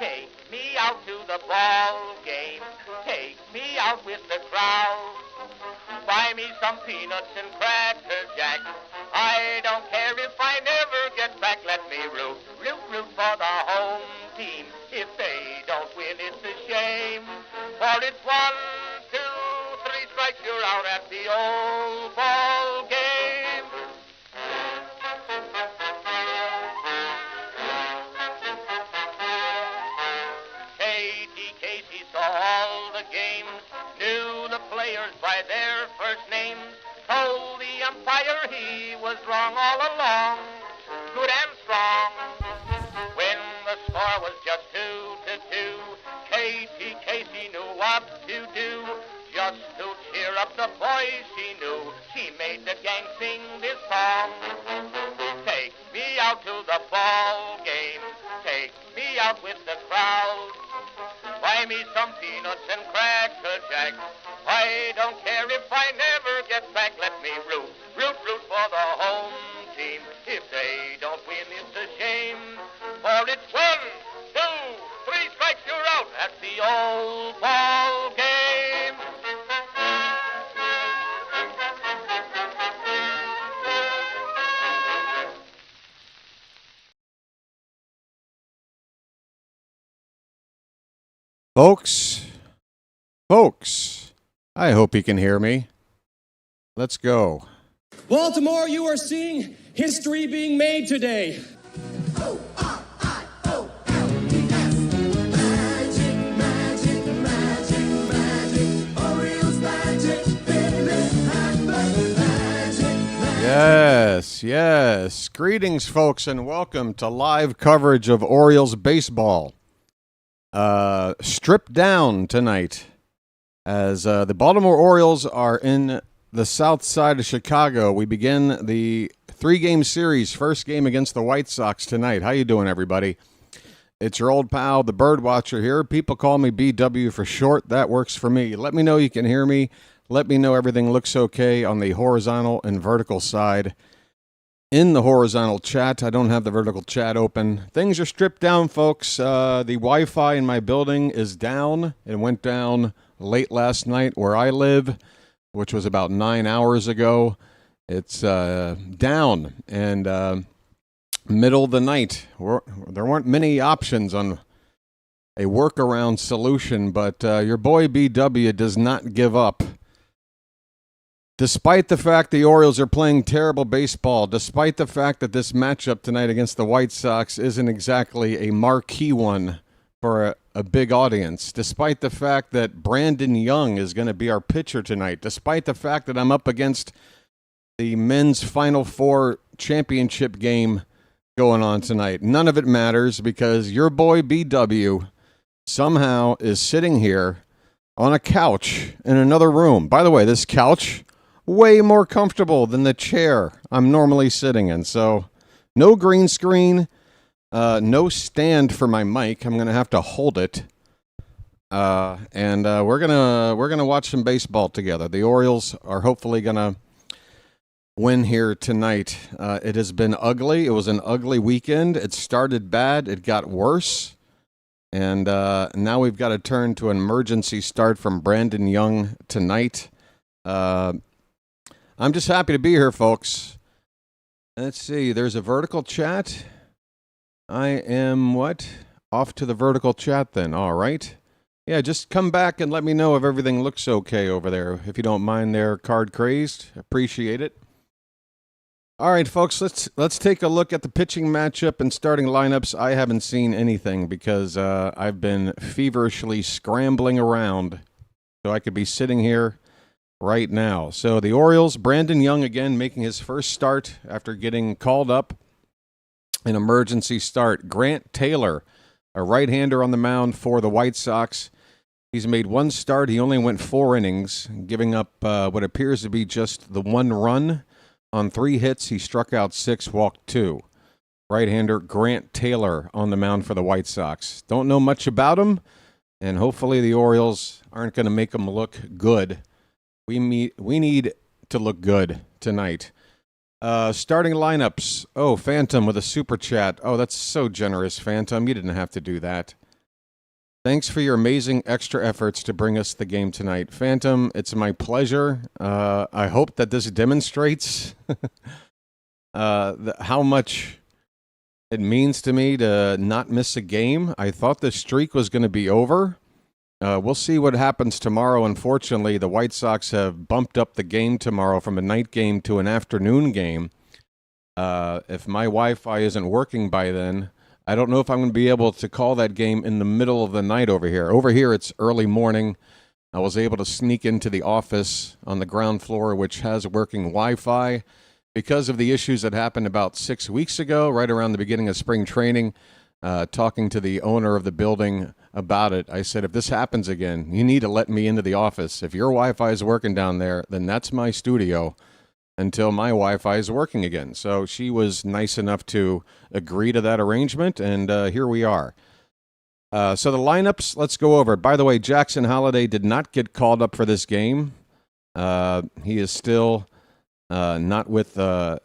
Take me out to the ball game. Take me out with the crowd. Buy me some peanuts and cracker jack. I don't care if I never get back. Let me root for the home team. If they don't win, it's a shame. For it's 1, 2, 3 strikes, you're out at the old ball game. Katy Casey saw all the games, knew the players by their first names, told the umpire he was wrong all along, good and strong. When the score was just 2-2, Katy Casey knew what to do. Just to cheer up the boys she knew, she made the gang sing this song. Take me out to the ball game, take me out with the crowd. Buy me some peanuts and cracker jack. I don't care if I never get back. Let me root for the home team. If they don't win, it's a shame. For it's 1, 2, 3 strikes, you're out at the old ball game. Folks, I hope you can hear me. Let's go. Baltimore, you are seeing history being made today. Magic, magic, magic, magic. Orioles magic, Yes. Greetings, folks, and welcome to live coverage of Orioles baseball. Stripped down tonight as the Baltimore Orioles are in the south side of Chicago. We begin the 3-game series, first game against the White Sox tonight. How you doing, everybody? It's your old pal, the BirdWatcher here. People call me BW for short. That works for me. Let me know you can hear me. Let me know everything looks okay on the horizontal and vertical side. In the horizontal chat, I don't have the vertical chat open. Things are stripped down, folks. The Wi-Fi in my building is down. It went down late last night where I live, which was about 9 hours ago. It's down, and middle of the night. There weren't many options on a workaround solution, but your boy BW does not give up. Despite the fact the Orioles are playing terrible baseball, despite the fact that this matchup tonight against the White Sox isn't exactly a marquee one for a big audience, despite the fact that Brandon Young is going to be our pitcher tonight, despite the fact that I'm up against the men's Final Four championship game going on tonight, none of it matters because your boy BW somehow is sitting here on a couch in another room. By the way, this couch, way more comfortable than the chair I'm normally sitting in. So no green screen, no stand for my mic. I'm going to have to hold it. And we're going to watch some baseball together. The Orioles are hopefully going to win here tonight. It has been ugly. It was an ugly weekend. It started bad. It got worse. And now we've got to turn to an emergency start from Brandon Young tonight. I'm just happy to be here, folks. Let's see. There's a vertical chat. I am off to the vertical chat then. All right. Yeah, just come back and let me know if everything looks okay over there. If you don't mind there, Card Crazed. Appreciate it. All right, folks, let's take a look at the pitching matchup and starting lineups. I haven't seen anything because I've been feverishly scrambling around so I could be sitting here right now. So the Orioles, Brandon Young again making his first start after getting called up. An emergency start. Grant Taylor, a right-hander on the mound for the White Sox. He's made one start. He only went 4 innings, giving up what appears to be just the 1 run. On 3 hits, he struck out 6, walked 2. Right-hander Grant Taylor on the mound for the White Sox. Don't know much about him, and hopefully the Orioles aren't going to make him look good. We need to look good tonight. Starting lineups. Oh, Phantom with a super chat. Oh, that's so generous, Phantom. You didn't have to do that. Thanks for your amazing extra efforts to bring us the game tonight. Phantom, it's my pleasure. I hope that this demonstrates how much it means to me to not miss a game. I thought the streak was going to be over. We'll see what happens tomorrow. Unfortunately, the White Sox have bumped up the game tomorrow from a night game to an afternoon game. If my Wi-Fi isn't working by then, I don't know if I'm going to be able to call that game in the middle of the night over here. Over here, it's early morning. I was able to sneak into the office on the ground floor, which has working Wi-Fi. Because of the issues that happened about 6 weeks ago, right around the beginning of spring training, talking to the owner of the building about it, I said, if this happens again, you need to let me into the office. If your Wi-Fi is working down there, then that's my studio until my Wi-Fi is working again. So she was nice enough to agree to that arrangement, and here we are. So the lineups, let's go over it. By the way, Jackson Holliday did not get called up for this game. He is still not with the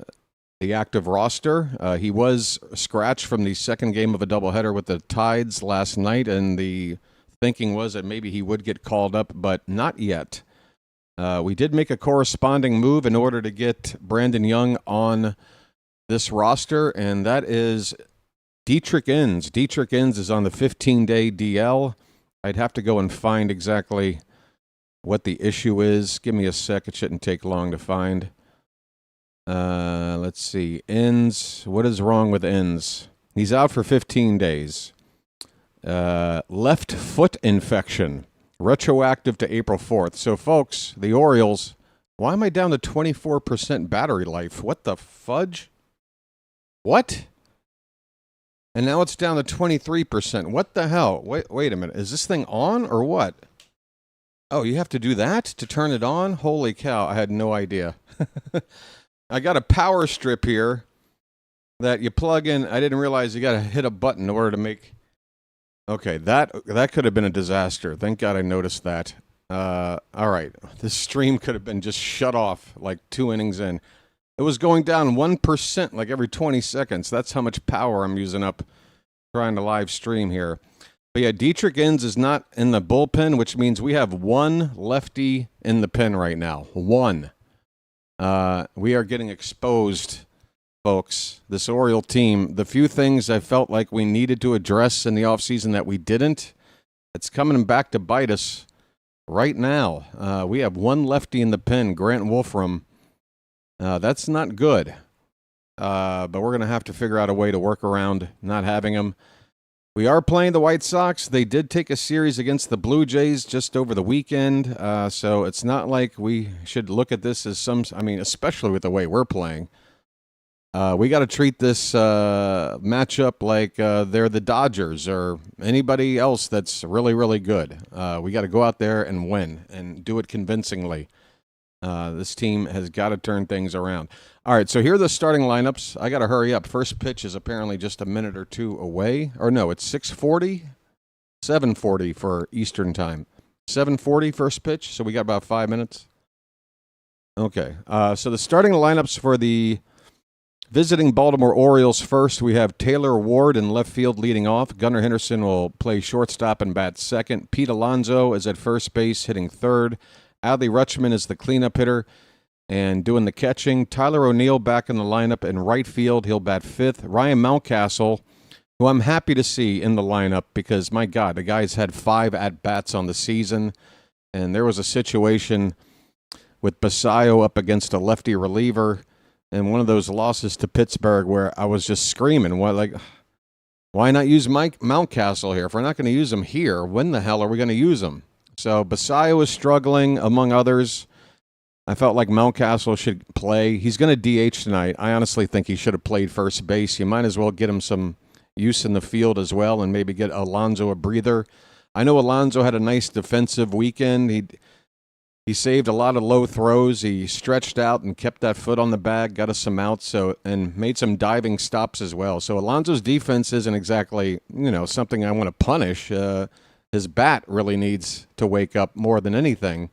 active roster. He was scratched from the second game of a doubleheader with the Tides last night, and the thinking was that maybe he would get called up, but not yet. We did make a corresponding move in order to get Brandon Young on this roster, and that is Dietrich Inns. Dietrich Inns is on the 15-day DL. I'd have to go and find exactly what the issue is. Give me a sec. It shouldn't take long to find. Let's see. Inns. What is wrong with Inns? He's out for 15 days. Left foot infection. Retroactive to April 4th. So, folks, the Orioles, why am I down to 24% battery life? What the fudge? What? And now it's down to 23%. What the hell? Wait a minute. Is this thing on or what? Oh, you have to do that to turn it on? Holy cow, I had no idea. I got a power strip here that you plug in. I didn't realize you got to hit a button in order to make... Okay, that could have been a disaster. Thank God I noticed that. All right, this stream could have been just shut off like 2 innings in. It was going down 1% like every 20 seconds. That's how much power I'm using up trying to live stream here. But yeah, Dietrich Inns is not in the bullpen, which means we have one lefty in the pen right now. One. We are getting exposed, folks. This Oriole team, the few things I felt like we needed to address in the offseason that we didn't, it's coming back to bite us right now. We have one lefty in the pen, Grant Wolfram. That's not good. But we're going to have to figure out a way to work around not having him. We are playing the White Sox. They did take a series against the Blue Jays just over the weekend. So it's not like we should look at this as especially with the way we're playing. We got to treat this matchup like they're the Dodgers or anybody else that's really, really good. We got to go out there and win and do it convincingly. This team has got to turn things around. All right, so here are the starting lineups. I got to hurry up. First pitch is apparently just a minute or two away. Or no, it's 6:40, 7:40 for Eastern time. 7:40 first pitch, so we got about 5 minutes. Okay, so the starting lineups for the visiting Baltimore Orioles first, we have Taylor Ward in left field leading off. Gunnar Henderson will play shortstop and bat second. Pete Alonso is at first base hitting third. Adley Rutschman is the cleanup hitter and doing the catching. Tyler O'Neill back in the lineup in right field. He'll bat fifth. Ryan Mountcastle, who I'm happy to see in the lineup because, my God, the guy's had 5 at-bats on the season. And there was a situation with Basayo up against a lefty reliever and one of those losses to Pittsburgh where I was just screaming, why not use Mountcastle here? If we're not going to use him here, when the hell are we going to use him? So Basayo is struggling, among others. I felt like Mountcastle should play. He's going to DH tonight. I honestly think he should have played first base. You might as well get him some use in the field as well and maybe get Alonso a breather. I know Alonso had a nice defensive weekend. He saved a lot of low throws. He stretched out and kept that foot on the bag, got us some outs, and made some diving stops as well. So Alonso's defense isn't exactly, something I want to punish. His bat really needs to wake up more than anything.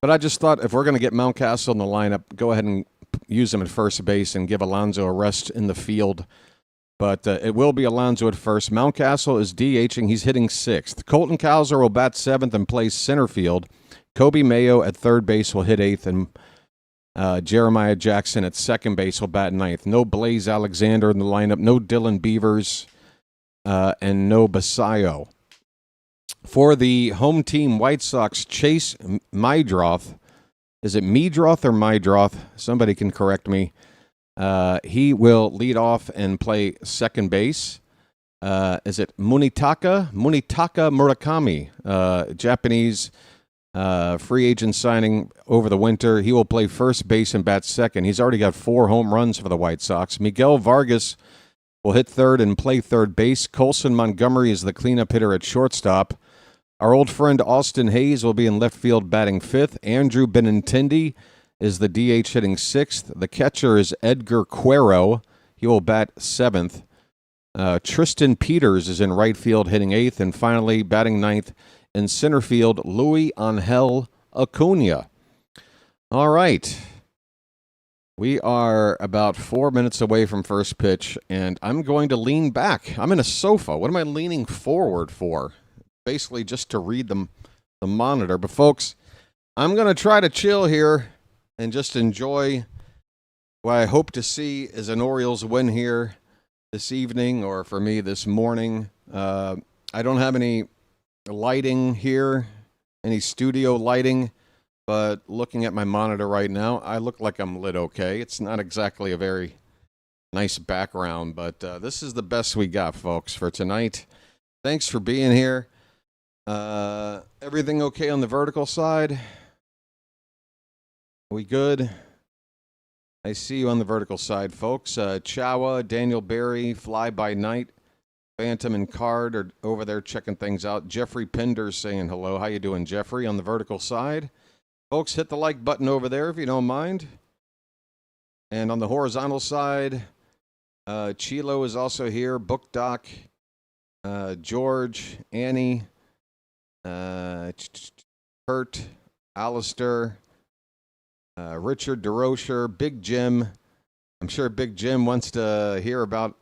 But I just thought if we're going to get Mountcastle in the lineup, go ahead and use him at first base and give Alonso a rest in the field But it will be Alonso at first. Mountcastle is DHing. He's hitting 6th. Colton Cowser will bat 7th and play center field. Kobe Mayo at third base will hit 8th, and Jeremiah Jackson at second base will bat 9th. No Blaze Alexander in the lineup. No Dylan Beavers, and no Basayo. For the home team, White Sox, Chase Meidroth. Is it Meidroth or Meidroth? Somebody can correct me. He will lead off and play second base. Is it Munitaka? Munitaka Murakami, Japanese free agent signing over the winter. He will play first base and bat second. He's already got 4 home runs for the White Sox. Miguel Vargas will hit third and play third base. Colson Montgomery is the cleanup hitter at shortstop. Our old friend Austin Hayes will be in left field batting 5th. Andrew Benintendi is the DH hitting 6th. The catcher is Edgar Cuero. He will bat 7th. Tristan Peters is in right field hitting 8th. And finally, batting 9th in center field, Luis Angel Acuna. All right. We are about 4 minutes away from first pitch, and I'm going to lean back. I'm in a sofa. What am I leaning forward for? Basically just to read the monitor. But, folks, I'm going to try to chill here and just enjoy what I hope to see is an Orioles win here this evening, or for me this morning. I don't have any lighting here, any studio lighting, but looking at my monitor right now, I look like I'm lit okay. It's not exactly a very nice background, but this is the best we got, folks, for tonight. Thanks for being here. Everything okay on the vertical side? We good? I see you on the vertical side, folks. Chawa, Daniel Berry, Fly By Night, Phantom and Card are over there checking things out. Jeffrey Pinder's saying hello. How you doing, Jeffrey, on the vertical side? Folks, hit the like button over there if you don't mind. And on the horizontal side, Chilo is also here. Book Doc, George, Annie, Kurt, Alistair, Richard DeRocher, Big Jim. I'm sure Big Jim wants to hear about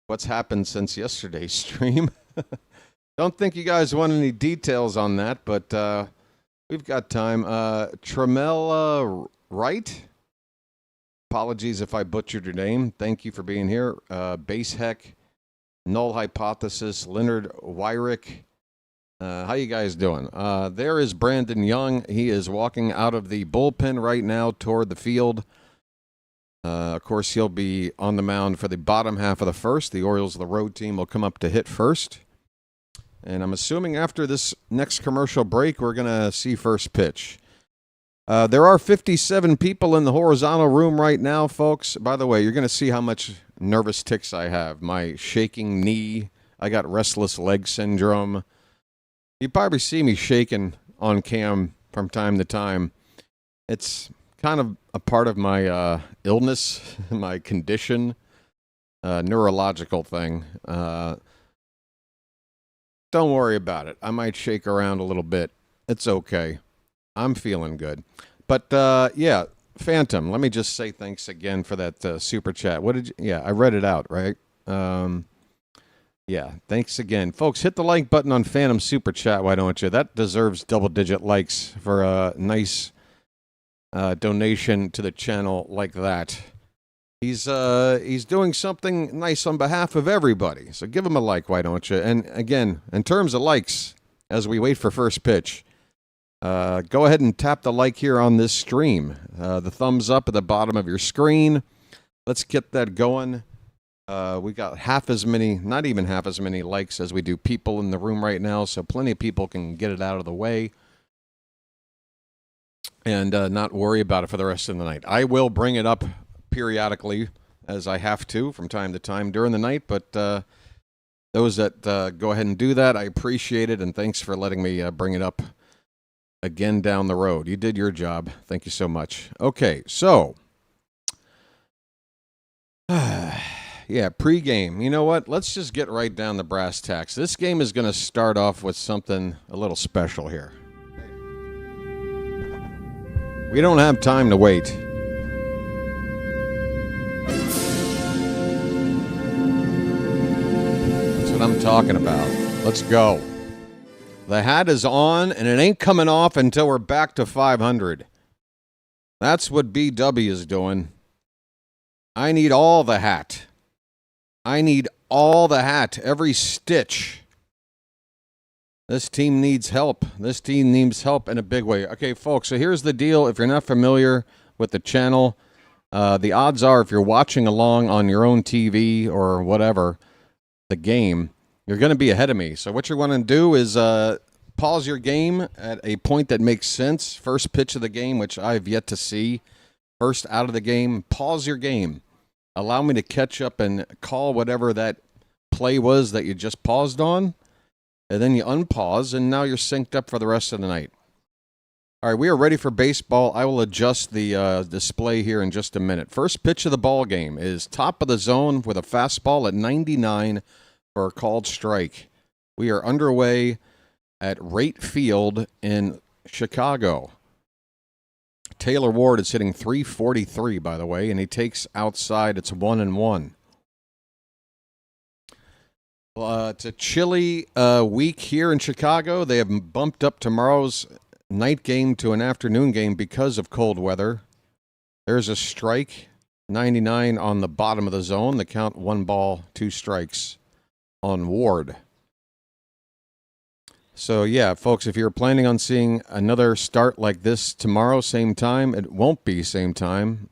what's happened since yesterday's stream. Don't think you guys want any details on that, but we've got time. Tremella Wright. Apologies if I butchered your name. Thank you for being here. Base Heck, Null Hypothesis, Leonard Wyrick. How you guys doing? There is Brandon Young. He is walking out of the bullpen right now toward the field. Of course, he'll be on the mound for the bottom half of the first. The Orioles, the road team, will come up to hit first. And I'm assuming after this next commercial break, we're going to see first pitch. There are 57 people in the horizontal room right now, folks. By the way, you're going to see how much nervous tics I have. My shaking knee. I got restless leg syndrome. You probably see me shaking on cam from time to time. It's kind of a part of my illness, my condition, neurological thing. Don't worry about it. I might shake around a little bit. It's okay. I'm feeling good. But, yeah, Phantom, let me just say thanks again for that super chat. What did you? Yeah, I read it out, right? Yeah, thanks again. Folks, hit the like button on Phantom Super Chat, why don't you? That deserves double-digit likes for a nice donation to the channel like that. He's doing something nice on behalf of everybody, so give him a like, why don't you? And again, in terms of likes, as we wait for first pitch, go ahead and tap the like here on this stream. The thumbs up at the bottom of your screen. Let's get that going. We got half as many, not even half as many likes as we do people in the room right now, so plenty of people can get it out of the way and not worry about it for the rest of the night. I will bring it up periodically as I have to from time to time during the night, but those that go ahead and do that, I appreciate it, and thanks for letting me bring it up again down the road. You did your job. Thank you so much. Okay, so yeah, pregame. You know what? Let's just get right down to brass tacks. This game is going to start off with something a little special here. We don't have time to wait. I'm talking about. Let's go. The hat is on, and it ain't coming off until we're back to 500. That's what BW is doing. I need all the hat. I need all the hat, every stitch. This team needs help. This team needs help in a big way. Okay, folks, so here's the deal. If you're not familiar with the channel, the odds are if you're watching along on your own TV or whatever, the game, you're going to be ahead of me. So what you're going to do is pause your game at a point that makes sense. First pitch of the game, which I've yet to see. First out of the game, pause your game. Allow me to catch up and call whatever that play was that you just paused on. And then you unpause, and now you're synced up for the rest of the night. All right, we are ready for baseball. I will adjust the display here in just a minute. First pitch of the ball game is top of the zone with a fastball at 99 for a called strike. We are underway at Rate Field in Chicago. Taylor Ward is hitting .343, by the way, and he takes outside. It's 1-1. It's a chilly week here in Chicago. They have bumped up tomorrow's night game to an afternoon game because of cold weather. There's a strike, 99 on the bottom of the zone. The count 1 ball, 2 strikes on Ward. So, yeah, folks, if you're planning on seeing another start like this tomorrow, same time, it won't be same time.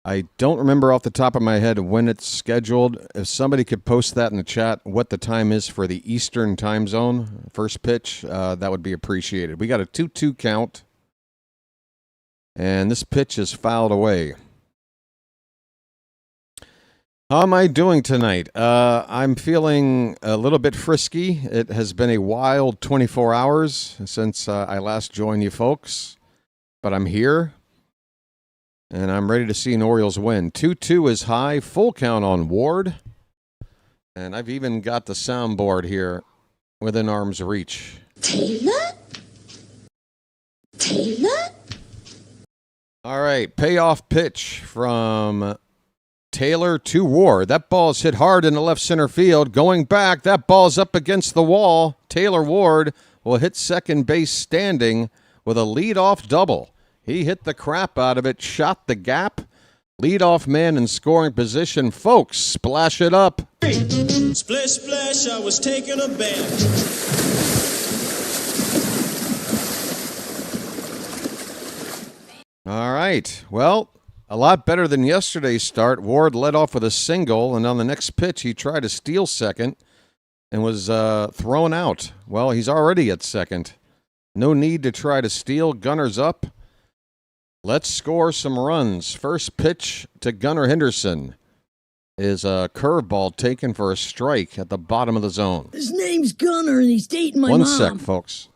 I don't remember off the top of my head when it's scheduled. If somebody could post that in the chat, what the time is for the Eastern time zone, first pitch, that would be appreciated. We got a 2-2 count, and this pitch is fouled away. How am I doing tonight? I'm feeling a little bit frisky. It has been a wild 24 hours since I last joined you folks, but I'm here. And I'm ready to see an Orioles win. 2-2 is high. Full count on Ward. And I've even got the soundboard here within arm's reach. Taylor? All right. Payoff pitch from Taylor to Ward. That ball's hit hard in the left center field. Going back, that ball's up against the wall. Taylor Ward will hit second base standing with a leadoff double. He hit the crap out of it, shot the gap. Leadoff man in scoring position. Folks, splash it up. Splish, splash, I was taking a bath. All right. Well, a lot better than yesterday's start. Ward led off with a single, and on the next pitch, he tried to steal second and was thrown out. Well, he's already at second. No need to try to steal. Gunner's up. Let's score some runs. First pitch to Gunnar Henderson is a curveball taken for a strike at the bottom of the zone. His name's Gunnar, and he's dating my mom. One sec, folks.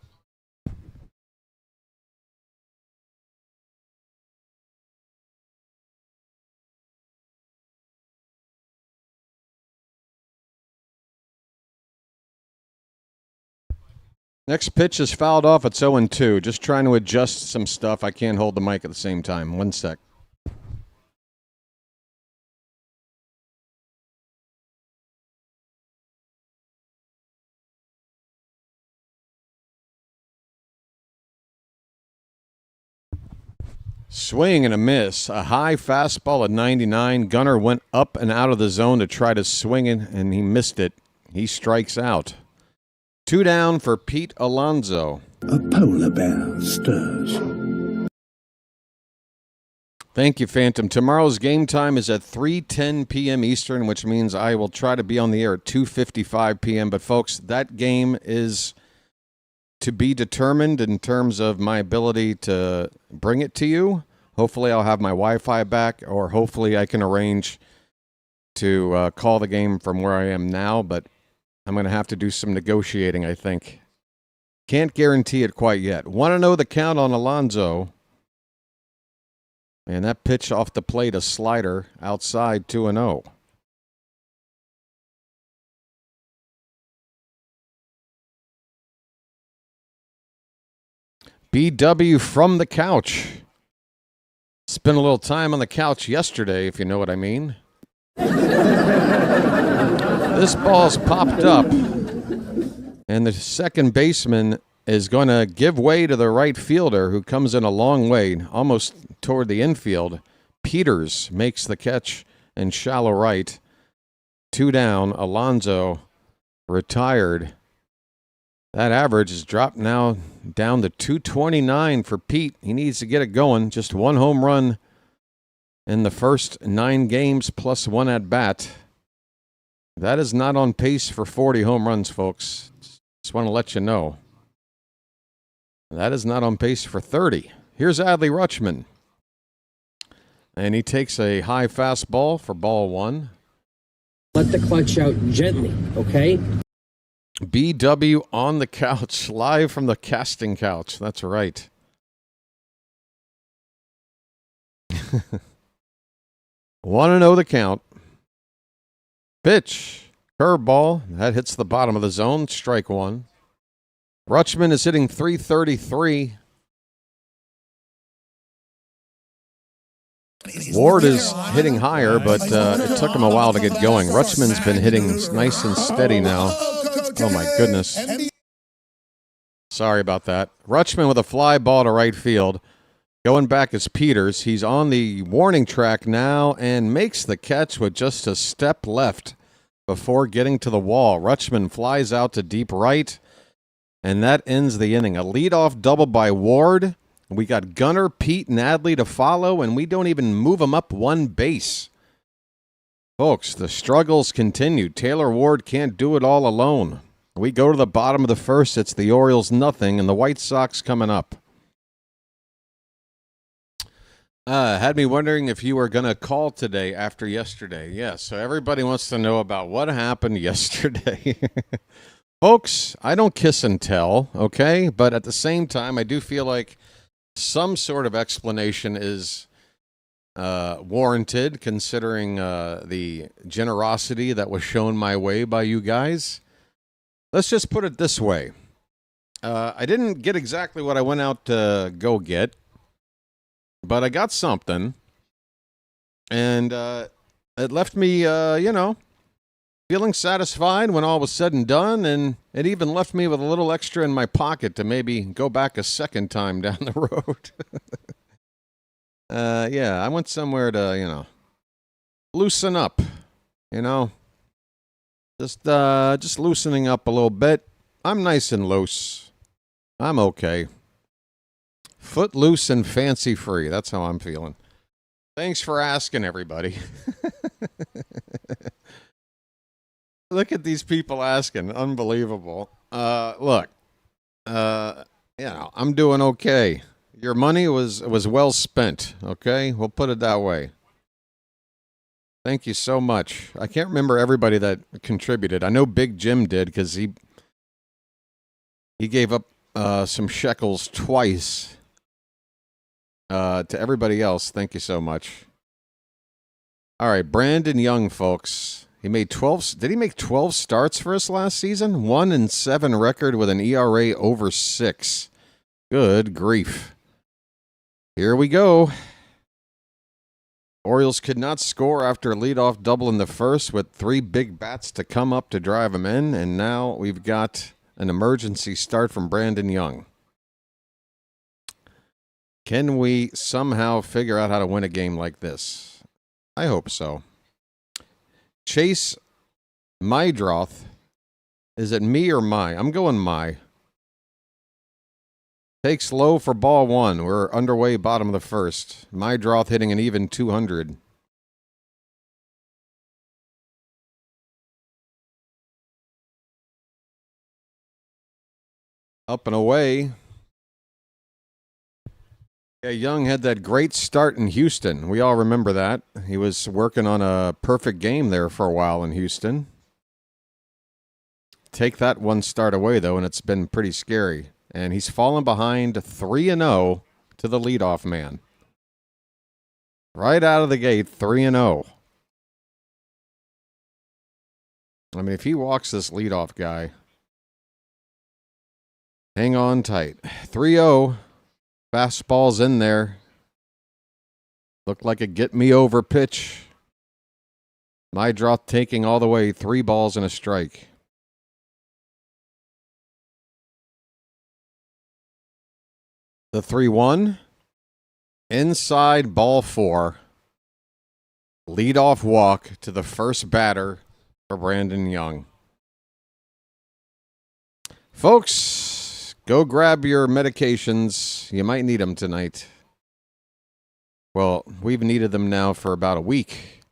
Next pitch is fouled off. It's 0-2. Just trying to adjust some stuff. I can't hold the mic at the same time. One sec. Swing and a miss. A high fastball at 99. Gunnar went up and out of the zone to try to swing it, and he missed it. He strikes out. 2 down for Pete Alonso. A polar bear stirs. Thank you, Phantom. Tomorrow's game time is at 3:10 p.m. Eastern, which means I will try to be on the air at 2:55 p.m. But, folks, that game is to be determined in terms of my ability to bring it to you. Hopefully I'll have my Wi-Fi back, or hopefully I can arrange to call the game from where I am now, but I'm going to have to do some negotiating, I think. Can't guarantee it quite yet. Want to know the count on Alonso. And that pitch off the plate, a slider, outside 2-0. BW from the couch. Spent a little time on the couch yesterday, if you know what I mean. this ball's popped up, and the second baseman is going to give way to the right fielder, who comes in a long way, almost toward the infield. Peters makes the catch in shallow right. 2 down. Alonso retired. That average has dropped now down to 229 for Pete. He needs to get it going. Just 1 home run in the first 9 games plus 1 at bat. That is not on pace for 40 home runs, folks. Just want to let you know. That is not on pace for 30. Here's Adley Rutschman. And he takes a high fastball for ball 1. Let the clutch out gently, okay? BW on the couch, live from the casting couch. That's right. Want to know the count. Pitch. Curveball. That hits the bottom of the zone. Strike 1. Rutschman is hitting .333. Ward is hitting higher, but it took him a while to get going. Rutschman's been hitting nice and steady now. Oh, my goodness. Sorry about that. Rutschman with a fly ball to right field. Going back is Peters. He's on the warning track now and makes the catch with just a step left before getting to the wall. Rutschman flies out to deep right, and that ends the inning. A leadoff double by Ward. We got Gunnar, Pete, and Adley to follow, and we don't even move them up 1 base. Folks, the struggles continue. Taylor Ward can't do it all alone. We go to the bottom of the first. It's the Orioles nothing, and the White Sox coming up. Had me wondering if you were going to call today after yesterday. Yeah, so everybody wants to know about what happened yesterday. Folks, I don't kiss and tell, okay? But at the same time, I do feel like some sort of explanation is warranted, considering the generosity that was shown my way by you guys. Let's just put it this way. I didn't get exactly what I went out to go get, but I got something, and it left me, feeling satisfied when all was said and done, and it even left me with a little extra in my pocket to maybe go back a second time down the road. Yeah, I went somewhere to, loosen up, just loosening up a little bit. I'm nice and loose. I'm okay. Foot loose and fancy free. That's how I'm feeling. Thanks for asking, everybody. Look at these people asking. Unbelievable. Look, I'm doing okay. Your money was well spent, okay? We'll put it that way. Thank you so much. I can't remember everybody that contributed. I know Big Jim did, because he gave up some shekels twice. To everybody else, thank you so much. All right, Brandon Young, folks. He made 12. Did he make 12 starts for us last season? 1-7 record with an ERA over 6. Good grief. Here we go. Orioles could not score after a leadoff double in the first, with 3 big bats to come up to drive them in, and now we've got an emergency start from Brandon Young. Can we somehow figure out how to win a game like this? I hope so. Chase Mydroth. Is it me or my? I'm going my. Takes low for ball 1. We're underway bottom of the first. Mydroth hitting an even 200. Up and away. Yeah, Young had that great start in Houston. We all remember that. He was working on a perfect game there for a while in Houston. Take that one start away, though, and it's been pretty scary. And he's fallen behind 3-0 to the leadoff man. Right out of the gate, 3-0. I mean, if he walks this leadoff guy, hang on tight. 3-0. Fastball's in there. Looked like a get-me-over pitch. Mydroth taking all the way, 3 balls and a strike. The 3-1. Inside ball 4. Leadoff walk to the first batter for Brandon Young. Folks, go grab your medications. You might need them tonight. Well, we've needed them now for about a week.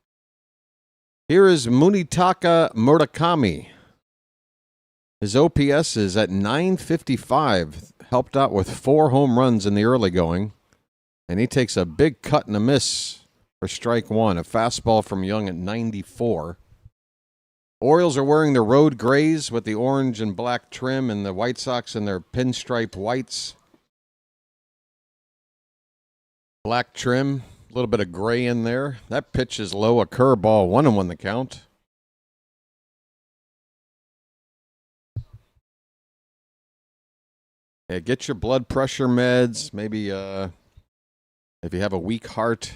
Here is Munetaka Murakami. His OPS is at .955, helped out with 4 home runs in the early going. And he takes a big cut and a miss for strike 1, a fastball from Young at 94. Orioles are wearing their road grays with the orange and black trim, and the White Sox in their pinstripe whites. Black trim, a little bit of gray in there. That pitch is low, a curveball, 1-1 the count. Yeah, get your blood pressure meds, maybe if you have a weak heart.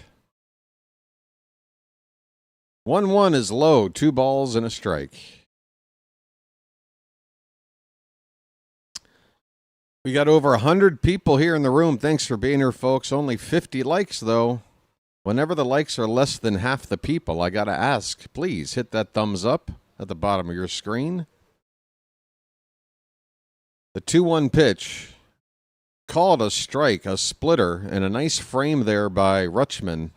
1-1 is low, 2 balls and a strike. We got over 100 people here in the room. Thanks for being here, folks. Only 50 likes, though. Whenever the likes are less than half the people, I got to ask, please hit that thumbs up at the bottom of your screen. The 2-1 pitch. Called a strike, a splitter, and a nice frame there by Rutschman.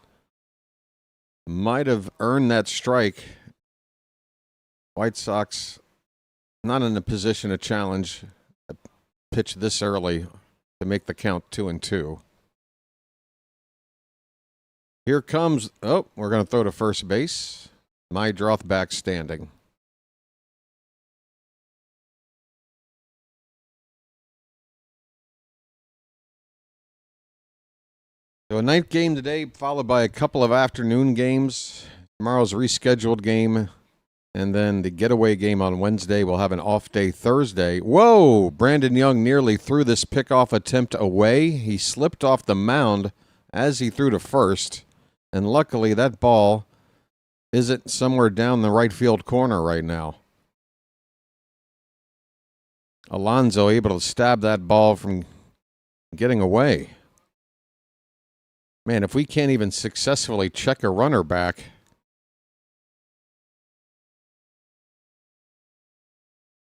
Might have earned that strike. White Sox not in a position to challenge a pitch this early to make the count 2-2. Here comes, we're going to throw to first base. Mydroth back standing. So a night game today, followed by a couple of afternoon games. Tomorrow's rescheduled game, and then the getaway game on Wednesday. We'll have an off day Thursday. Whoa! Brandon Young nearly threw this pickoff attempt away. He slipped off the mound as he threw to first, and luckily that ball isn't somewhere down the right field corner right now. Alonso able to stab that ball from getting away. Man, if we can't even successfully check a runner back.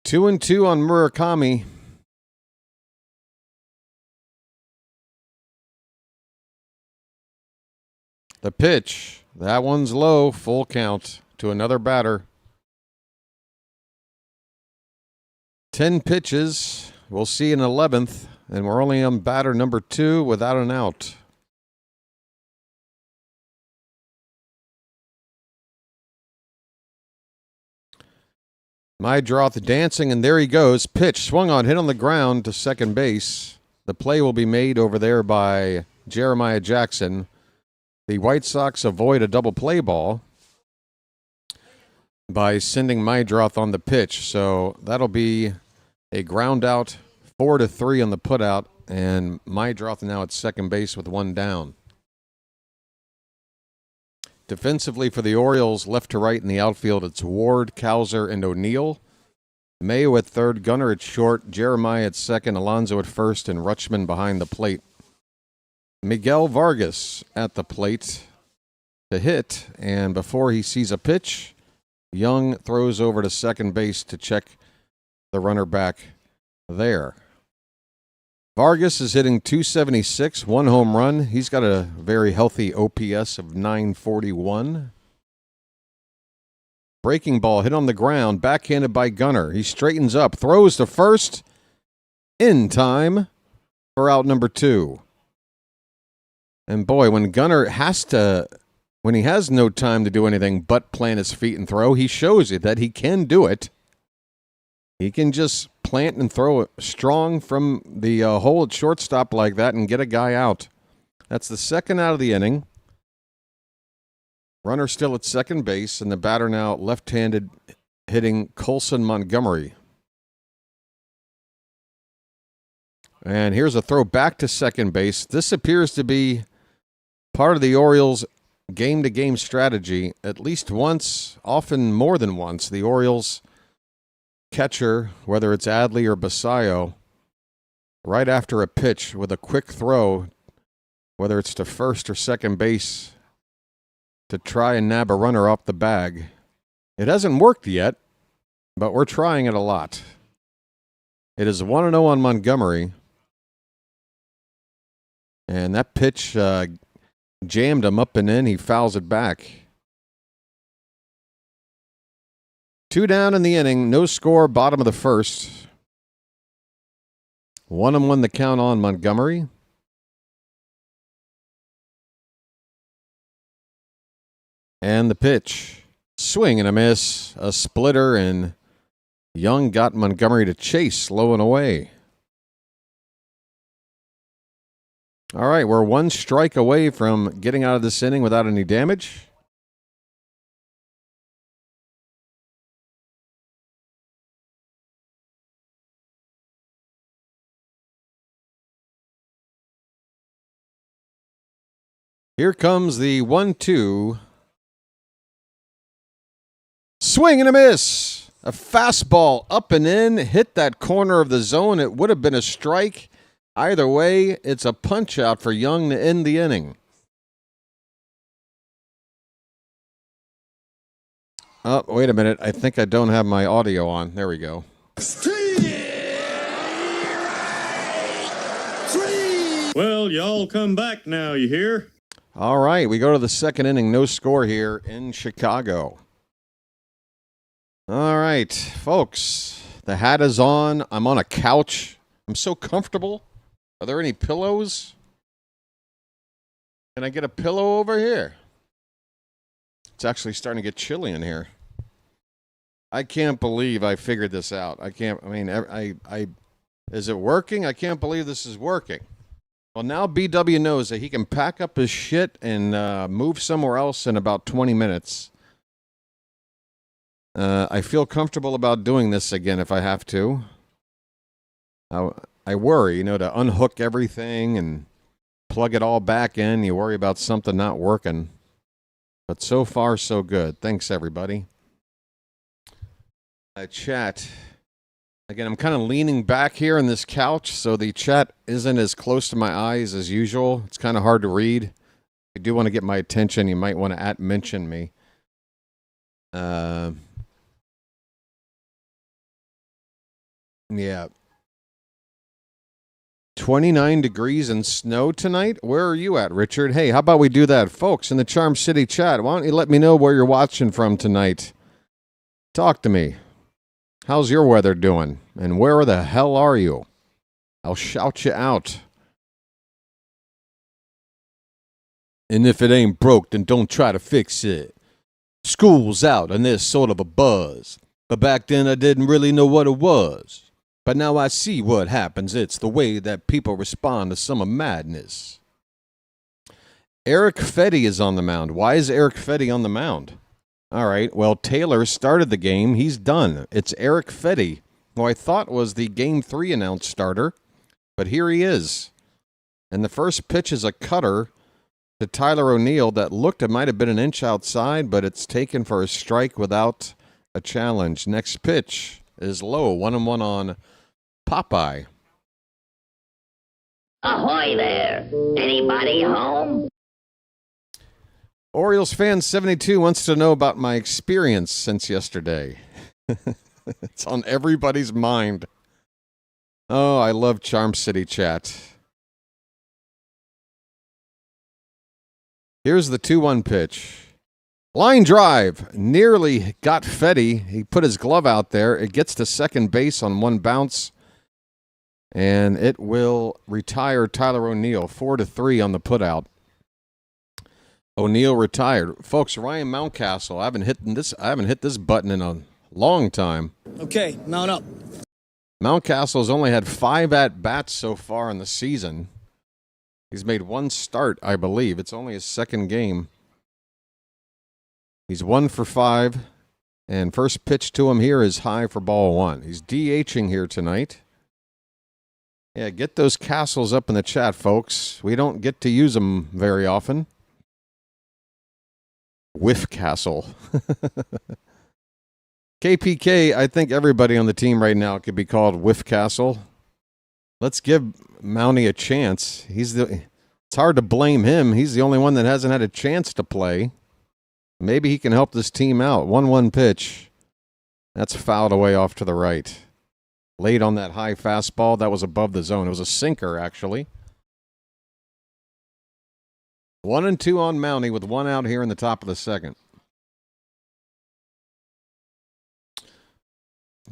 Two and two on Murakami. The pitch. That one's low. Full count to another batter. 10 pitches. We'll see an 11th. And we're only on batter number 2 without an out. Mydroth dancing, and there he goes. Pitch, swung on, hit on the ground to second base. The play will be made over there by Jeremiah Jackson. The White Sox avoid a double play ball by sending Mydroth on the pitch. So that'll be a ground out, 4-3 on the putout, and Mydroth now at second base with 1 down. Defensively for the Orioles, left to right in the outfield, it's Ward, Cowser, and O'Neill. Mayo at third, Gunnar at short, Jeremiah at second, Alonso at first, and Rutschman behind the plate. Miguel Vargas at the plate to hit, and before he sees a pitch, Young throws over to second base to check the runner back there. Vargas is hitting .276, 1 home run. He's got a very healthy OPS of .941. Breaking ball hit on the ground, backhanded by Gunnar. He straightens up, throws to first, in time for out number 2. And boy, when Gunnar when he has no time to do anything but plant his feet and throw, he shows you that he can do it. He can just plant and throw it strong from the hole at shortstop like that and get a guy out. That's the second out of the inning. Runner still at second base, and the batter now left-handed hitting Colson Montgomery. And here's a throw back to second base. This appears to be part of the Orioles' game-to-game strategy. At least once, often more than once, the Orioles catcher, whether it's Adley or Basayo, right after a pitch with a quick throw, whether it's to first or second base, to try and nab a runner off the bag. It hasn't worked yet, but we're trying it a lot. It is 1-0 on Montgomery. And that pitch jammed him up and in. He fouls it back. 2 down in the inning. No score, bottom of the first. 1-1 the count on Montgomery. And the pitch. Swing and a miss. A splitter, and Young got Montgomery to chase low and away. All right, we're 1 strike away from getting out of this inning without any damage. Here comes the 1-2. Swing and a miss. A fastball up and in, hit that corner of the zone. It would have been a strike. Either way, it's a punch out for Young to end the inning. Oh, wait a minute. I think I don't have my audio on. There we go. Well, y'all come back now, you hear? All right, we go to the second inning. No score here in Chicago. All right, folks. The hat is on. I'm on a couch. I'm so comfortable. Are there any pillows? Can I get a pillow over here? It's actually starting to get chilly in here. I can't believe I figured this out. Is it working? I can't believe this is working. Well, now BW knows that he can pack up his shit and move somewhere else in about 20 minutes. I feel comfortable about doing this again if I have to. I worry, to unhook everything and plug it all back in. You worry about something not working. But so far, so good. Thanks, everybody. Chat. Again, I'm kind of leaning back here on this couch, so the chat isn't as close to my eyes as usual. It's kind of hard to read. If you do want to get my attention, you might want to mention me. Yeah. 29 degrees and snow tonight? Where are you at, Richard? Hey, how about we do that? Folks in the Charm City chat, why don't you let me know where you're watching from tonight? Talk to me. How's your weather doing? And where the hell are you? I'll shout you out. And if it ain't broke, then don't try to fix it. School's out and there's sort of a buzz. But back then I didn't really know what it was. But now I see what happens. It's the way that people respond to summer madness. Eric Fetty is on the mound. Why is Eric Fetty on the mound? All right, well, Taylor started the game. He's done. It's Eric Fetty, who I thought was the Game 3 announced starter. But here he is. And the first pitch is a cutter to Tyler O'Neill that looked, it might have been an inch outside, but it's taken for a strike without a challenge. Next pitch is low, 1-1 on Popeye. Ahoy there! Anybody home? Orioles fan 72 wants to know about my experience since yesterday. It's on everybody's mind. Oh, I love Charm City chat. Here's the 2-1 pitch. Line drive. Nearly got Fetty. He put his glove out there. It gets to second base on one bounce. And it will retire Tyler O'Neill. 4-3 on the putout. O'Neill retired. Folks, Ryan Mountcastle. I haven't hit this button in a long time. Okay, mount up. Mountcastle's only had 5 at-bats so far in the season. He's made 1 start, I believe. It's only his second game. He's 1 for 5. And first pitch to him here is high for ball 1. He's DHing here tonight. Yeah, get those castles up in the chat, folks. We don't get to use them very often. Whiff Castle. KPK, I think everybody on the team right now could be called Whiff Castle. Let's give Mountie a chance. It's hard to blame him. He's the only one that hasn't had a chance to play. Maybe he can help this team out. 1-1 pitch. That's fouled away off to the right. Late on that high fastball. That was above the zone. It was a sinker, actually. 1-2 on Mountie with one out here in the top of the second.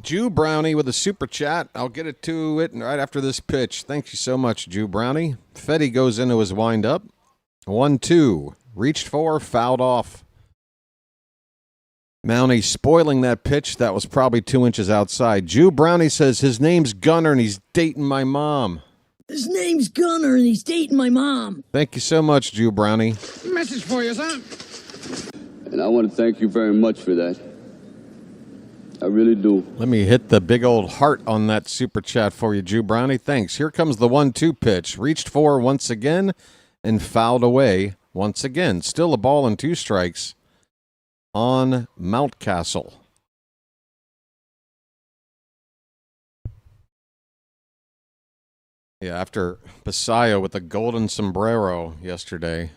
Jew Brownie with a super chat. I'll get it to it right after this pitch. Thank you so much, Jew Brownie. Fetty goes into his windup. 1-2. Reached for, fouled off. Mountie spoiling that pitch. That was probably 2 inches outside. Jew Brownie says his name's Gunner and he's dating my mom. His name's Gunner and he's dating my mom. Thank you so much, Jew Brownie. Message for you, son. And I want to thank you very much for that. I really do. Let me hit the big old heart on that super chat for you, Jew Brownie. Thanks. Here comes the 1-2 pitch. Reached for once again and fouled away once again. Still a ball and 2 strikes on Mountcastle. Yeah, after Pasaya with the golden sombrero yesterday,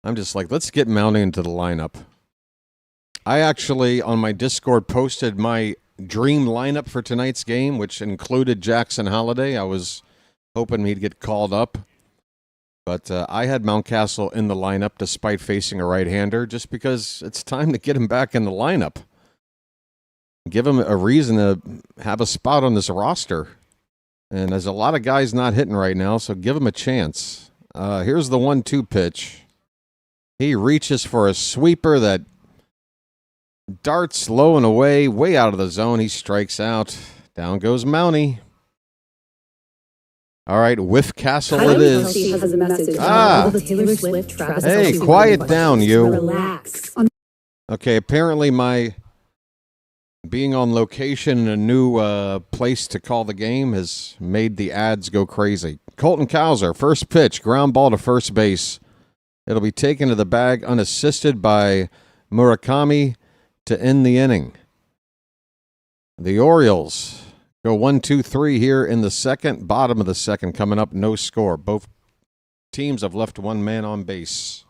I'm just like, let's get Mountie into the lineup. I actually, on my Discord, posted my dream lineup for tonight's game, which included Jackson Holiday. I was hoping he'd get called up. But I had Mountcastle in the lineup despite facing a right-hander, just because it's time to get him back in the lineup. Give him a reason to have a spot on this roster. And there's a lot of guys not hitting right now, so give him a chance. Here's the 1-2 pitch. He reaches for a sweeper that darts low and away, way out of the zone. He strikes out. Down goes Mountie. All right, Whiff Castle it is. Hey, quiet down, you. Relax. Okay, apparently my being on location in a new place to call the game has made the ads go crazy. Colton Cowser, first pitch, ground ball to first base. It'll be taken to the bag unassisted by Murakami to end the inning. The Orioles go 1-2-3 here in the second. Bottom of the second coming up, no score. Both teams have left one man on base.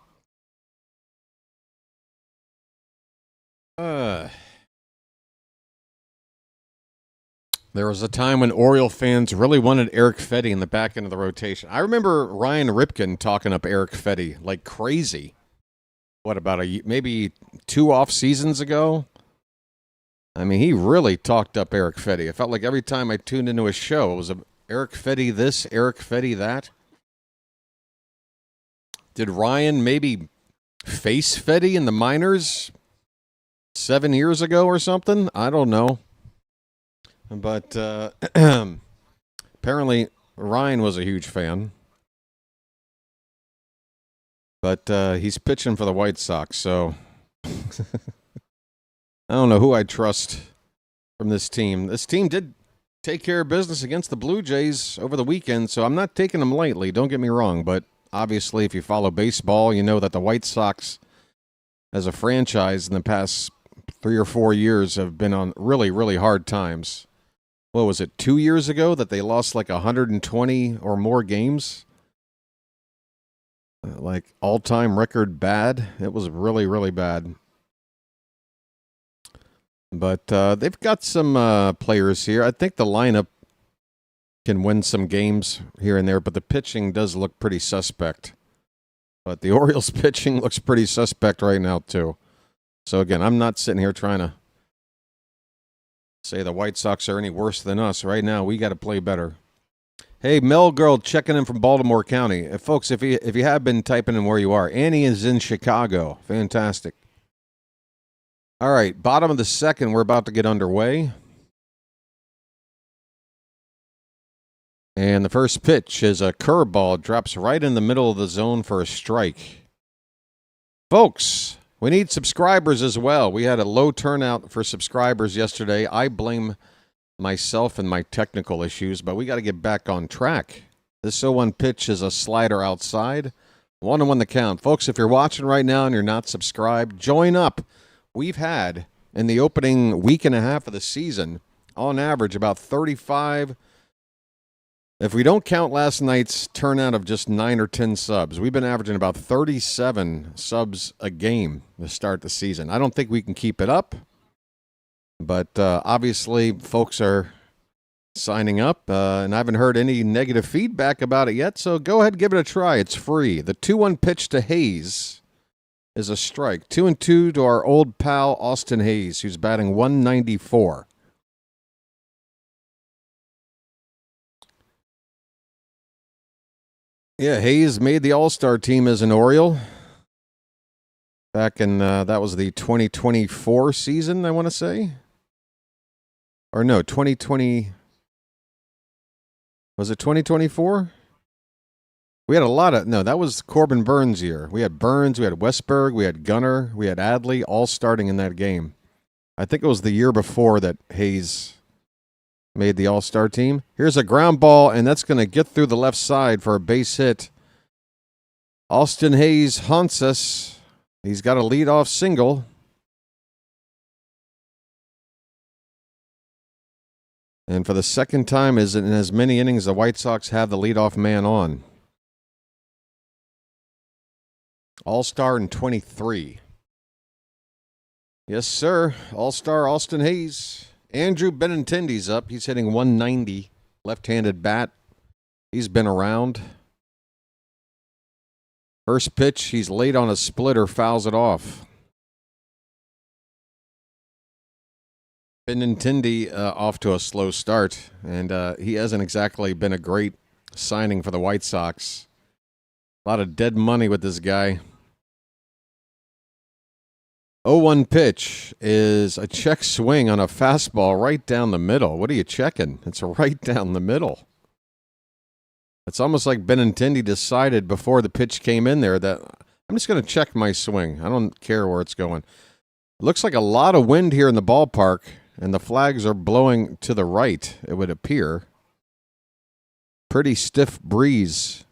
There was a time when Oriole fans really wanted Eric Fetty in the back end of the rotation. I remember Ryan Ripken talking up Eric Fetty like crazy. What, about maybe 2 off seasons ago? I mean, he really talked up Eric Fetty. It felt like every time I tuned into his show, it was Eric Fetty this, Eric Fetty that. Did Ryan maybe face Fetty in the minors 7 years ago or something? I don't know. But apparently Ryan was a huge fan. But he's pitching for the White Sox, so I don't know who I trust from this team. This team did take care of business against the Blue Jays over the weekend, so I'm not taking them lightly, don't get me wrong. But obviously, if you follow baseball, you know that the White Sox, as a franchise in the past 3 or 4 years, have been on really, really hard times. What was it, 2 years ago that they lost like 120 or more games? Like all-time record bad. It was really, really bad. But they've got some players here. I think the lineup can win some games here and there, but the pitching does look pretty suspect. But the Orioles pitching looks pretty suspect right now, too. So, again, I'm not sitting here trying to say the White Sox are any worse than us. Right now, we got to play better. Hey, Mel Girl checking in from Baltimore County. Folks, if you have been typing in where you are, Annie is in Chicago. Fantastic. All right, bottom of the second, we're about to get underway. And the first pitch is a curveball. Drops right in the middle of the zone for a strike. Folks, we need subscribers as well. We had a low turnout for subscribers yesterday. I blame myself and my technical issues, but we got to get back on track. This 0-1 pitch is a slider outside. 1-1 the count. Folks, if you're watching right now and you're not subscribed, join up. We've had, in the opening week and a half of the season, on average, about 35. If we don't count last night's turnout of just 9 or 10 subs, we've been averaging about 37 subs a game to start the season. I don't think we can keep it up, but obviously folks are signing up, and I haven't heard any negative feedback about it yet, so go ahead and give it a try. It's free. The 2-1 pitch to Hayes is a strike. 2-2 to our old pal Austin Hayes, who's batting 194. Yeah, Hayes made the All-Star team as an Oriole back in, that was the 2024 season, I want to say. Or no, 2020. Was it 2024? We had a lot of, no, that was Corbin Burns' year. We had Burns, we had Westberg, we had Gunnar, we had Adley, all starting in that game. I think it was the year before that Hayes made the All-Star team. Here's a ground ball, and that's going to get through the left side for a base hit. Austin Hayes haunts us. He's got a leadoff single. And for the second time in as many innings, the White Sox have the leadoff man on. All-Star in 23. Yes, sir. All-Star Austin Hayes. Andrew Benintendi's up. He's hitting 190. Left-handed bat. He's been around. First pitch, he's late on a splitter, fouls it off. Benintendi off to a slow start, and he hasn't exactly been a great signing for the White Sox. A lot of dead money with this guy. 0-1 pitch is a check swing on a fastball right down the middle. What are you checking? It's right down the middle. It's almost like Benintendi decided before the pitch came in there that I'm just going to check my swing. I don't care where it's going. Looks like a lot of wind here in the ballpark, and the flags are blowing to the right, it would appear. Pretty stiff breeze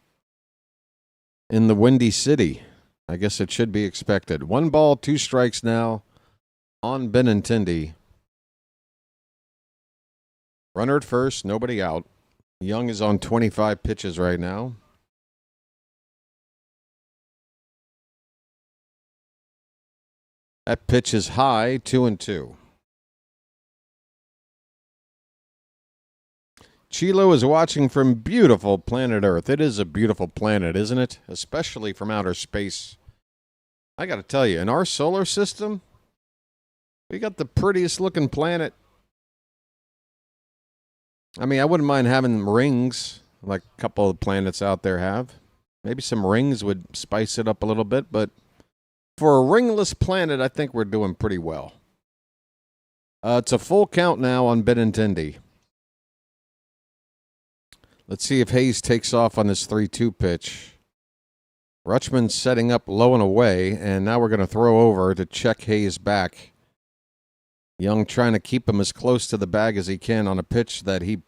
in the Windy City. I guess it should be expected. 1 ball, 2 strikes now on Benintendi. Runner at first, nobody out. Young is on 25 pitches right now. That pitch is high, 2-2. Chilo is watching from beautiful planet Earth. It is a beautiful planet, isn't it? Especially from outer space. I got to tell you, in our solar system, we got the prettiest looking planet. I mean, I wouldn't mind having rings like a couple of planets out there have. Maybe some rings would spice it up a little bit, but for a ringless planet, I think we're doing pretty well. It's a full count now on Benintendi. Let's see if Hayes takes off on this 3-2 pitch. Rutschman's setting up low and away, and now we're going to throw over to check Hayes back. Young trying to keep him as close to the bag as he can on a pitch that he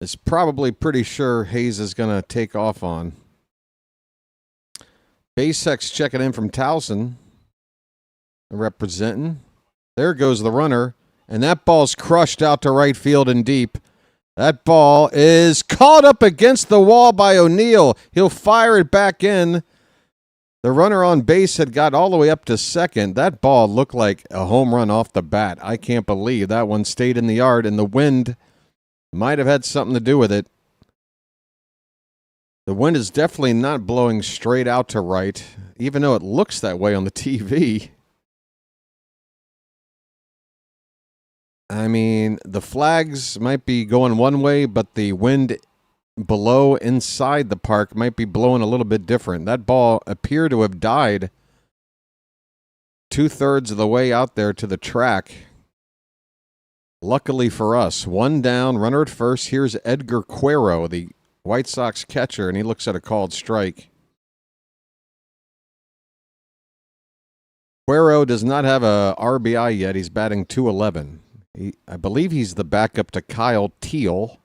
is probably pretty sure Hayes is going to take off on. Basex checking in from Towson, representing. There goes the runner, and that ball's crushed out to right field and deep. That ball is caught up against the wall by O'Neill. He'll fire it back in. The runner on base had got all the way up to second. That ball looked like a home run off the bat. I can't believe that one stayed in the yard, and the wind might have had something to do with it. The wind is definitely not blowing straight out to right, even though it looks that way on the TV. I mean, the flags might be going one way, but the wind below inside the park might be blowing a little bit different. That ball appeared to have died 2/3 of the way out there to the track. Luckily for us, 1 down, runner at first. Here's Edgar Cuero, the White Sox catcher, and he looks at a called strike. Cuero does not have a RBI yet. He's batting .211. I believe he's the backup to Kyle Teal.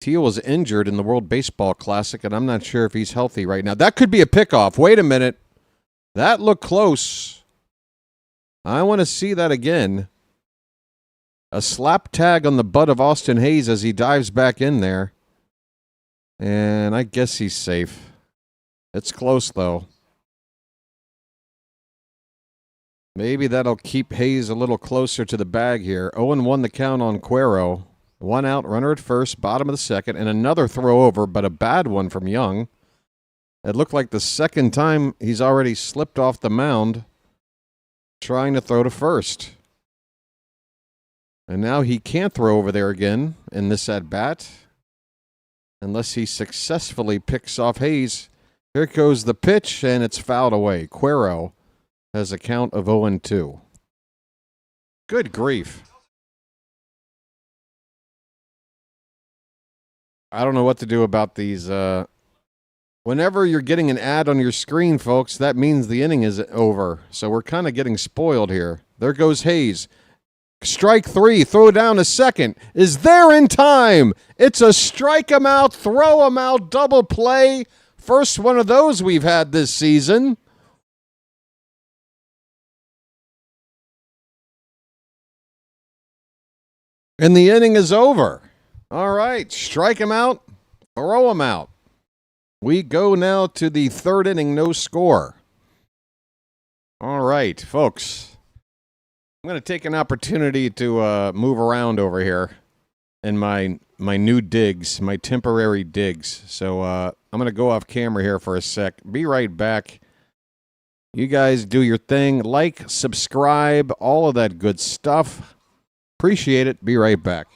Teal was injured in the World Baseball Classic, and I'm not sure if he's healthy right now. That could be a pickoff. Wait a minute. That looked close. I want to see that again. A slap tag on the butt of Austin Hayes as he dives back in there. And I guess he's safe. It's close, though. Maybe that'll keep Hayes a little closer to the bag here. 0-1 the count on Cuero. 1 out, runner at first, bottom of the second, and another throw over, but a bad one from Young. It looked like the second time he's already slipped off the mound trying to throw to first. And now he can't throw over there again in this at-bat unless he successfully picks off Hayes. Here goes the pitch, and it's fouled away. Cuero has a count of 0-2. Good grief. I don't know what to do about these. Whenever you're getting an ad on your screen, folks, that means the inning is over. So we're kind of getting spoiled here. There goes Hayes. Strike 3, throw down a second. Is there in time. It's a strike him out, throw him out, double play. First one of those we've had this season. And the inning is over. All right, strike him out, throw him out. We go now to the third inning, no score. All right, folks. I'm going to take an opportunity to move around over here in my new digs, my temporary digs. So I'm going to go off camera here for a sec. Be right back. You guys do your thing. Like, subscribe, all of that good stuff. Appreciate it. Be right back.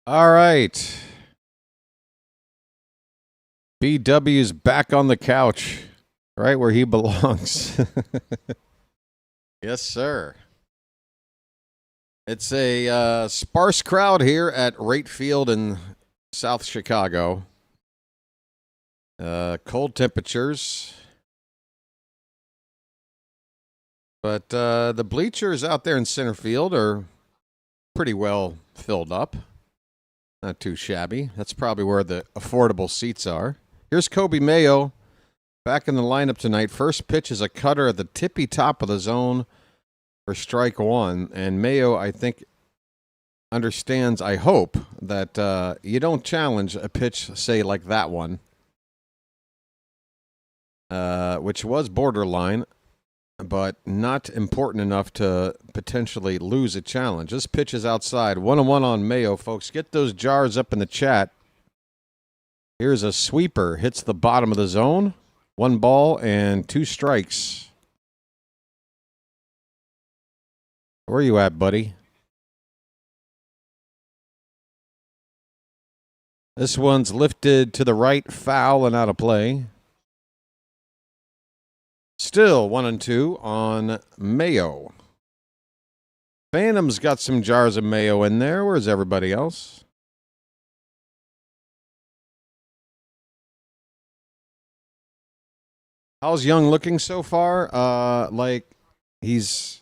All right. BW's back on the couch, right where he belongs. Yes, sir. It's a sparse crowd here at Wright Field in South Chicago. Cold temperatures. But the bleachers out there in center field are pretty well filled up. Not too shabby. That's probably where the affordable seats are. Here's Kobe Mayo back in the lineup tonight. First pitch is a cutter at the tippy top of the zone for strike 1. And Mayo, I think, understands, I hope, that you don't challenge a pitch, say, like that one, which was borderline, but not important enough to potentially lose a challenge. This pitch is outside. 1-1 on Mayo, folks. Get those jars up in the chat. Here's a sweeper. Hits the bottom of the zone. 1 ball and 2 strikes. Where are you at, buddy? This one's lifted to the right, foul and out of play. Still 1-2 on Mayo. Phantom's got some jars of Mayo in there. Where's everybody else? How's Young looking so far? Like he's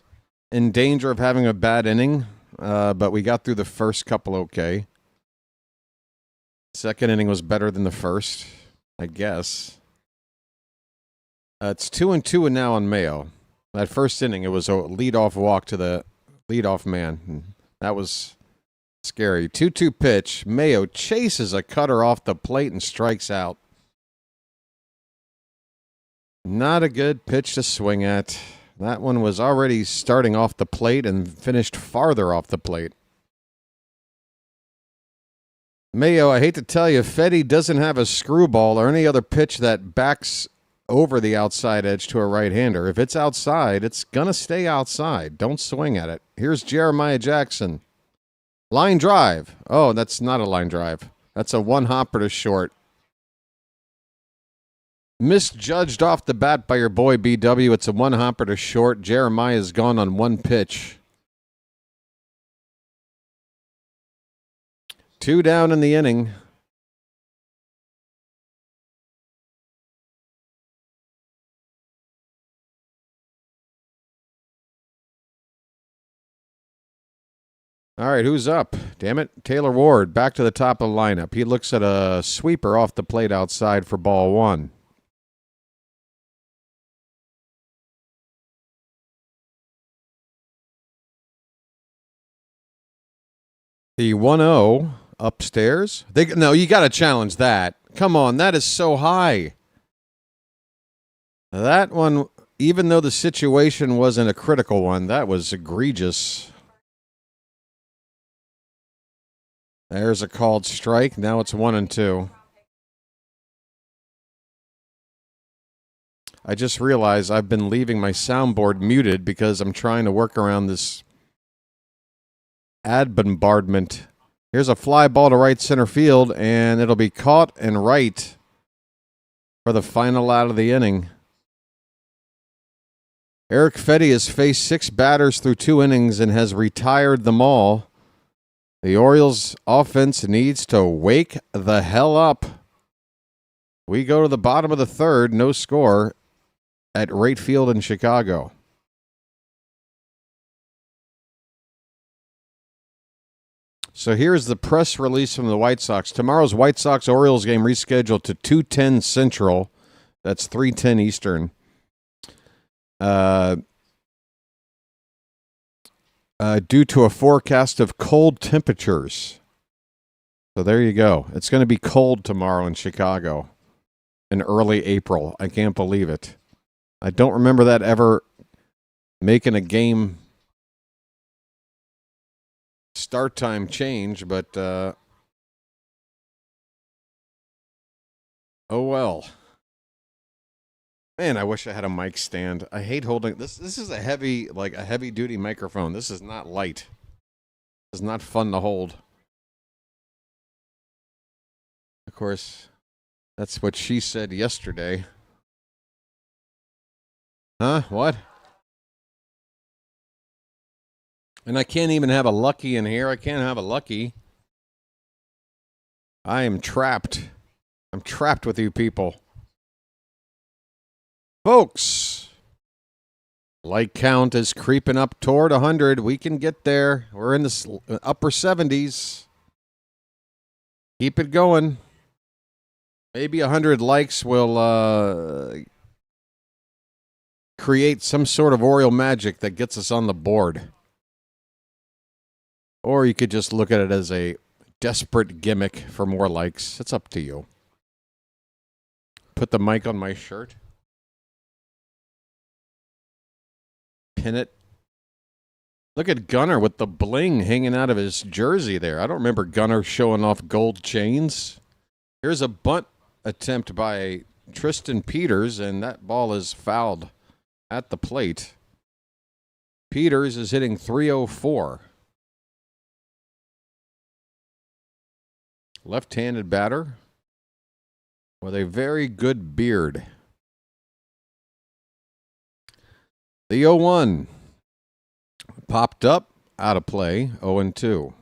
in danger of having a bad inning, but we got through the first couple okay. Second inning was better than the first, I guess. It's 2-2 and now on Mayo. That first inning, it was a leadoff walk to the leadoff man. That was scary. 2-2 pitch. Mayo chases a cutter off the plate and strikes out. Not a good pitch to swing at. That one was already starting off the plate and finished farther off the plate. Mayo, I hate to tell you, Fetty doesn't have a screwball or any other pitch that backs over the outside edge to a right-hander. If it's outside, it's going to stay outside. Don't swing at it. Here's Jeremiah Jackson. Line drive. Oh, that's not a line drive. That's a one-hopper to short. Misjudged off the bat by your boy BW. It's a one-hopper to short. Jeremiah's gone on one pitch. 2 down in the inning. All right, who's up? Damn it. Taylor Ward back to the top of the lineup. He looks at a sweeper off the plate outside for ball one. The 1-0 upstairs. No, you got to challenge that. Come on, that is so high. That one, even though the situation wasn't a critical one, that was egregious. There's a called strike. Now it's 1-2. I just realized I've been leaving my soundboard muted because I'm trying to work around this ad bombardment. Here's a fly ball to right center field, and it'll be caught and right for the final out of the inning. Eric Fetty has faced 6 batters through 2 innings and has retired them all. The Orioles offense needs to wake the hell up. We go to the bottom of the third, no score at Wright Field in Chicago. So here's the press release from the White Sox. Tomorrow's White Sox-Orioles game rescheduled to 2:10 Central. That's 3:10 Eastern. Due to a forecast of cold temperatures. So there you go. It's going to be cold tomorrow in Chicago in early April. I can't believe it. I don't remember that ever making a game start time change, but oh well. Man, I wish I had a mic stand. I hate holding this. This is a heavy, like a heavy duty microphone. This is not light. This is not fun to hold. Of course, that's what she said yesterday. Huh? What? And I can't even have a Lucky in here. I can't have a Lucky. I am trapped. I'm trapped with you people. Folks, like count is creeping up toward 100. We can get there. We're in the upper 70s. Keep it going. Maybe 100 likes will create some sort of Oriole magic that gets us on the board. Or you could just look at it as a desperate gimmick for more likes. It's up to you. Put the mic on my shirt. Pin it. Look at Gunnar with the bling hanging out of his jersey there. I don't remember Gunnar showing off gold chains. Here's a bunt attempt by Tristan Peters, and that ball is fouled at the plate. Peters is hitting .304. Left-handed batter with a very good beard. The 0-1 popped up, out of play, 0-2.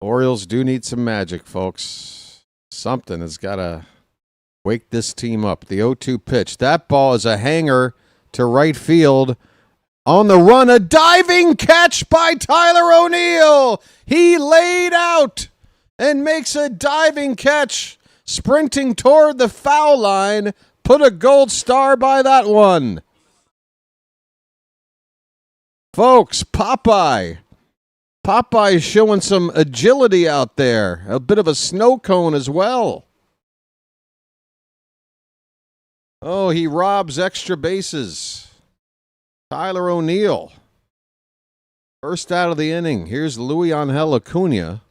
Orioles do need some magic, folks. Something has got to wake this team up. The 0-2 pitch. That ball is a hanger to right field. On the run, a diving catch by Tyler O'Neill. He laid out and makes a diving catch, sprinting toward the foul line. Put a gold star by that one. Folks, Popeye is showing some agility out there. A bit of a snow cone as well. Oh, he robs extra bases. Tyler O'Neill. First out of the inning. Here's Luis Angel Acuna.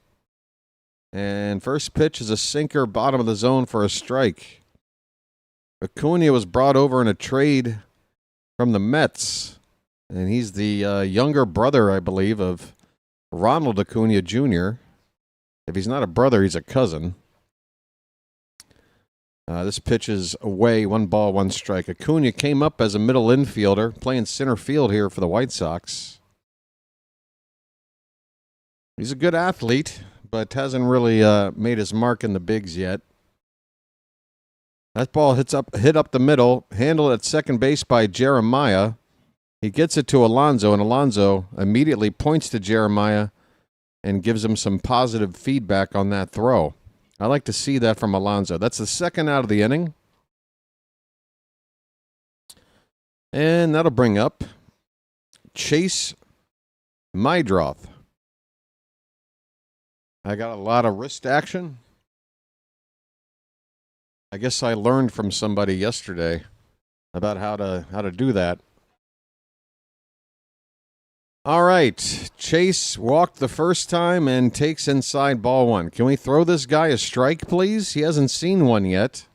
And first pitch is a sinker, bottom of the zone for a strike. Acuna was brought over in a trade from the Mets. And he's the younger brother, I believe, of Ronald Acuna Jr. If he's not a brother, he's a cousin. This pitch is away, 1 ball, 1 strike. Acuna came up as a middle infielder, playing center field here for the White Sox. He's a good athlete, but hasn't really made his mark in the bigs yet. That ball hit up the middle, handled at second base by Jeremiah. He gets it to Alonso, and Alonso immediately points to Jeremiah and gives him some positive feedback on that throw. I like to see that from Alonso. That's the second out of the inning. And that'll bring up Chase Mydroth. I got a lot of wrist action. I guess I learned from somebody yesterday about how to do that. All right, Chase walked the first time and takes inside ball 1. Can we throw this guy a strike, please? He hasn't seen one yet.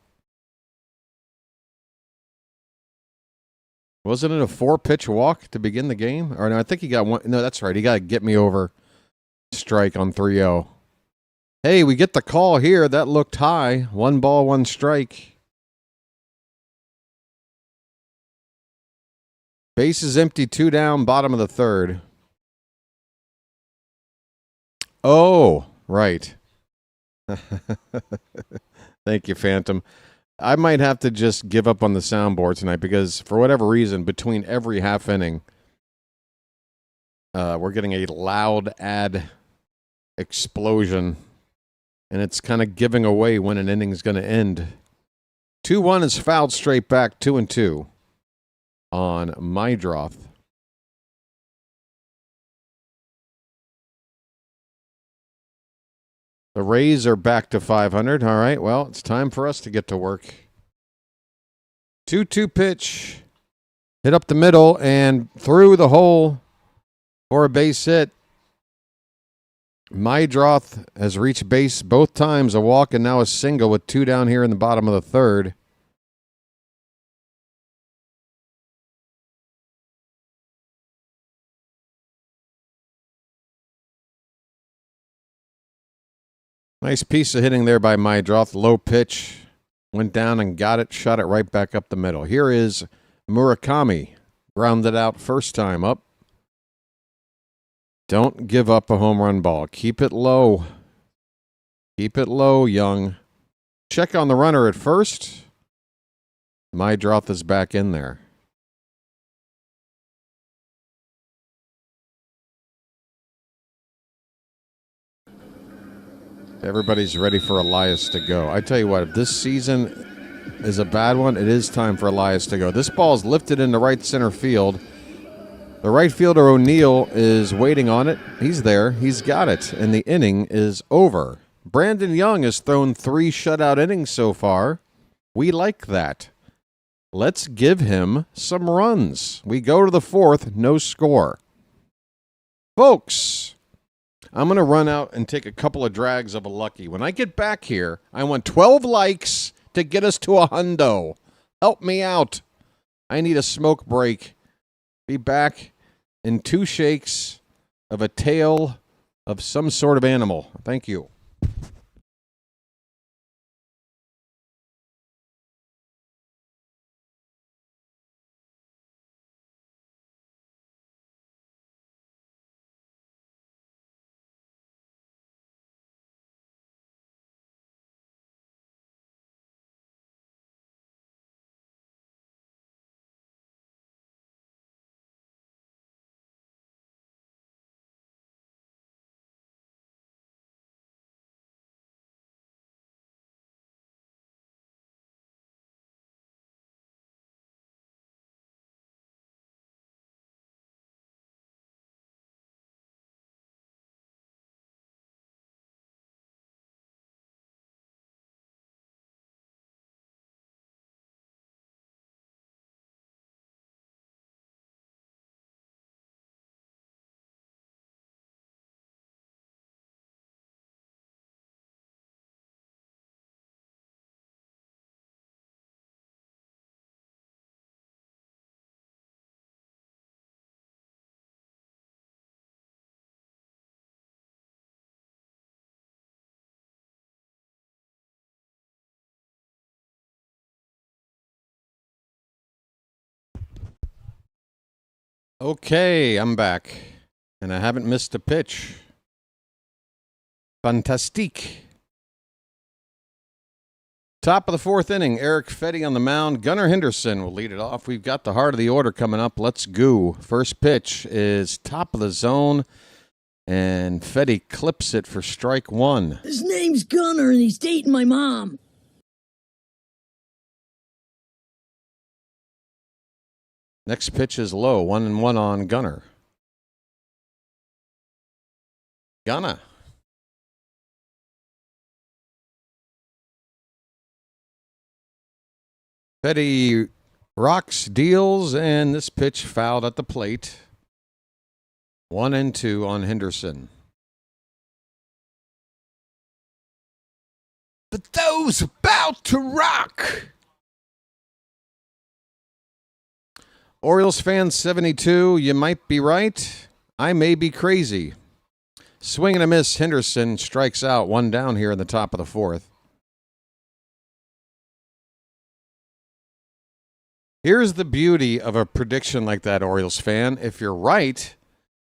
Wasn't it a 4-pitch walk to begin the game? Or no, I think he got one. No, that's right. He got to get me over strike on 3-0. Hey, we get the call here. That looked high. 1 ball, 1 strike. Base is empty, 2 down, bottom of the 3rd. Oh, right. Thank you, Phantom. I might have to just give up on the soundboard tonight because, for whatever reason, between every half inning, we're getting a loud ad explosion, and it's kind of giving away when an inning's going to end. 2-1 is fouled straight back, 2-2. On Mydroth. The Rays are back to 500. All right, well, it's time for us to get to work. 2-2 pitch. Hit up the middle and through the hole for a base hit. Mydroth has reached base both times, a walk and now a single with 2 down here in the bottom of the 3rd. Nice piece of hitting there by Mydroth. Low pitch. Went down and got it. Shot it right back up the middle. Here is Murakami. Grounded out first time up. Don't give up a home run ball. Keep it low. Keep it low, Young. Check on the runner at first. Mydroth is back in there. Everybody's ready for Elias to go. I tell you what, if this season is a bad one, it is time for Elias to go. This ball's lifted into right center field. The right fielder, O'Neill, is waiting on it. He's there. He's got it. And the inning is over. Brandon Young has thrown 3 shutout innings so far. We like that. Let's give him some runs. We go to the 4th, no score. Folks, I'm going to run out and take a couple of drags of a lucky. When I get back here, I want 12 likes to get us to a hundo. Help me out. I need a smoke break. Be back in 2 shakes of a tail of some sort of animal. Thank you. Okay, I'm back. And I haven't missed a pitch. Fantastique. Top of the fourth inning, Eric Fetty on the mound. Gunnar Henderson will lead it off. We've got the heart of the order coming up. Let's go. First pitch is top of the zone, and Fetty clips it for strike one. His name's Gunner, and he's dating my mom. Next pitch is low, 1-1 on Gunnar. Gunnar. Fetty rocks, deals, and this pitch fouled at the plate. 1-2 on Henderson. But those about to rock. Orioles fans 72, you might be right. I may be crazy. Swing and a miss, Henderson strikes out, one down here in the top of the fourth. Here's the beauty of a prediction like that, Orioles fan. If you're right,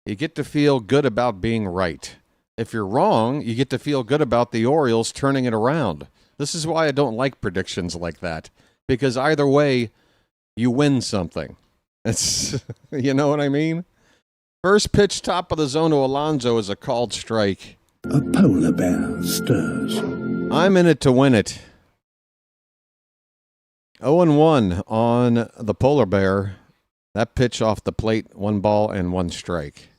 you get to feel good about being right. If you're wrong, you get to feel good about the Orioles turning it around. This is why I don't like predictions like that, because either way, you win something. It's, you know what I mean? First pitch, top of the zone to Alonso is a called strike. A polar bear stirs. I'm in it to win it. 0-1 on the polar bear. That pitch off the plate, 1 ball and 1 strike.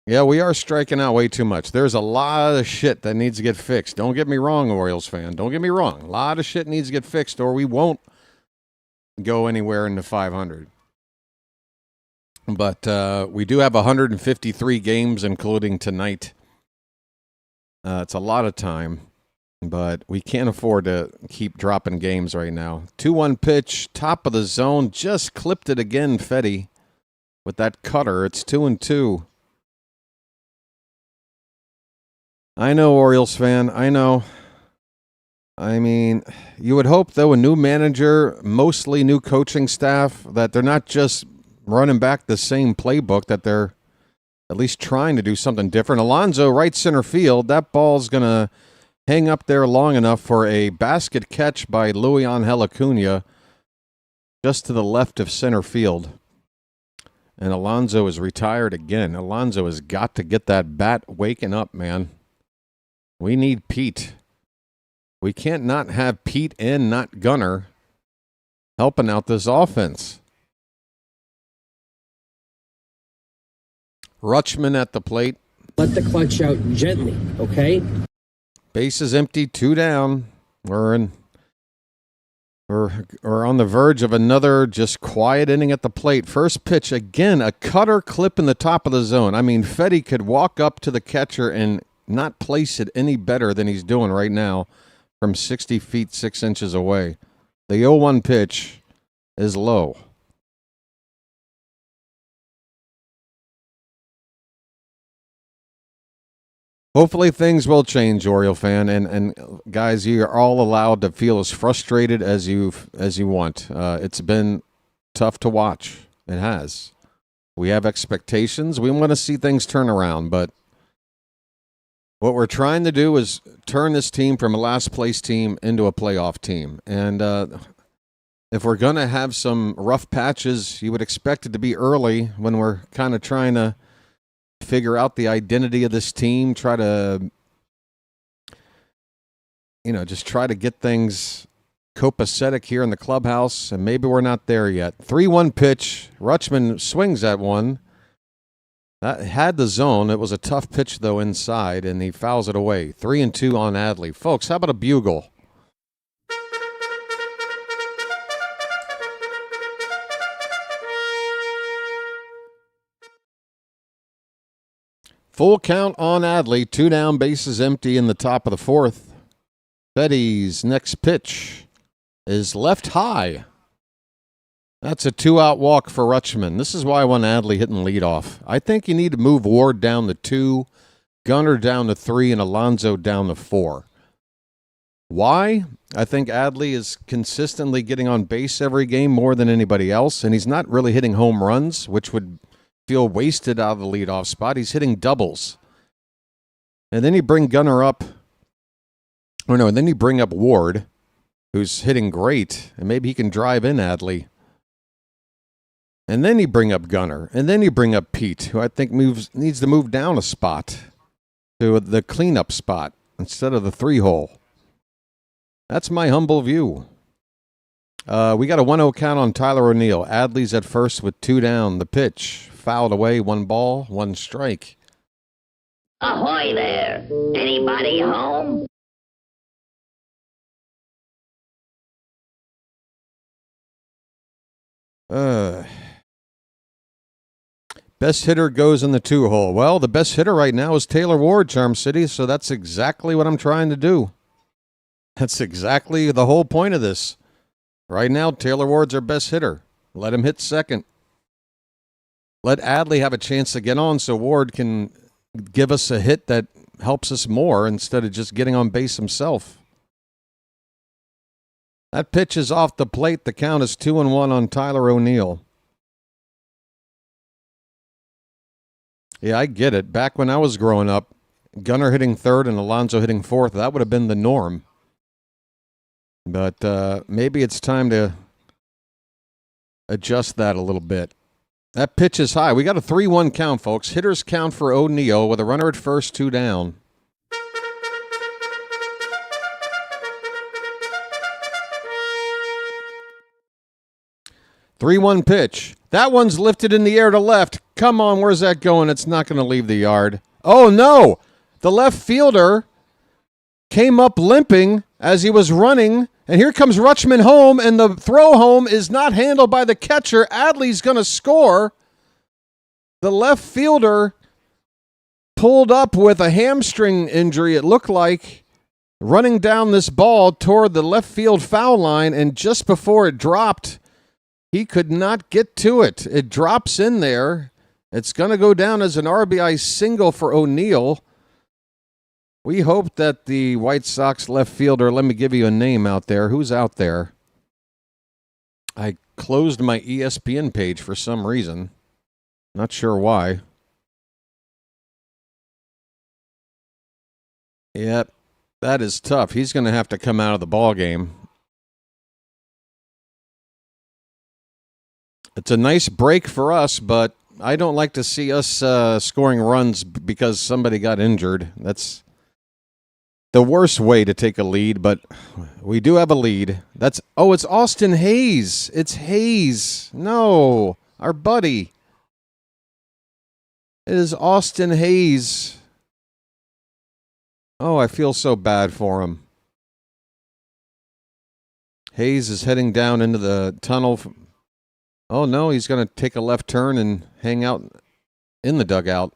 Yeah, we are striking out way too much. There's a lot of shit that needs to get fixed. Don't get me wrong, Orioles fan. Don't get me wrong. A lot of shit needs to get fixed or we won't go anywhere in the 500. But we do have 153 games, including tonight. It's a lot of time. But we can't afford to keep dropping games right now. 2-1 pitch, top of the zone, just clipped it again, Fetty, with that cutter. It's 2-2. I know, Orioles fan, I know. I mean, you would hope, though, a new manager, mostly new coaching staff, that they're not just running back the same playbook, that they're at least trying to do something different. Alonso, right center field, that ball's going to hang up there long enough for a basket catch by Luis Angel Acuna just to the left of center field. And Alonso is retired again. Alonso has got to get that bat waking up, man. We need Pete. We can't not have Pete and not Gunner helping out this offense. Rutschman at the plate. Let the clutch out gently, okay? Base is empty, 2 down. We're on the verge of another just quiet inning at the plate. First pitch, again, a cutter clip in the top of the zone. I mean, Fetty could walk up to the catcher and not place it any better than he's doing right now from 60 feet, 6 inches away. The 0-1 pitch is low. Hopefully things will change, Oriole fan, and guys, you are all allowed to feel as frustrated as you want. It's been tough to watch. It has. We have expectations. We want to see things turn around, but what we're trying to do is turn this team from a last place team into a playoff team. And if we're going to have some rough patches, you would expect it to be early when we're kind of trying to figure out the identity of this team, try to, just try to get things copacetic here in the clubhouse, and maybe we're not there yet. 3-1 pitch. Rutschman swings at one. That had the zone. It was a tough pitch, though, inside, and he fouls it away. 3-2 on Adley. Folks, how about a bugle? Full count on Adley. 2 down, bases empty in the top of the fourth. Fetty's next pitch is left high. That's a 2-out walk for Rutschman. This is why I want Adley hitting leadoff. I think you need to move Ward down to 2, Gunner down to 3, and Alonso down to 4. Why? I think Adley is consistently getting on base every game more than anybody else, and he's not really hitting home runs, which would feel wasted out of the leadoff spot. He's hitting doubles. And then you bring Gunnar up. Oh, no, and then you bring up Ward, who's hitting great, and maybe he can drive in Adley. And then you bring up Gunnar, and then you bring up Pete, who I think needs to move down a spot to the cleanup spot instead of the 3-hole. That's my humble view. We got a 1-0 count on Tyler O'Neill. Adley's at first with 2 down. The pitch fouled away, 1 ball, 1 strike. Ahoy there! Anybody home? Best hitter goes in the 2-hole. Well, the best hitter right now is Taylor Ward, Charm City, so that's exactly what I'm trying to do. That's exactly the whole point of this. Right now, Taylor Ward's our best hitter. Let him hit second. Let Adley have a chance to get on so Ward can give us a hit that helps us more instead of just getting on base himself. That pitch is off the plate. The count is 2-1 on Tyler O'Neill. Yeah, I get it. Back when I was growing up, Gunnar hitting third and Alonso hitting fourth, that would have been the norm. But maybe it's time to adjust that a little bit. That pitch is high. We got a 3-1 count, folks. Hitters count for O'Neill with a runner at first, 2 down. Three-one pitch. That one's lifted in the air to left. Come on, where's that going? It's not going to leave the yard. Oh, no. The left fielder came up limping as he was running, and here comes Rutschman home, and the throw home is not handled by the catcher. Adley's going to score. The left fielder pulled up with a hamstring injury, it looked like, running down this ball toward the left field foul line, and just before it dropped, he could not get to it. It drops in there. It's going to go down as an RBI single for O'Neill. We hope that the White Sox left fielder, let me give you a name out there. Who's out there? I closed my ESPN page for some reason. Not sure why. Yep, that is tough. He's going to have to come out of the ball game. It's a nice break for us, but I don't like to see us scoring runs because somebody got injured. That's the worst way to take a lead, but we do have a lead. It's Austin Hayes. It's Hayes. No, our buddy. It is Austin Hayes. Oh, I feel so bad for him. Hayes is heading down into the tunnel. Oh, no, he's going to take a left turn and hang out in the dugout.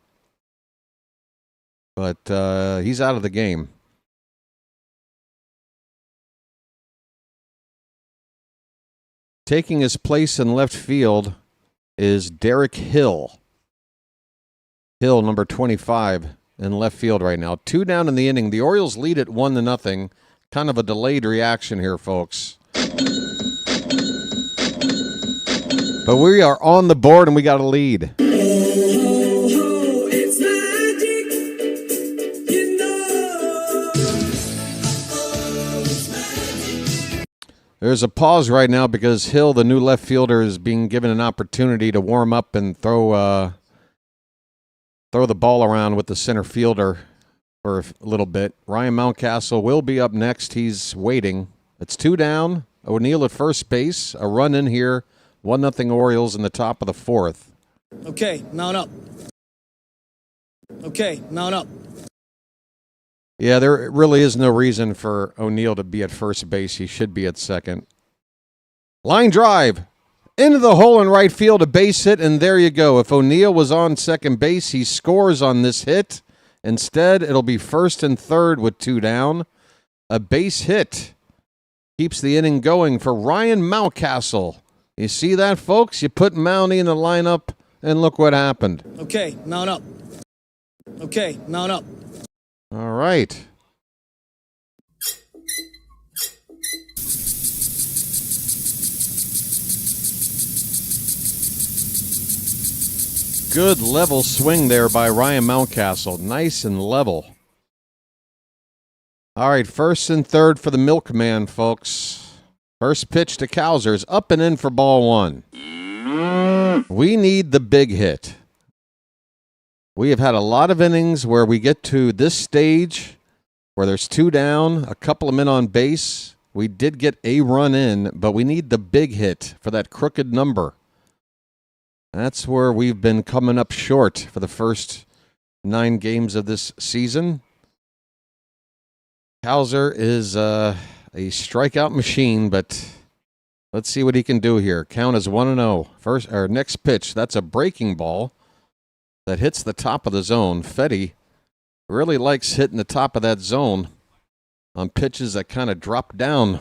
But he's out of the game. Taking his place in left field is Derek Hill. Hill, number 25, in left field right now. 2 down in the inning. The Orioles lead it 1-0. Kind of a delayed reaction here, folks. But we are on the board and we got a lead. It's magic, you know. There's a pause right now because Hill, the new left fielder, is being given an opportunity to warm up and throw the ball around with the center fielder for a little bit. Ryan Mountcastle will be up next. He's waiting. It's 2 down. O'Neill at first base. A run in here. 1-0 Orioles in the top of the 4th. Okay, mount up. Okay, mount up. Yeah, there really is no reason for O'Neill to be at first base. He should be at second. Line drive. Into the hole in right field, a base hit, and there you go. If O'Neill was on second base, he scores on this hit. Instead, it'll be first and third with 2 down. A base hit keeps the inning going for Ryan Mountcastle. You see that, folks? You put Mountie in the lineup, and look what happened. Okay, mount up. Okay, mount up. All right. Good level swing there by Ryan Mountcastle. Nice and level. All right, first and third for the Milkman, folks. First pitch to Cowsers, up and in for ball one. We need the big hit. We have had a lot of innings where we get to this stage where there's two down, a couple of men on base. We did get a run in, but we need the big hit for that crooked number. That's where we've been coming up short for the first 9 games of this season. Cowser is a strikeout machine, but let's see what he can do here. Count is 1-0. First or next pitch, that's a breaking ball that hits the top of the zone. Fetty really likes hitting the top of that zone on pitches that kind of drop down.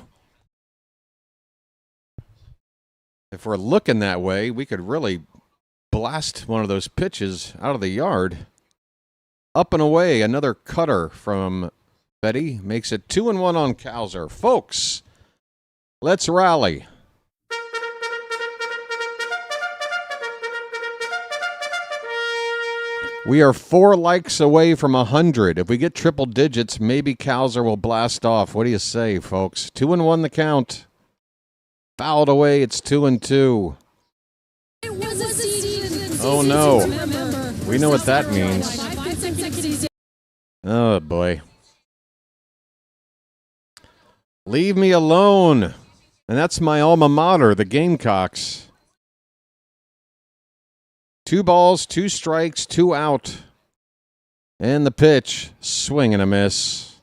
If we're looking that way, we could really blast one of those pitches out of the yard. Up and away, another cutter from Fetty makes it 2-1 on Cowser. Folks, let's rally. We are 4 likes away from 100. If we get triple digits, maybe Cowser will blast off. What do you say, folks? 2-1 the count. Fouled away, it's 2-2. Oh, no. We know what that means. Oh, boy. Leave me alone. And that's my alma mater, the Gamecocks. 2 balls, 2 strikes, 2 out. And the pitch, swing and a miss.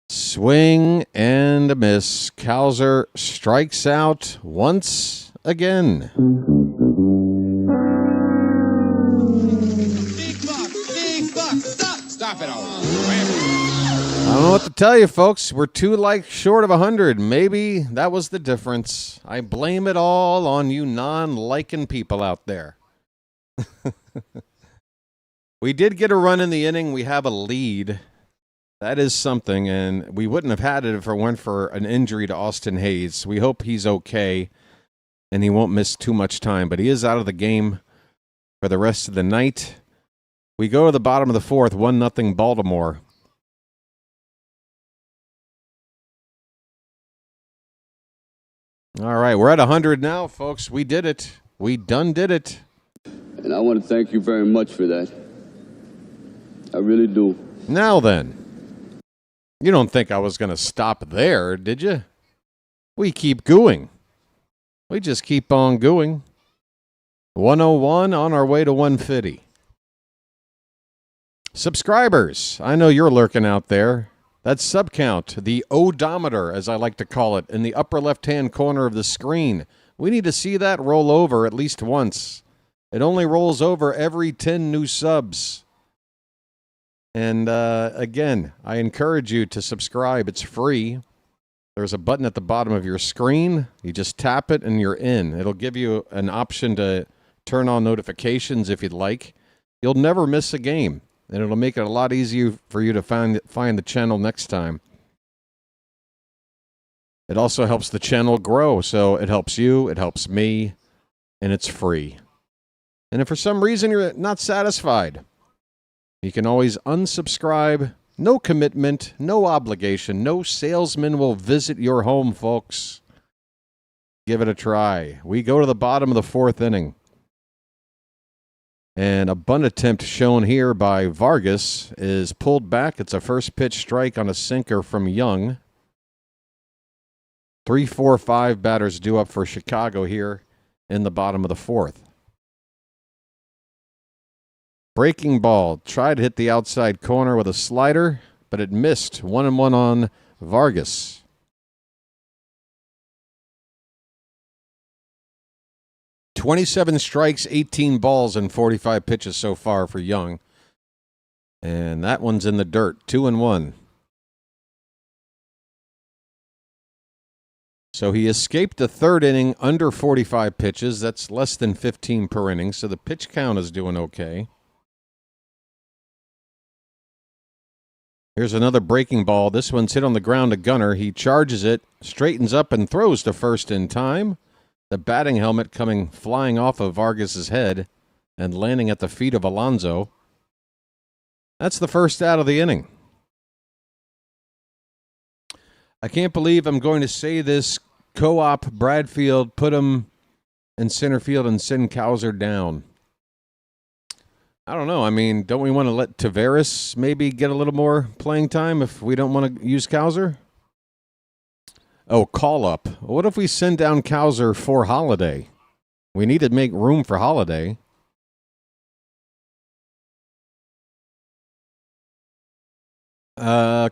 Swing and a miss. Cowser strikes out once again. Stop it all. I don't know what to tell you, folks. We're 2 likes short of 100. Maybe that was the difference. I blame it all on you non-liking people out there. We did get a run in the inning. We have a lead. That is something, and we wouldn't have had it if it weren't for an injury to Austin Hayes. We hope he's okay and he won't miss too much time, but he is out of the game for the rest of the night. We go to the bottom of the 4th, 1-0 Baltimore. All right, we're at 100 now, folks. We did it. We done did it. And I want to thank you very much for that. I really do. Now then, you don't think I was going to stop there, did you? We keep going. We just keep on going. 101 on our way to 150. Subscribers, I know you're lurking out there. That's sub count, the odometer, as I like to call it, in the upper left-hand corner of the screen. We need to see that roll over at least once. It only rolls over every 10 new subs. And again, I encourage you to subscribe. It's free. There's a button at the bottom of your screen. You just tap it and you're in. It'll give you an option to turn on notifications if you'd like. You'll never miss a game. And it'll make it a lot easier for you to find the channel next time. It also helps the channel grow, so it helps you, it helps me, and it's free. And if for some reason you're not satisfied, you can always unsubscribe. No commitment, no obligation. No salesman will visit your home, folks. Give it a try. We go to the bottom of the 4th inning. And a bunt attempt shown here by Vargas is pulled back. It's a first pitch strike on a sinker from Young. 3, 4, 5 batters due up for Chicago here in the bottom of the 4th. Breaking ball. Tried to hit the outside corner with a slider, but it missed. 1-1 on Vargas. "27 strikes, 18 balls, and 45 pitches so far for Young. And that one's in the dirt, 2-1. So he escaped the 3rd inning under 45 pitches. That's less than 15 per inning, so the pitch count is doing okay. Here's another breaking ball. This one's hit on the ground to Gunnar. He charges it, straightens up, and throws to first in time. The batting helmet coming flying off of Vargas's head. and landing at the feet of Alonso. That's the first out of the inning. I can't believe I'm going to say this. Co-op Bradfield put him in center field and send Cowser down. I don't know. I mean, don't we want to let Taveras maybe get a little more playing time if we don't want to use Cowser? Oh, call up. What if we send down Cowser for Holiday? We need to make room for Holiday.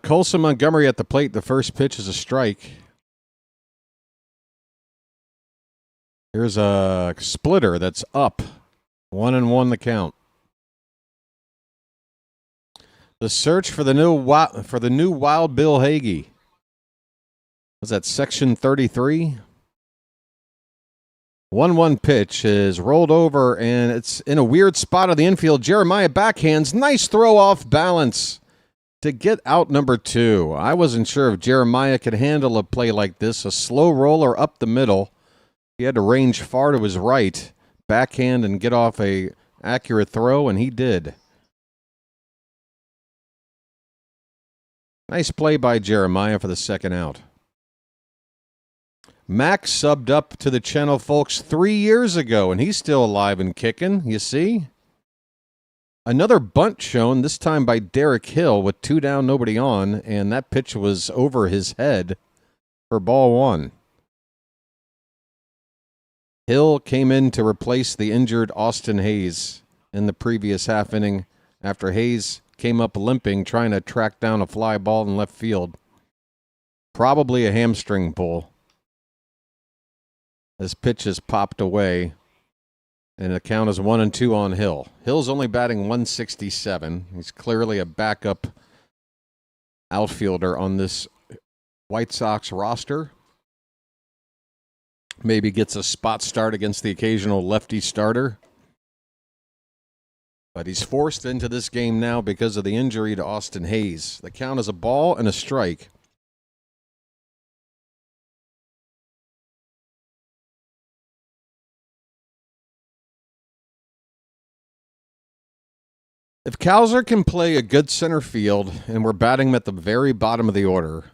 Colson Montgomery at the plate. The first pitch is a strike. Here's a splitter that's up. 1-1 the count. The search for the new Wild Bill Hagee. Was that section 33? 1-1 pitch is rolled over, and it's in a weird spot of the infield. Jeremiah backhands. Nice throw off balance to get out number 2. I wasn't sure if Jeremiah could handle a play like this. A slow roller up the middle. He had to range far to his right, backhand, and get off a accurate throw, and he did. Nice play by Jeremiah for the second out. Max subbed up to the channel, folks, 3 years ago, and he's still alive and kicking, you see? Another bunt shown, this time by Derek Hill with 2 down, nobody on, and that pitch was over his head for ball 1. Hill came in to replace the injured Austin Hayes in the previous half inning after Hayes came up limping trying to track down a fly ball in left field. Probably a hamstring pull. This pitch is popped away, and the count is 1-2 on Hill. Hill's only batting 167. He's clearly a backup outfielder on this White Sox roster. Maybe gets a spot start against the occasional lefty starter. But he's forced into this game now because of the injury to Austin Hayes. The count is a ball and a strike. If Cowser can play a good center field and we're batting him at the very bottom of the order,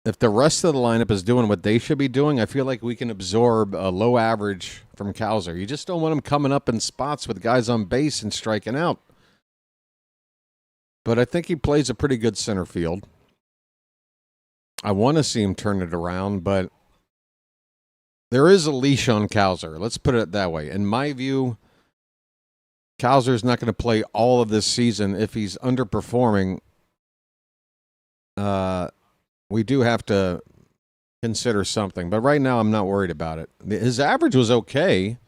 if the rest of the lineup is doing what they should be doing, I feel like we can absorb a low average from Cowser. You just don't want him coming up in spots with guys on base and striking out. But I think he plays a pretty good center field. I want to see him turn it around, but there is a leash on Cowser. Let's put it that way. In my view, Cowser's not going to play all of this season. If he's underperforming, we do have to consider something. But right now, I'm not worried about it. His average was okay a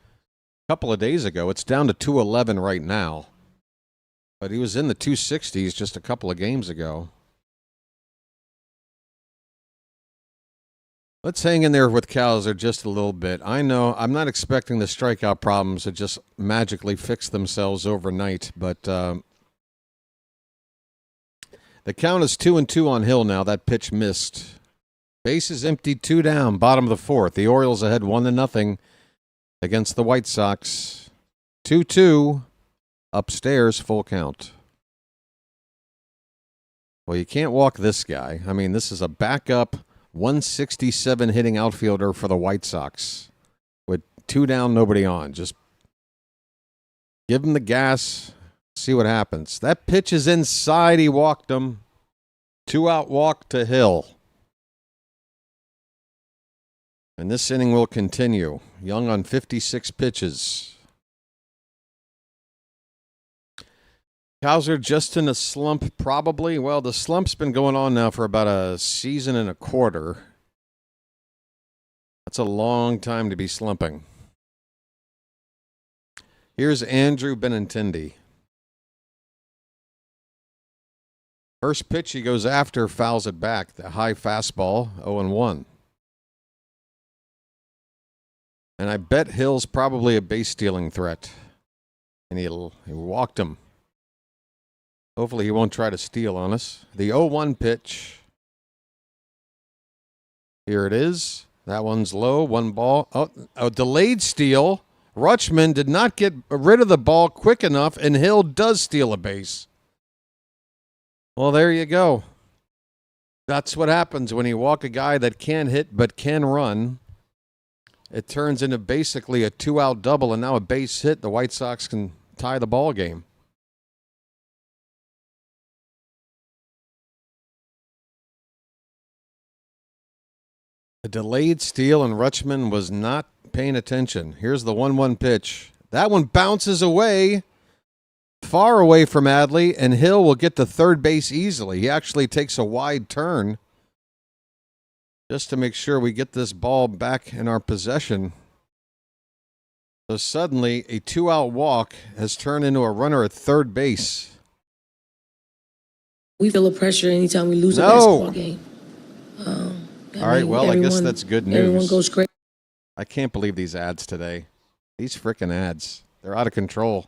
couple of days ago. It's down to 211 right now. But he was in the 260s just a couple of games ago. Let's hang in there with Cowser just a little bit. I know I'm not expecting the strikeout problems to just magically fix themselves overnight, but the count is 2-2 on Hill now. That pitch missed. Base is empty, 2 down, bottom of the 4th. The Orioles ahead 1-0 against the White Sox. 2-2, upstairs, full count. Well, you can't walk this guy. I mean, this is a backup 167 hitting outfielder for the White Sox with 2 down, nobody on. Just give him the gas. See what happens. That pitch is inside. He walked him. 2-out walk to Hill. And this inning will continue. Young on 56 pitches. Cowser just in a slump, probably. Well, the slump's been going on now for about a season and a quarter. That's a long time to be slumping. Here's Andrew Benintendi. First pitch he goes after, fouls it back. The high fastball, 0-1. And I bet Hill's probably a base stealing threat. And he walked him. Hopefully he won't try to steal on us. The 0-1 pitch. Here it is. That one's low. One ball. Oh, a delayed steal. Rutschman did not get rid of the ball quick enough, and Hill does steal a base. Well, there you go. That's what happens when you walk a guy that can hit but can run. It turns into basically a 2-out double, and now a base hit. The White Sox can tie the ball game. A delayed steal, and Rutschman was not paying attention. Here's the 1-1 pitch. That one bounces away, far away from Adley, and Hill will get to third base easily. He actually takes a wide turn just to make sure we get this ball back in our possession. So suddenly, a 2-out walk has turned into a runner at third base. We feel the pressure anytime we lose a basketball game. All right, well, I guess that's good news. Everyone goes crazy. I can't believe these ads today. These frickin' ads. They're out of control.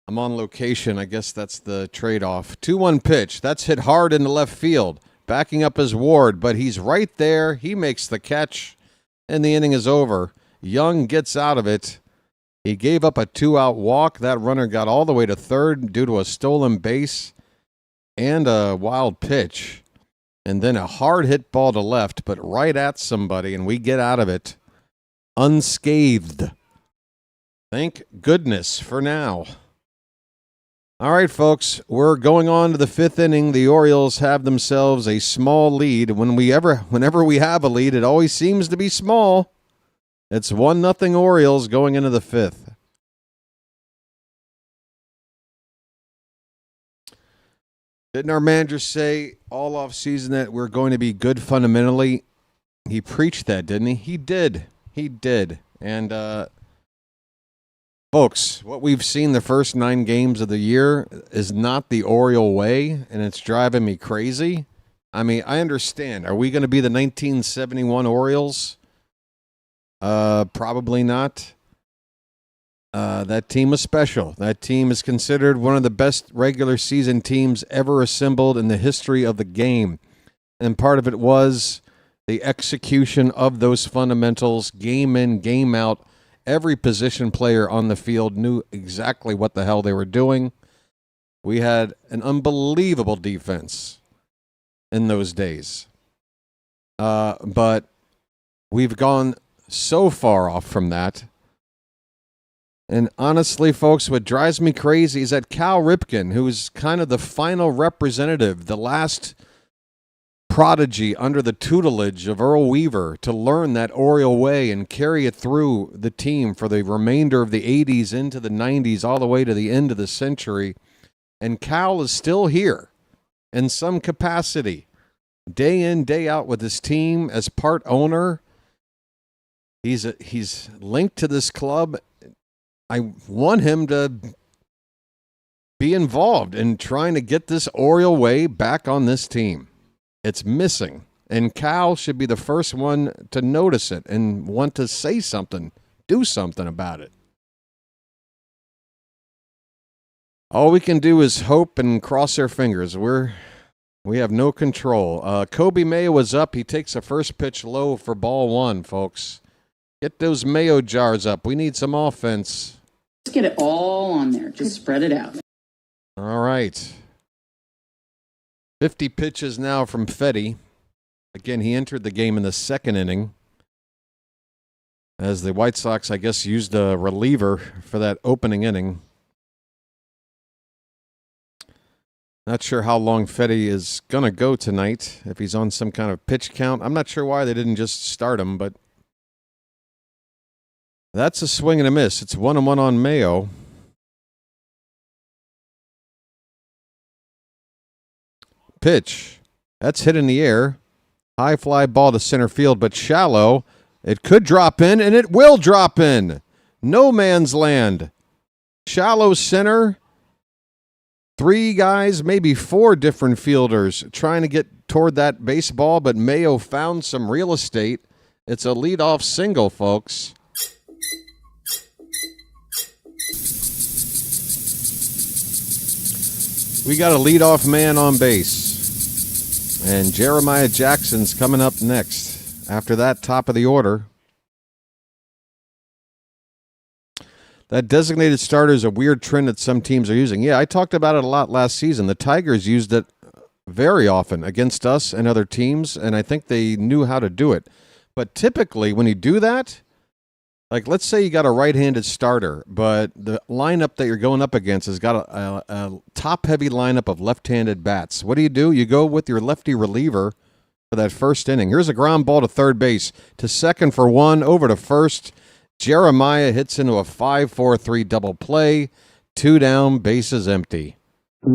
I'm on location. I guess that's the trade-off. 2-1 pitch. That's hit hard into left field. Backing up his Ward, but he's right there. He makes the catch, and the inning is over. Young gets out of it. He gave up a 2-out walk. That runner got all the way to third due to a stolen base and a wild pitch. And then a hard hit ball to left, but right at somebody, and we get out of it unscathed. Thank goodness for now. All right, folks, we're going on to the fifth inning. The Orioles have themselves a small lead. Whenever we have a lead, it always seems to be small. It's 1-0 Orioles going into the fifth. Didn't our manager say all offseason that we're going to be good fundamentally? He preached that, didn't he? He did. He did. And, folks, what we've seen the first 9 games of the year is not the Oriole way, and it's driving me crazy. I mean, I understand. Are we going to be the 1971 Orioles? Probably not. That team was special. That team is considered one of the best regular season teams ever assembled in the history of the game. And part of it was the execution of those fundamentals, game in, game out. Every position player on the field knew exactly what the hell they were doing. We had an unbelievable defense in those days. But we've gone so far off from that. And honestly, folks, what drives me crazy is that Cal Ripken, who is kind of the final representative, the last prodigy under the tutelage of Earl Weaver to learn that Oriole way and carry it through the team for the remainder of the 80s into the 90s, all the way to the end of the century. And Cal is still here in some capacity, day in, day out with his team as part owner. He's linked to this club. I want him to be involved in trying to get this Oriole way back on this team. It's missing, and Cal should be the first one to notice it and want to say something, do something about it. All we can do is hope and cross our fingers. We have no control. Kobe Mayo was up. He takes a first pitch low for ball 1, folks. Get those Mayo jars up. We need some offense. Just get it all on there. Just spread it out. All right. 50 pitches now from Fetty. Again, he entered the game in the second inning, as the White Sox, I guess, used a reliever for that opening inning. Not sure how long Fetty is going to go tonight, if he's on some kind of pitch count. I'm not sure why they didn't just start him, but that's a swing and a miss. It's 1-1 on Mayo. Pitch. That's hit in the air. High fly ball to center field, but shallow. It could drop in, and it will drop in. No man's land. Shallow center. 3 guys, maybe 4 different fielders trying to get toward that baseball, but Mayo found some real estate. It's a leadoff single, folks. We got a leadoff man on base. And Jeremiah Jackson's coming up next after that, top of the order. That designated starter is a weird trend that some teams are using. Yeah, I talked about it a lot last season. The Tigers used it very often against us and other teams, and I think they knew how to do it. But typically, when you do that, like let's say you got a right-handed starter, but the lineup that you're going up against has got a top-heavy lineup of left-handed bats. What do? You go with your lefty reliever for that first inning. Here's a ground ball to third base, to second for one, over to first. Jeremiah hits into a 5-4-3 double play. 2 down, bases empty. Big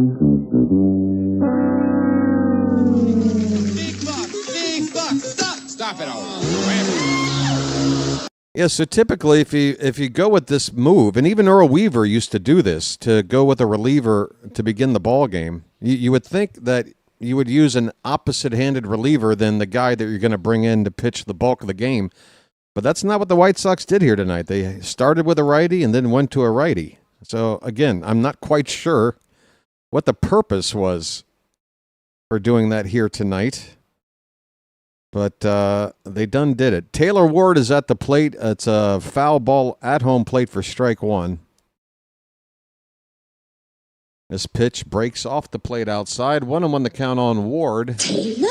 buck, stop it all. Yeah, so typically if you go with this move, and even Earl Weaver used to do this, to go with a reliever to begin the ball game, you would think that you would use an opposite-handed reliever than the guy that you're going to bring in to pitch the bulk of the game. But that's not what the White Sox did here tonight. They started with a righty and then went to a righty. So, again, I'm not quite sure what the purpose was for doing that here tonight. But they done did it. Taylor Ward is at the plate. It's a foul ball at home plate for strike one. This pitch breaks off the plate outside. 1-1 the count on Ward. Taylor?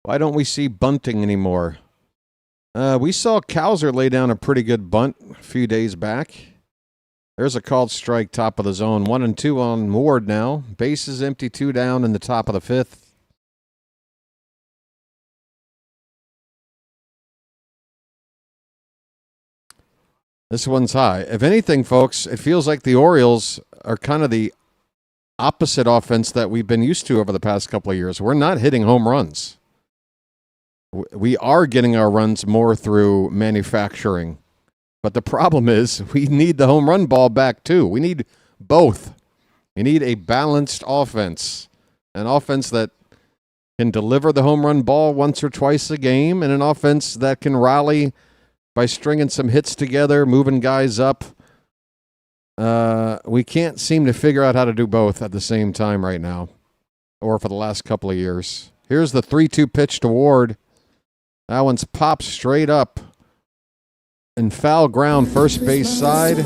Why don't we see bunting anymore? We saw Cowser lay down a pretty good bunt a few days back. There's a called strike, top of the zone. 1-2 on Ward now. Bases empty, 2 down in the top of the fifth. This one's high. If anything, folks, it feels like the Orioles are kind of the opposite offense that we've been used to over the past couple of years. We're not hitting home runs. We are getting our runs more through manufacturing. But the problem is we need the home run ball back, too. We need both. We need a balanced offense, an offense that can deliver the home run ball once or twice a game, and an offense that can rally by stringing some hits together, moving guys up. We can't seem to figure out how to do both at the same time right now, or for the last couple of years. Here's the 3-2 pitch to Ward. That one's popped straight up. In foul ground, first base side.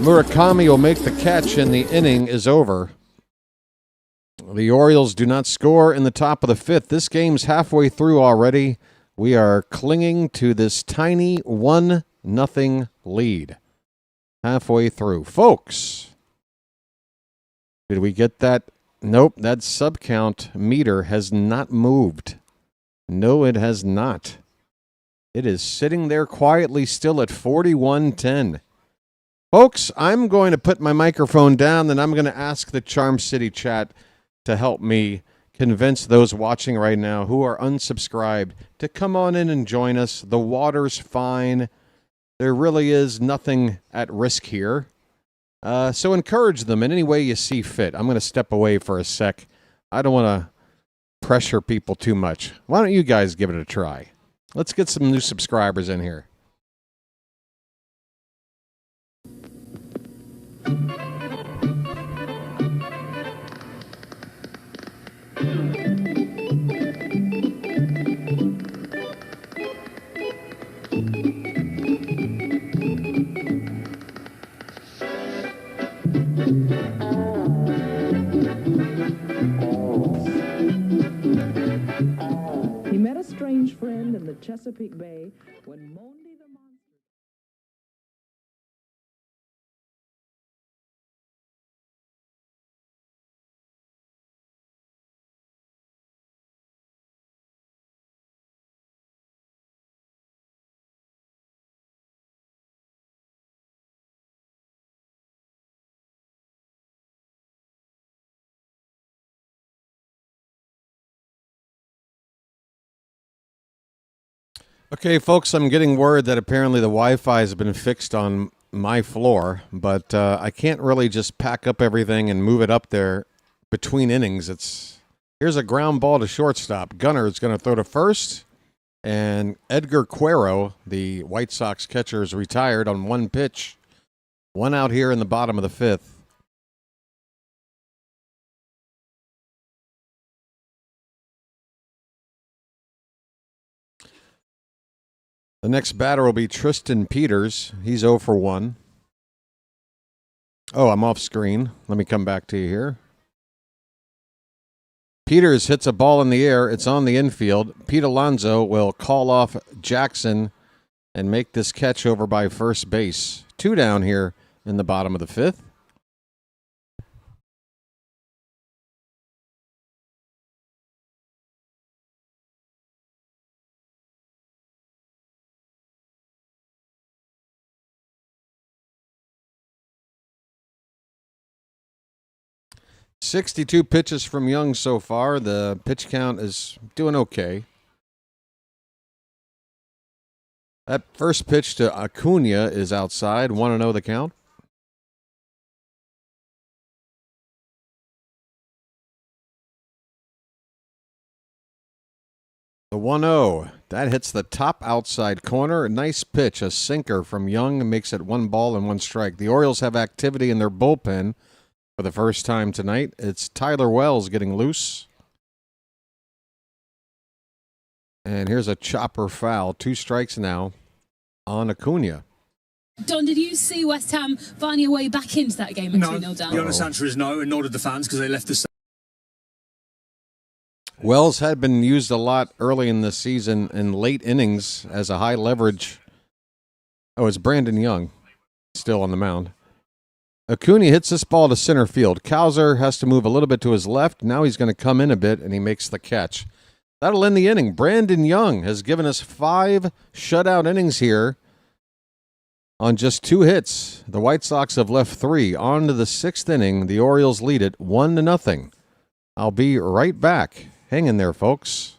Murakami will make the catch, and the inning is over. The Orioles do not score in the top of the fifth. This game's halfway through already. We are clinging to this tiny 1-0 lead. Halfway through. Folks, did we get that? Nope, that sub-count meter has not moved. No, it has not. It is sitting there quietly still at 41-10. Folks, I'm going to put my microphone down, and I'm going to ask the Charm City chat to help me convince those watching right now who are unsubscribed to come on in and join us. The water's fine. There really is nothing at risk here. So encourage them in any way you see fit. I'm going to step away for a sec. I don't want to pressure people too much. Why don't you guys give it a try? Let's get some new subscribers in here. He met a strange friend in the Chesapeake Bay when Mondi the monster. Okay, folks, I'm getting word that apparently the Wi-Fi has been fixed on my floor, but I can't really just pack up everything and move it up there between innings. Here's a ground ball to shortstop. Gunnar is going to throw to first, and Edgar Cuero, the White Sox catcher, is retired on one pitch. One out here in the bottom of the fifth. The next batter will be Tristan Peters. He's 0 for 1. Oh, I'm off screen. Let me come back to you here. Peters hits a ball in the air. It's on the infield. Pete Alonso will call off Jackson and make this catch over by first base. 2 down here in the bottom of the 5th. "62 pitches from Young so far. The pitch count is doing okay. That first pitch to Acuna is outside. 1-0 the count. The 1-0. That hits the top outside corner. A nice pitch. A sinker from Young makes it 1 ball and 1 strike. The Orioles have activity in their bullpen for the first time tonight. It's Tyler Wells getting loose. And here's a chopper foul. 2 strikes now on Acuna. Don, did you see West Ham finding a way back into that game at 2-0 down? The honest answer is no, and nor did the fans because they left the... Wells had been used a lot early in the season in late innings as a high leverage. Oh, it's Brandon Young still on the mound. Acuna hits this ball to center field. Cowser has to move a little bit to his left. Now he's going to come in a bit, and he makes the catch. That'll end the inning. Brandon Young has given us 5 shutout innings here on just 2 hits. The White Sox have left 3. On to the 6th inning. The Orioles lead it 1-0. I'll be right back. Hang in there, folks.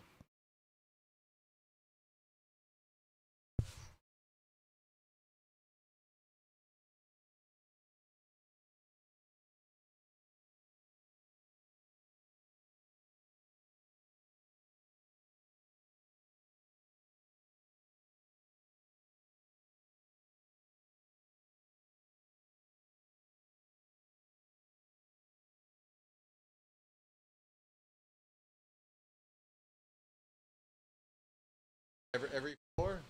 Every 4?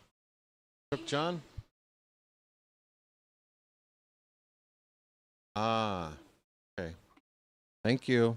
Cook John? Ah, okay. Thank you.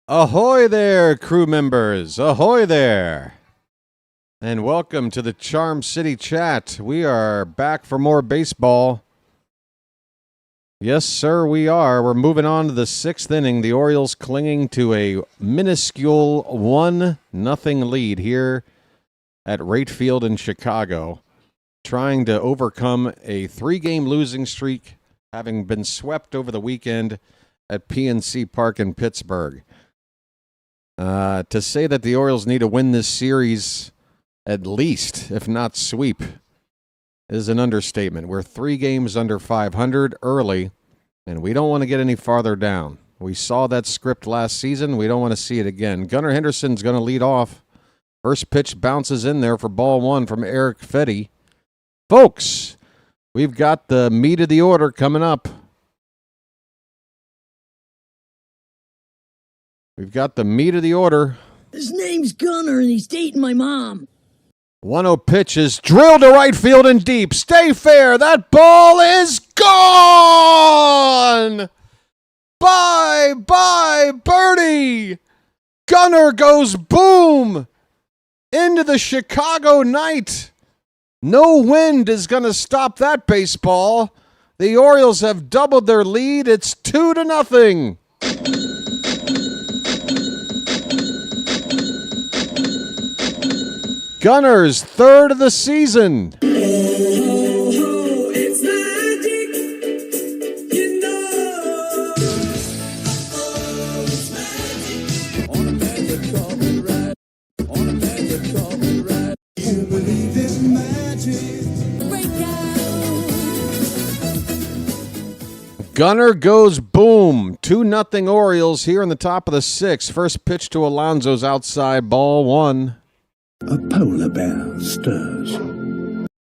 Ahoy there, crew members. Ahoy there. And welcome to the Charm City Chat. We are back for more baseball. Yes, sir, we are. We're moving on to the 6th inning. The Orioles clinging to a minuscule 1-0 lead here at Wright Field in Chicago, trying to overcome a 3-game losing streak, having been swept over the weekend at PNC Park in Pittsburgh. To say that the Orioles need to win this series at least, if not sweep, is an understatement. We're 3 games under 500 early, and we don't want to get any farther down. We saw that script last season. We don't want to see it again. Gunnar Henderson's going to lead off. First pitch bounces in there for ball 1 from Eric Fetty. Folks, we've got the meat of the order coming up. We've got the meat of the order. His name's Gunnar, and he's dating my mom. 1-0 pitch is drilled to right field and deep. Stay fair. That ball is gone. Bye, birdie. Gunnar goes boom into the Chicago night. No wind is going to stop that baseball. The Orioles have doubled their lead. It's 2-0. Gunnar's 3rd of the season. It's magic, you know. It's magic. On a magic carpet ride. On a magic carpet ride. You believe in magic. Break out. Gunner goes boom. 2-0 Orioles here in the top of the 6th. First pitch to Alonso's outside, ball 1. A polar bear stirs.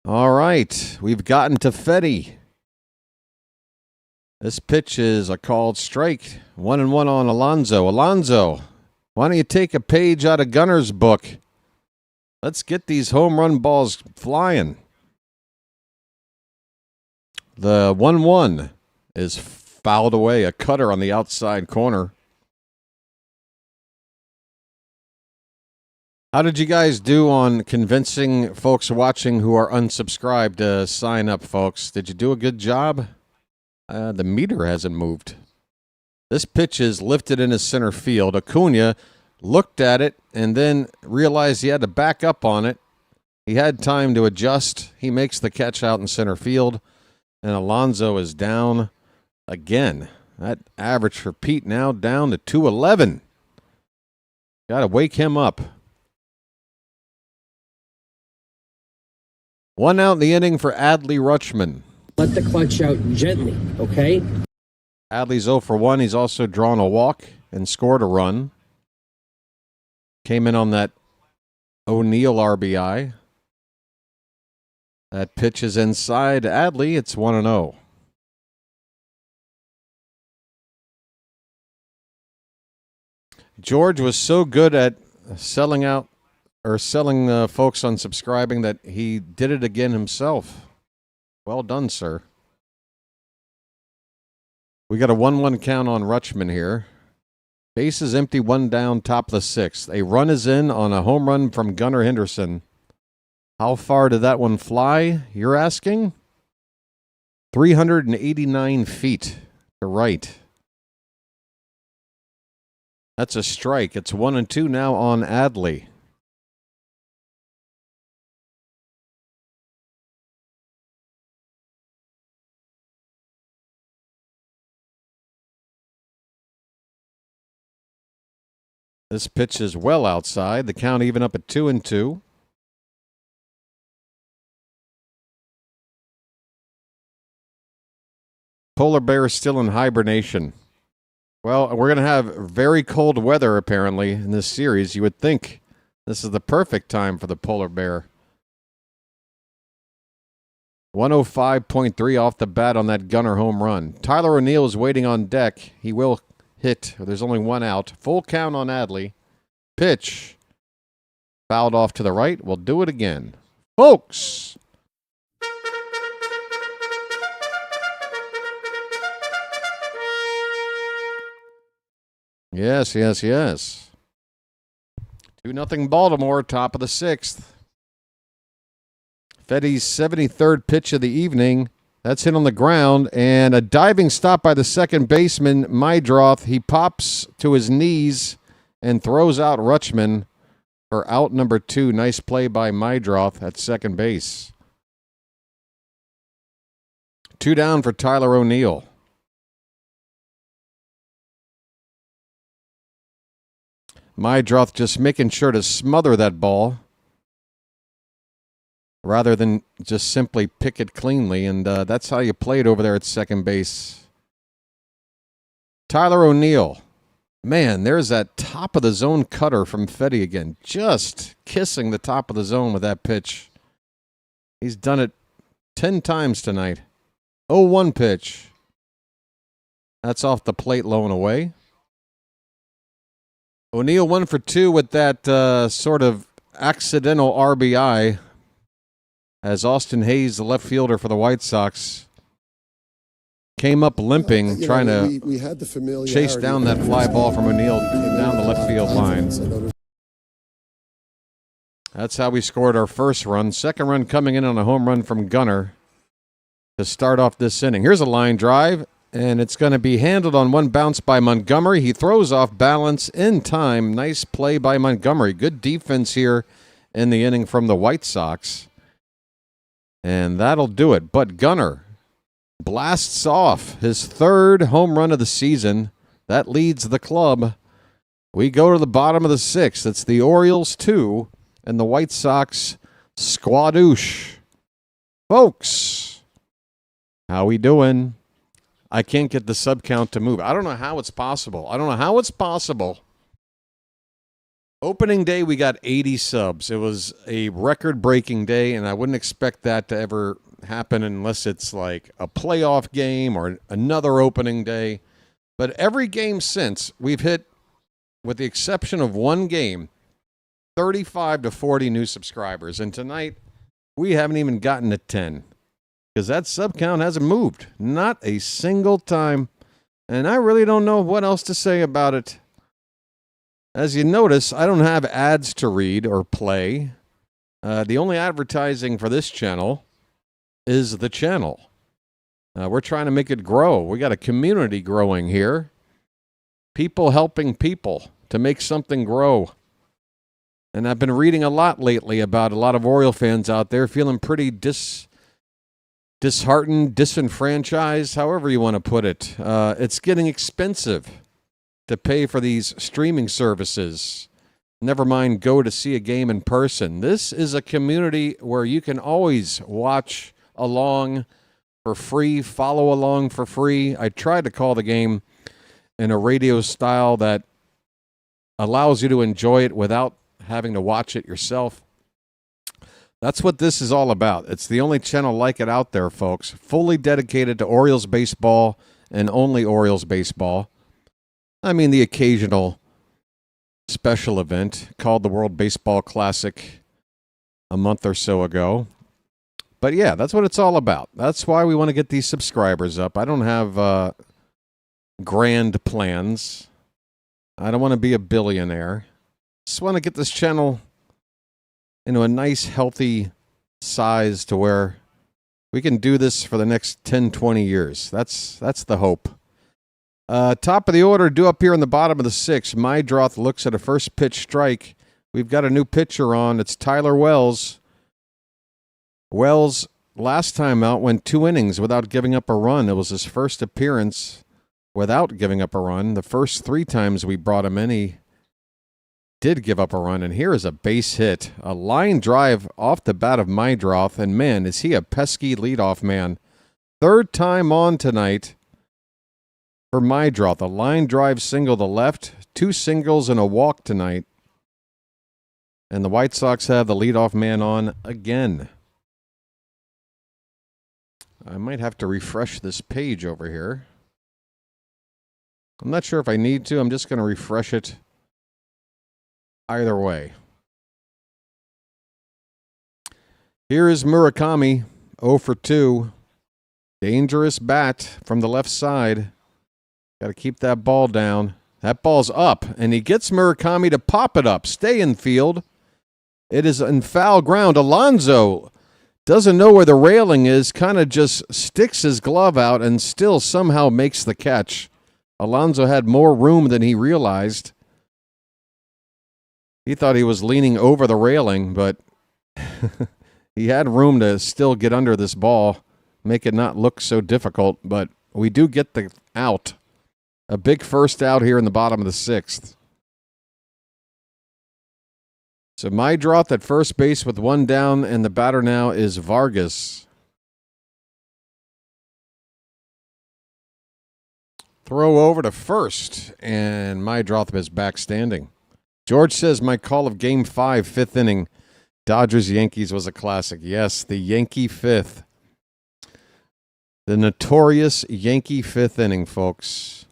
All right, we've gotten to Fetty. This pitch is a called strike. 1-1 on Alonso. Alonso, why don't you take a page out of Gunner's book? Let's get these home run balls flying. The 1-1 is fouled away. A cutter on the outside corner. How did you guys do on convincing folks watching who are unsubscribed to sign up, folks? Did you do a good job? The meter hasn't moved. This pitch is lifted into center field. Acuna looked at it and then realized he had to back up on it. He had time to adjust. He makes the catch out in center field, and Alonso is down again. That average for Pete now down to 211. Got to wake him up. 1 out in the inning for Adley Rutschman. Let the clutch out gently, okay? Adley's 0 for 1. He's also drawn a walk and scored a run. Came in on that O'Neill RBI. That pitch is inside Adley. It's 1-0. George was so good at selling folks unsubscribing that he did it again himself. Well done, sir. We got a 1-1 count on Rutschman here. Base is empty, 1 down, top of the 6th. A run is in on a home run from Gunnar Henderson. How far did that one fly, you're asking? 389 feet to right. That's a strike. It's 1-2 now on Adley. This pitch is well outside. The count even up at 2-2. Polar bear is still in hibernation. Well, we're going to have very cold weather, apparently, in this series. You would think this is the perfect time for the polar bear. 105.3 off the bat on that Gunner home run. Tyler O'Neill is waiting on deck. He will hit. There's only 1 out. Full count on Adley. Pitch. Fouled off to the right. We'll do it again. Folks. Yes. 2-0 Baltimore, top of the 6th. Fetty's 73rd pitch of the evening. That's hit on the ground, and a diving stop by the second baseman, Mydroth. He pops to his knees and throws out Rutschman for out number 2. Nice play by Mydroth at second base. 2 down for Tyler O'Neill. Mydroth just making sure to smother that ball rather than just simply pick it cleanly, and that's how you play it over there at second base. Tyler O'Neill. Man, there's that top of the zone cutter from Fetty again. Just kissing the top of the zone with that pitch. He's done it 10 times tonight. 0-1 pitch. That's off the plate, low and away. O'Neill 1 for 2 with that sort of accidental RBI as Austin Hayes, the left fielder for the White Sox, came up limping, trying to chase down that fly ball from O'Neill down the left field line. That's how we scored our first run. Second run coming in on a home run from Gunner to start off this inning. Here's a line drive, and it's going to be handled on one bounce by Montgomery. He throws off balance in time. Nice play by Montgomery. Good defense here in the inning from the White Sox. And that'll do it. But Gunner blasts off his 3rd home run of the season. That leads the club. We go to the bottom of the 6th. It's the Orioles 2 and the White Sox squadoosh. Folks, how we doing? I can't get the sub count to move. I don't know how it's possible. Opening day, we got 80 subs. It was a record-breaking day, and I wouldn't expect that to ever happen unless it's like a playoff game or another opening day. But every game since, we've hit, with the exception of one game, 35 to 40 new subscribers. And tonight, we haven't even gotten to 10 because that sub count hasn't moved. Not a single time. And I really don't know what else to say about it. As you notice, I don't have ads to read or play. The only advertising for this channel is the channel. We're trying to make it grow. We got a community growing here. People helping people to make something grow. And I've been reading a lot lately about a lot of Oriole fans out there feeling pretty disheartened, disenfranchised, however you want to put it. It's getting expensive to pay for these streaming services. Never mind go to see a game in person. This is a community where you can always watch along for free, follow along for free. I tried to call the game in a radio style that allows you to enjoy it without having to watch it yourself. That's what this is all about. It's the only channel like it out there, folks. Fully dedicated to Orioles baseball and only Orioles baseball. I mean, the occasional special event called the World Baseball Classic a month or so ago. But yeah, that's what it's all about. That's why we want to get these subscribers up. I don't have grand plans. I don't want to be a billionaire. Just want to get this channel into a nice, healthy size to where we can do this for the next 10, 20 years. That's the hope. Top of the order, due up here in the bottom of the sixth. Mydroth looks at a first pitch strike. We've got a new pitcher on. It's Tyler Wells. Wells, last time out, went 2 innings without giving up a run. It was his first appearance without giving up a run. The first 3 times we brought him in, he did give up a run. And here is a base hit. A line drive off the bat of Mydroth. And man, is he a pesky leadoff man. 3rd time on tonight for Mydroth. A line drive single to left. 2 singles and a walk tonight. And the White Sox have the leadoff man on again. I might have to refresh this page over here. I'm not sure if I need to. I'm just going to refresh it either way. Here is Murakami, 0 for 2. Dangerous bat from the left side. Got to keep that ball down. That ball's up, and he gets Murakami to pop it up. Stay in field. It is in foul ground. Alonso doesn't know where the railing is, kind of just sticks his glove out and still somehow makes the catch. Alonso had more room than he realized. He thought he was leaning over the railing, but he had room to still get under this ball, make it not look so difficult, but we do get the out. A big first out here in the bottom of the 6th. So Mydroth at first base with 1 down, and the batter now is Vargas. Throw over to first, and Mydroth is back standing. George says, my call of Game 5, 5th inning, Dodgers-Yankees was a classic. Yes, the Yankee 5th. The notorious Yankee 5th inning, folks.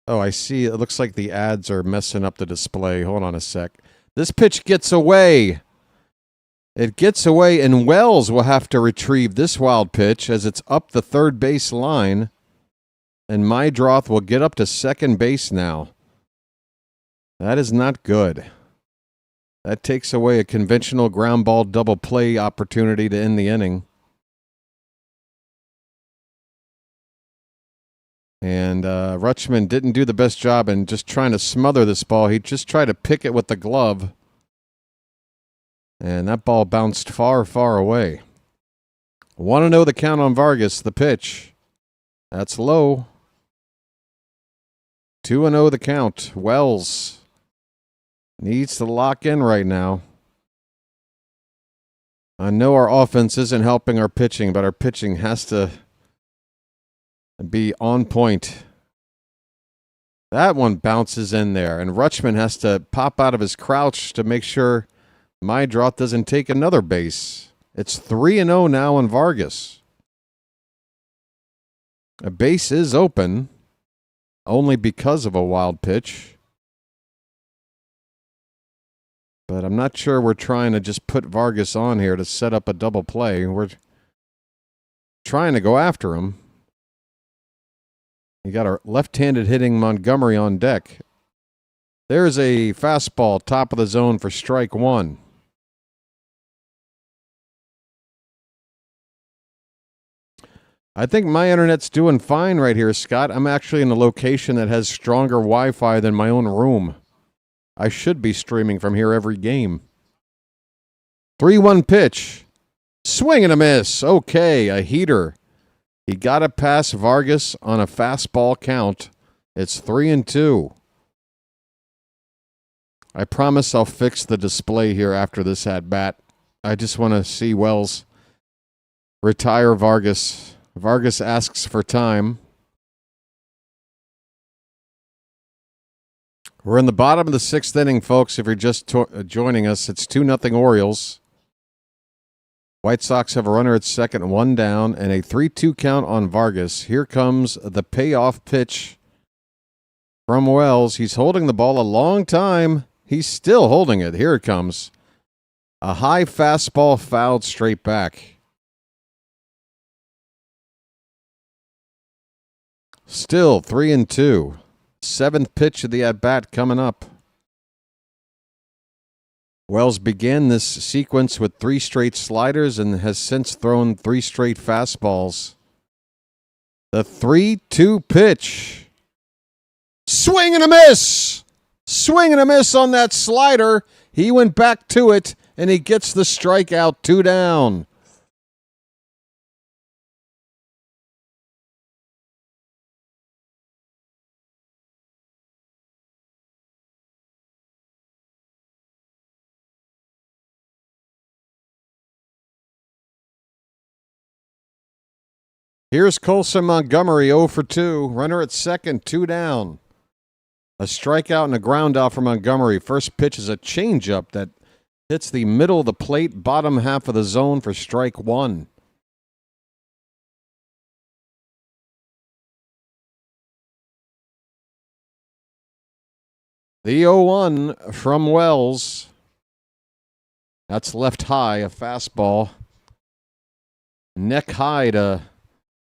Oh, I see. It looks like the ads are messing up the display. Hold on a sec. This pitch gets away. It gets away, and Wells will have to retrieve this wild pitch as it's up the 3rd base line. And Mydroth will get up to 2nd base now. That is not good. That takes away a conventional ground ball double play opportunity to end the inning. And Rutschman didn't do the best job in just trying to smother this ball. He just tried to pick it with the glove. And that ball bounced far, far away. Want to know the count on Vargas, the pitch. That's low. 2-0 the count. Wells needs to lock in right now. I know our offense isn't helping our pitching, but our pitching has to and be on point. That one bounces in there, and Rutschman has to pop out of his crouch to make sure Mydroth doesn't take another base. It's 3-0 now on Vargas. A base is open, only because of a wild pitch. But I'm not sure we're trying to just put Vargas on here to set up a double play. We're trying to go after him. You got our left-handed hitting Montgomery on deck. There's a fastball, top of the zone for strike one. I think my internet's doing fine right here, Scott. I'm actually in a location that has stronger Wi-Fi than my own room. I should be streaming from here every game. 3-1 pitch. Swing and a miss. Okay, a heater. He got it past Vargas on a fastball count. It's 3-2. I promise I'll fix the display here after this at-bat. I just want to see Wells retire Vargas. Vargas asks for time. We're in the bottom of the sixth inning, folks. If you're just joining us, it's 2-0 Orioles. White Sox have a runner at second, one down, and a 3-2 count on Vargas. Here comes the payoff pitch from Wells. He's holding the ball a long time. He's still holding it. Here it comes. A high fastball fouled straight back. Still 3-2. Seventh pitch of the at-bat coming up. Wells began this sequence with 3 straight sliders and has since thrown 3 straight fastballs. The 3-2 pitch. Swing and a miss! Swing and a miss on that slider. He went back to it, and he gets the strikeout, 2 down. Here's Colson Montgomery, 0 for 2. Runner at second, 2 down. A strikeout and a ground out for Montgomery. First pitch is a changeup that hits the middle of the plate, bottom half of the zone for strike one. The 0-1 from Wells. That's left high, a fastball. Neck high to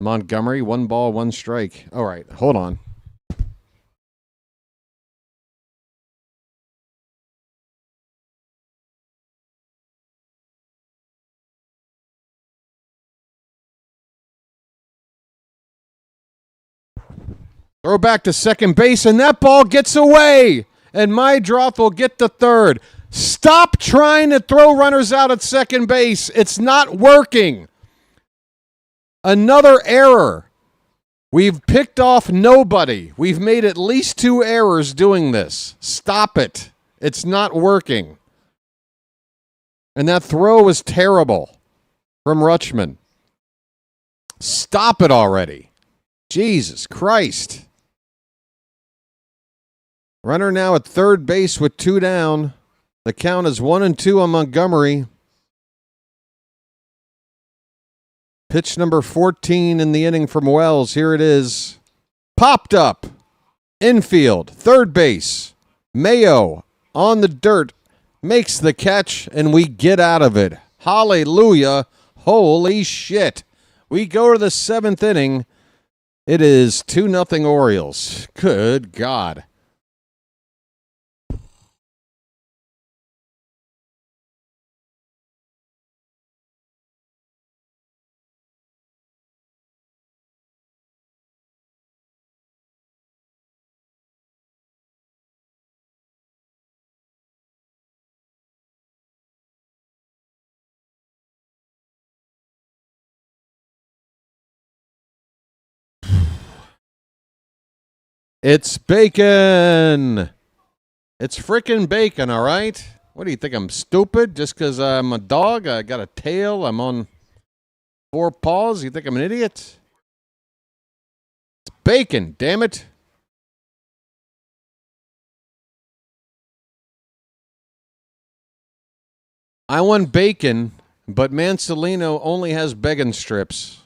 Montgomery, 1 ball, 1 strike. All right, hold on. Throw back to second base, and that ball gets away. And Mydroth will get to third. Stop trying to throw runners out at second base. It's not working. Another error. We've picked off nobody. We've made at least 2 errors doing this. Stop it. It's not working. And that throw was terrible from Rutschman. Stop it already. Jesus Christ. Runner now at third base with 2 down. The count is 1-2 on Montgomery. Pitch number 14 in the inning from Wells. Here it is. Popped up. Infield. Third base. Mayo on the dirt. Makes the catch, and we get out of it. Hallelujah. Holy shit. We go to the 7th inning. It is 2-0 Orioles. Good God. It's bacon. It's frickin' bacon, all right? What do you think? I'm stupid just because I'm a dog? I got a tail. I'm on 4 paws. You think I'm an idiot? bacon, damn it. I want bacon, but Mansolino only has bacon strips.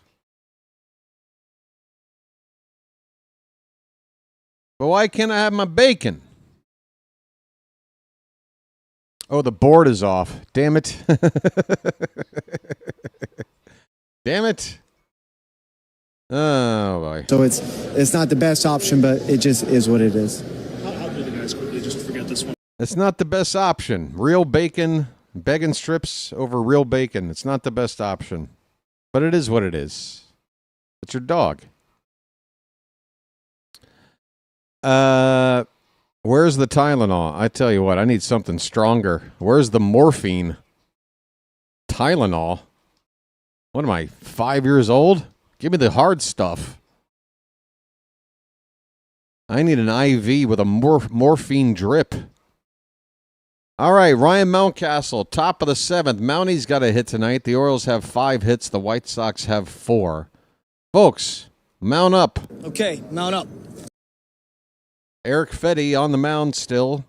But why can't I have my bacon? Oh, the board is off. Damn it. Damn it. Oh, boy. So it's not the best option, but it just is what it is. I'll do the guys quickly just to forget this one. It's not the best option. Real bacon, bacon strips over real bacon. It's not the best option. But it is what it is. It's your dog. Where's the Tylenol? I tell you what, I need something stronger. Where's the morphine? Tylenol? What am I, 5 years old? Give me the hard stuff. I need an IV with a morphine drip. All right, Ryan Mountcastle, top of the seventh. Mounty's got a hit tonight. The Orioles have 5 hits. The White Sox have 4. Folks, mount up. Okay, mount up. Eric Fetty on the mound still.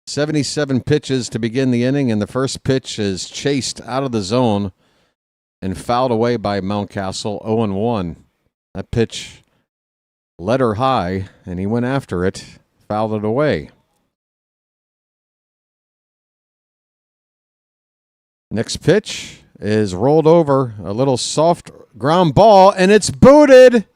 77 pitches to begin the inning, and the first pitch is chased out of the zone and fouled away by Mountcastle, 0-1. That pitch led her high, and he went after it, fouled it away. Next pitch is rolled over, a little soft ground ball, and it's booted.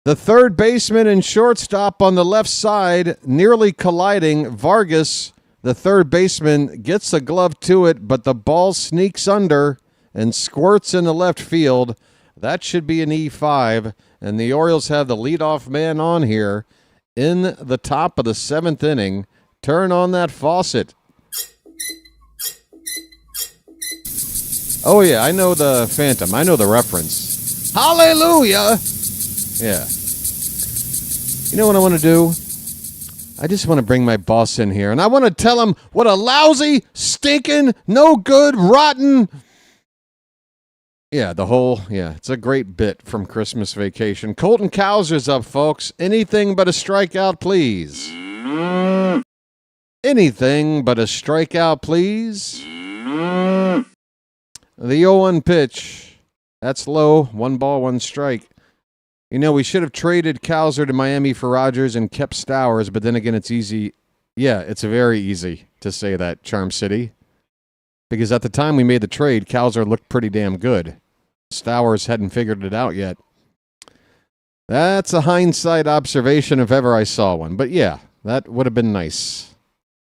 The third baseman and shortstop on the left side nearly colliding. Vargas, the third baseman, gets the glove to it, but the ball sneaks under and squirts into left field. That should be an E5, and the Orioles have the leadoff man on here in the top of the seventh inning. Turn on that faucet. Oh, yeah, I know the Phantom. I know the reference. Hallelujah! Yeah. You know what I want to do? I just want to bring my boss in here, and I want to tell him what a lousy, stinking, no good, rotten... Yeah, it's a great bit from Christmas Vacation. Colton Cowser's up, folks. Anything but a strikeout, please. Anything but a strikeout, please. The 0-1 pitch. That's low. 1 ball, 1 strike. You know, we should have traded Cowser to Miami for Rogers and kept Stowers, but then again, it's easy. Yeah, it's very easy to say that, Charm City. Because at the time we made the trade, Cowser looked pretty damn good. Stowers hadn't figured it out yet. That's a hindsight observation if ever I saw one. But yeah, that would have been nice.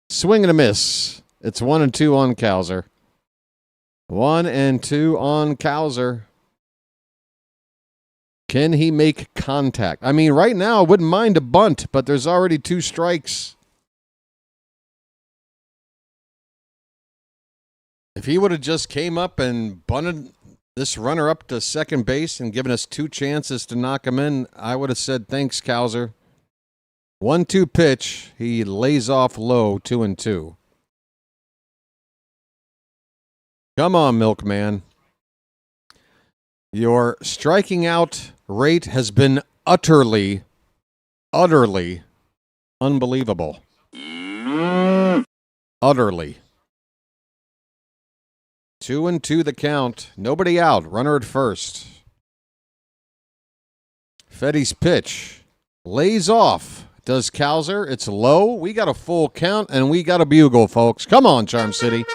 Swing and a miss. It's 1-2 on Cowser. 1-2 on Cowser. Can he make contact? I mean, right now, I wouldn't mind a bunt, but there's already 2 strikes. If he would have just came up and bunted this runner up to second base and given us 2 chances to knock him in, I would have said, thanks, Cowser. 1-2 pitch. He lays off low, 2-2. Come on, Milkman. Your striking out rate has been utterly unbelievable. Utterly. 2-2 the count. Nobody out. Runner at first. Fetty's pitch. Lays off. Does Cowser. It's low. We got a full count, and we got a bugle, folks. Come on, Charm City.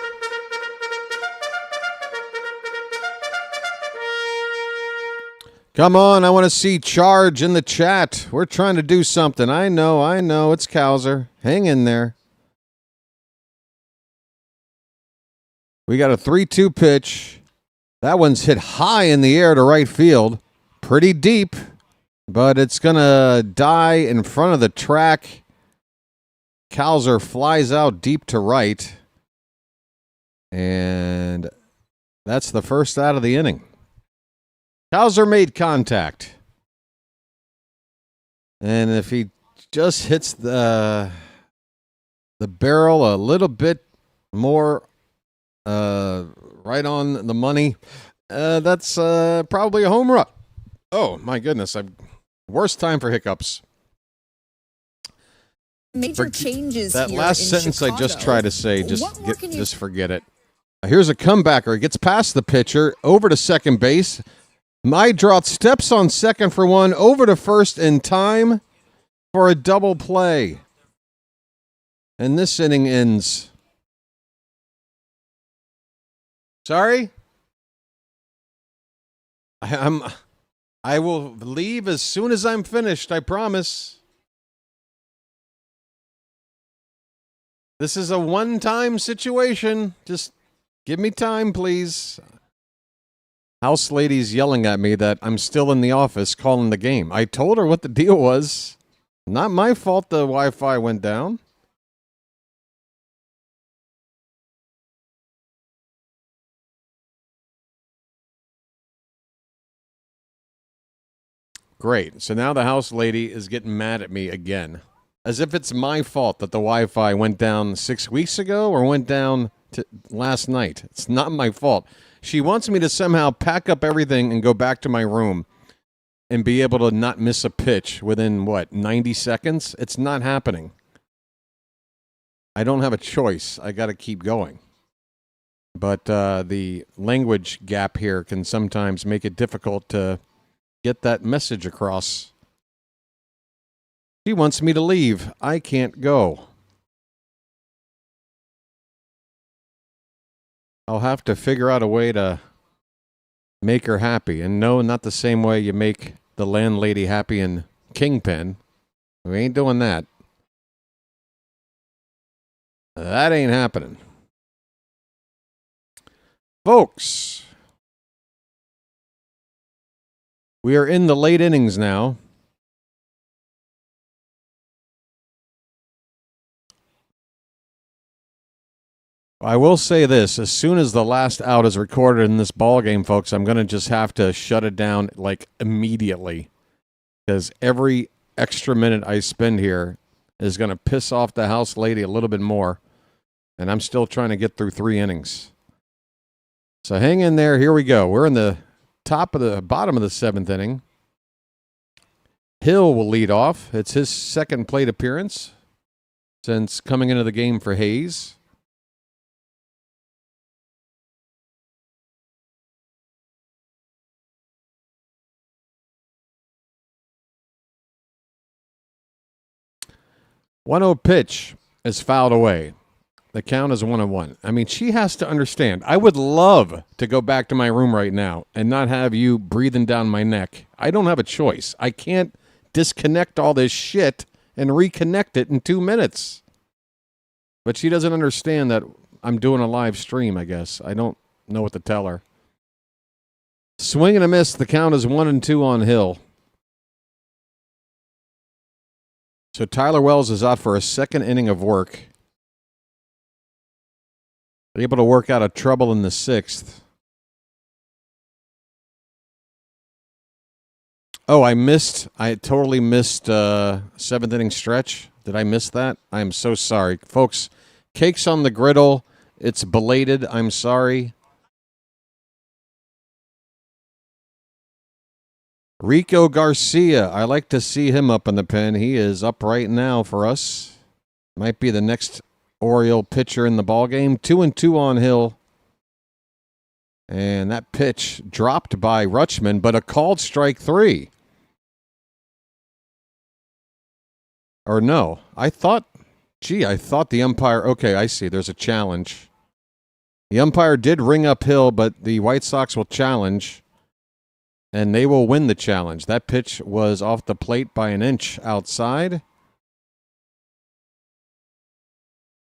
Come on, I want to see charge in the chat. We're trying to do something. I know. It's Cowser. Hang in there. We got a 3-2 pitch. That one's hit high in the air to right field. Pretty deep, but it's going to die in front of the track. Cowser flies out deep to right. And that's the first out of the inning. Cowser made contact. And if he just hits the barrel a little bit more right on the money, that's probably a home run. Oh, my goodness. Worst time for hiccups. Major changes that here last in sentence Chicago. I just tried to say, just forget it. Here's a comebacker. He gets past the pitcher, over to second base. Mydrot steps on second for one, over to first in time for a double play. And this inning ends. Sorry? I will leave as soon as I'm finished, I promise. This is a one-time situation. Just give me time, please. House lady's yelling at me that I'm still in the office calling the game. I told her what the deal was. Not my fault the Wi-Fi went down. Great. So now the house lady is getting mad at me again. As if it's my fault that the Wi-Fi went down 6 weeks ago or went down last night. It's not my fault. She wants me to somehow pack up everything and go back to my room and be able to not miss a pitch within, 90 seconds? It's not happening. I don't have a choice. I got to keep going. But the language gap here can sometimes make it difficult to get that message across. She wants me to leave. I can't go. I'll have to figure out a way to make her happy. And no, not the same way you make the landlady happy in Kingpin. We ain't doing that. That ain't happening. Folks, we are in the late innings now. I will say this, as soon as the last out is recorded in this ball game, folks, I'm going to just have to shut it down immediately, because every extra minute I spend here is going to piss off the house lady a little bit more, and I'm still trying to get through 3 innings. So hang in there. Here we go. We're in the bottom of the 7th inning. Hill will lead off. It's his second plate appearance since coming into the game for Hayes. One-0 pitch is fouled away. The count is 1-1. I mean, she has to understand. I would love to go back to my room right now and not have you breathing down my neck. I don't have a choice. I can't disconnect all this shit and reconnect it in 2 minutes. But she doesn't understand that I'm doing a live stream, I guess. I don't know what to tell her. Swing and a miss. The count is 1-2 on Hill. So Tyler Wells is out for a second inning of work. Able to work out a trouble in the 6th. Oh, I totally missed 7th inning stretch. Did I miss that? I am so sorry. Folks, cake's on the griddle. It's belated. I'm sorry. Rico Garcia. I like to see him up in the pen. He is up right now for us. Might be the next Oriole pitcher in the ballgame. 2-2 on Hill. And that pitch dropped by Rutschman, but a called strike 3. Or no, I thought the umpire, okay, I see, there's a challenge. The umpire did ring up Hill, but the White Sox will challenge, and they will win the challenge. That pitch was off the plate by an inch outside.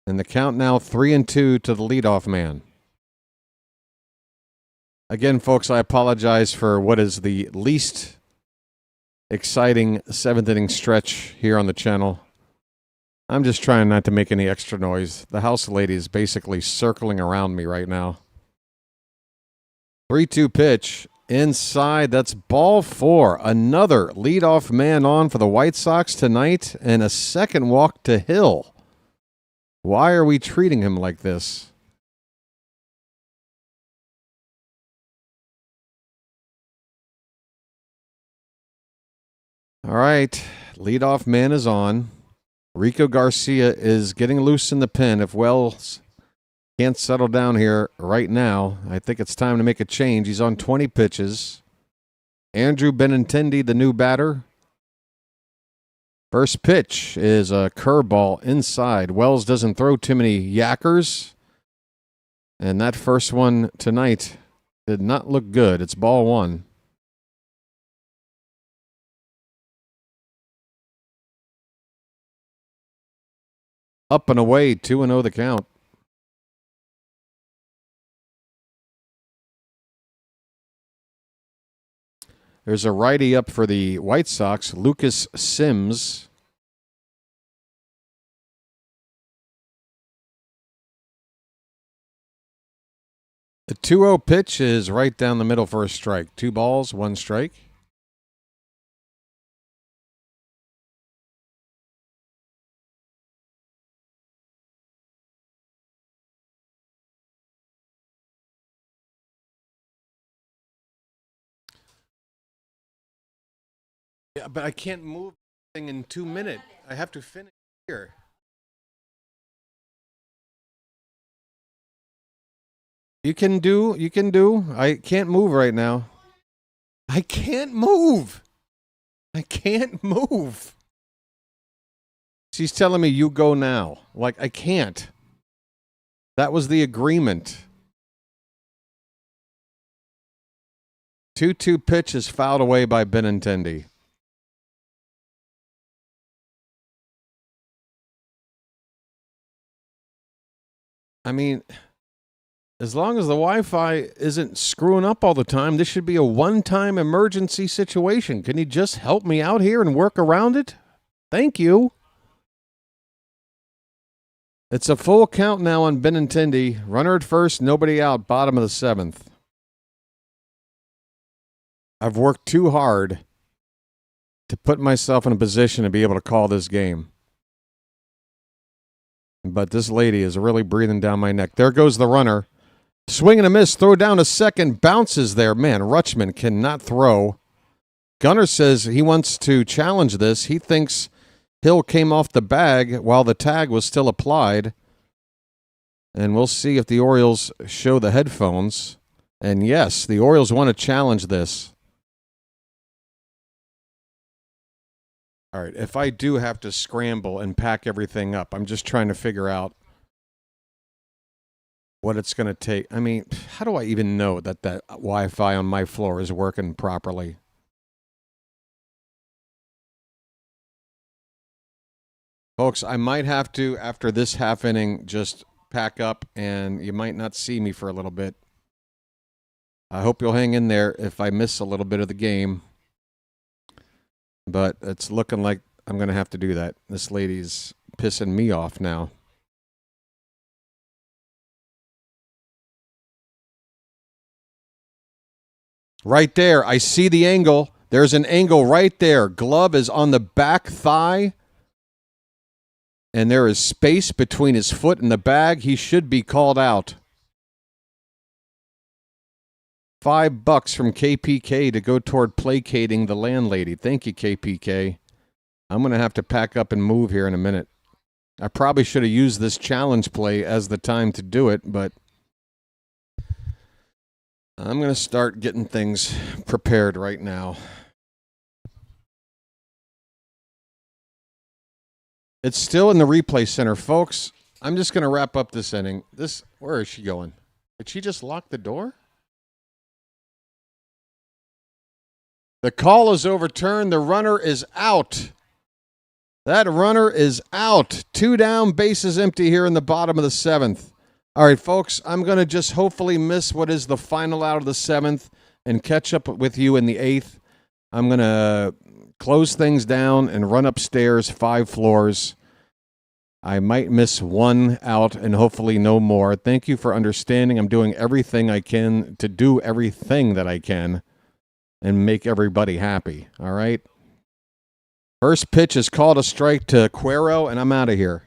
And the count now 3-2 to the leadoff man. Again, folks, I apologize for what is the least exciting 7th inning stretch here on the channel. I'm just trying not to make any extra noise. The house lady is basically circling around me right now. 3-2 pitch. Inside, that's ball 4. Another leadoff man on for the White Sox tonight, and a second walk to Hill. Why are we treating him like this? All right. Leadoff man is on. Rico Garcia is getting loose in the pen. If Wells can't settle down here right now, I think it's time to make a change. He's on 20 pitches. Andrew Benintendi, the new batter. First pitch is a curveball inside. Wells doesn't throw too many yackers. And that first one tonight did not look good. It's ball one. Up and away, 2-0 the count. There's a righty up for the White Sox, Lucas Sims. The 2-0 pitch is right down the middle for a strike. 2 balls, 1 strike. Yeah, but I can't move thing in 2 minutes. I have to finish here. You can do. I can't move right now. I can't move. She's telling me you go now. Like, I can't. That was the agreement. 2-2 pitch is fouled away by Benintendi. I mean, as long as the Wi-Fi isn't screwing up all the time, this should be a one-time emergency situation. Can you just help me out here and work around it? Thank you. It's a full count now on Benintendi. Runner at first, nobody out, bottom of the 7th. I've worked too hard to put myself in a position to be able to call this game. But this lady is really breathing down my neck. There goes the runner. Swing and a miss. Throw down to second. Bounces there. Man, Rutschman cannot throw. Gunnar says he wants to challenge this. He thinks Hill came off the bag while the tag was still applied. And we'll see if the Orioles show the headphones. And yes, the Orioles want to challenge this. All right, if I do have to scramble and pack everything up, I'm just trying to figure out what it's going to take. I mean, how do I even know that Wi-Fi on my floor is working properly? Folks, I might have to, after this half inning, just pack up, and you might not see me for a little bit. I hope you'll hang in there if I miss a little bit of the game. But it's looking like I'm going to have to do that. This lady's pissing me off now. Right there. I see the angle. There's an angle right there. Glove is on the back thigh. And there is space between his foot and the bag. He should be called out. $5 from KPK to go toward placating the landlady. Thank you, KPK. I'm going to have to pack up and move here in a minute. I probably should have used this challenge play as the time to do it, but I'm going to start getting things prepared right now. It's still in the replay center, folks. I'm just going to wrap up this inning. Where is she going? Did she just lock the door? The call is overturned. The runner is out. That runner is out. 2 down, bases empty here in the bottom of the 7th. All right, folks, I'm going to just hopefully miss what is the final out of the 7th and catch up with you in the 8th. I'm going to close things down and run upstairs 5 floors. I might miss 1 out and hopefully no more. Thank you for understanding. I'm doing everything I can to do everything that I can and make everybody happy, all right? First pitch is called a strike to Cuero, and I'm out of here.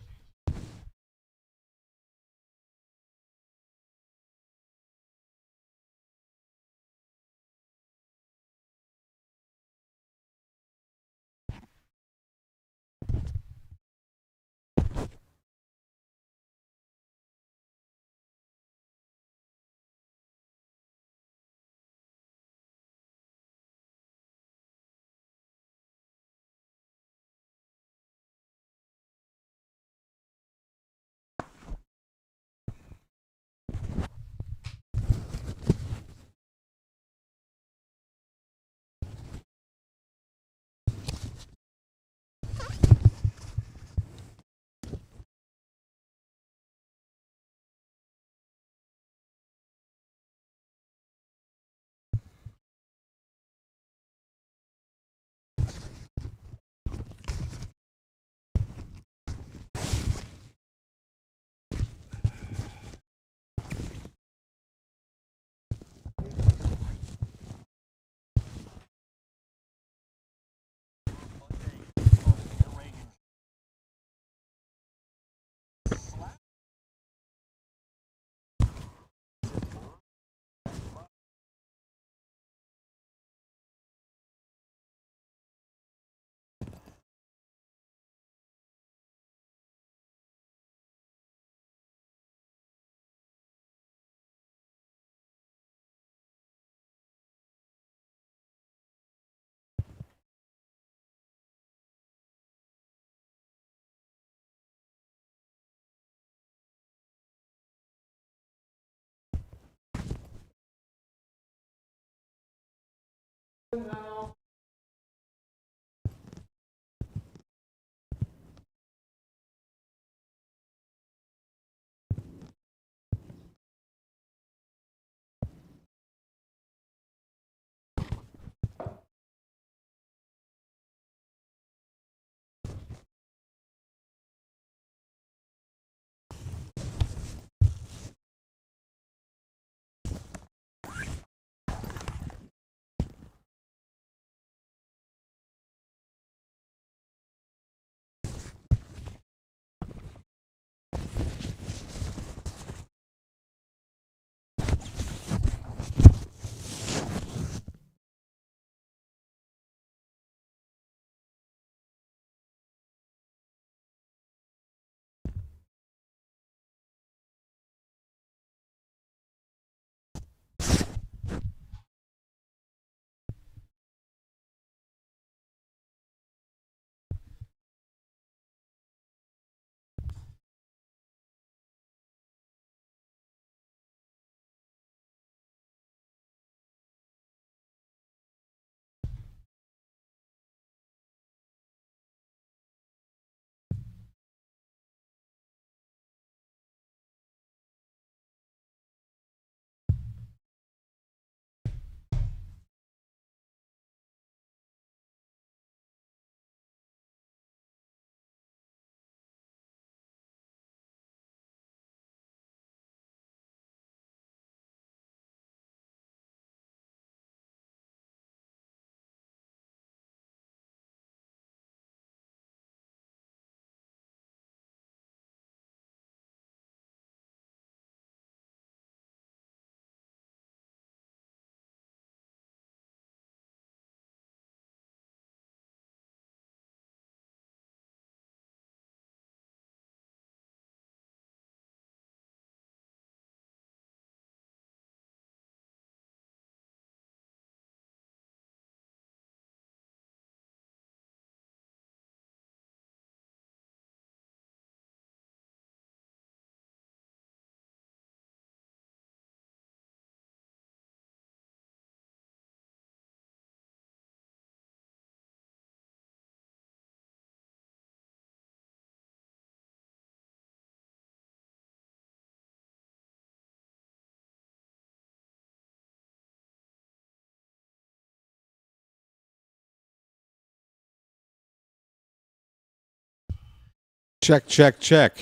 Check, check, check.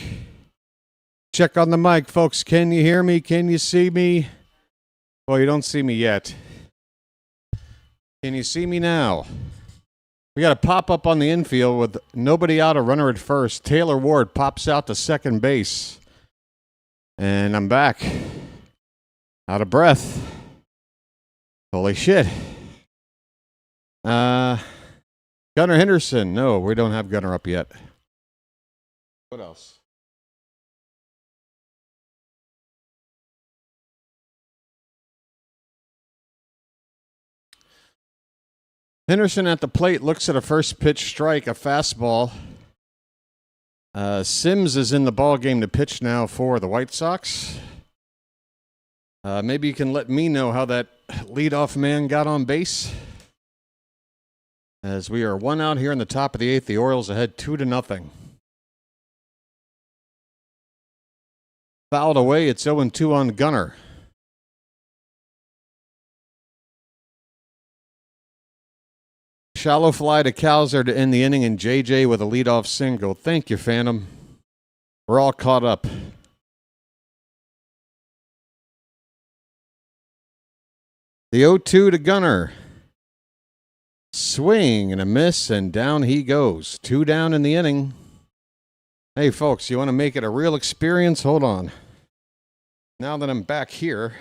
Check on the mic, folks. Can you hear me? Can you see me? Well, you don't see me yet. Can you see me now? We got a pop up on the infield with nobody out, a runner at first. Taylor Ward pops out to second base. And I'm back. Out of breath. Holy shit. Gunnar Henderson. No, we don't have Gunnar up yet. What else? Henderson at the plate looks at a first pitch strike, a fastball. Sims is in the ball game to pitch now for the White Sox. Maybe you can let me know how that leadoff man got on base. As we are one out here in the top of the eighth, the Orioles ahead 2-0. Fouled away, it's 0-2 on Gunnar. Shallow fly to Cowser to end the inning, and JJ with a leadoff single. Thank you, Phantom. We're all caught up. The 0-2 to Gunnar. Swing and a miss, and down he goes. 2 down in the inning. Hey, folks, you want to make it a real experience? Hold on. Now that I'm back here,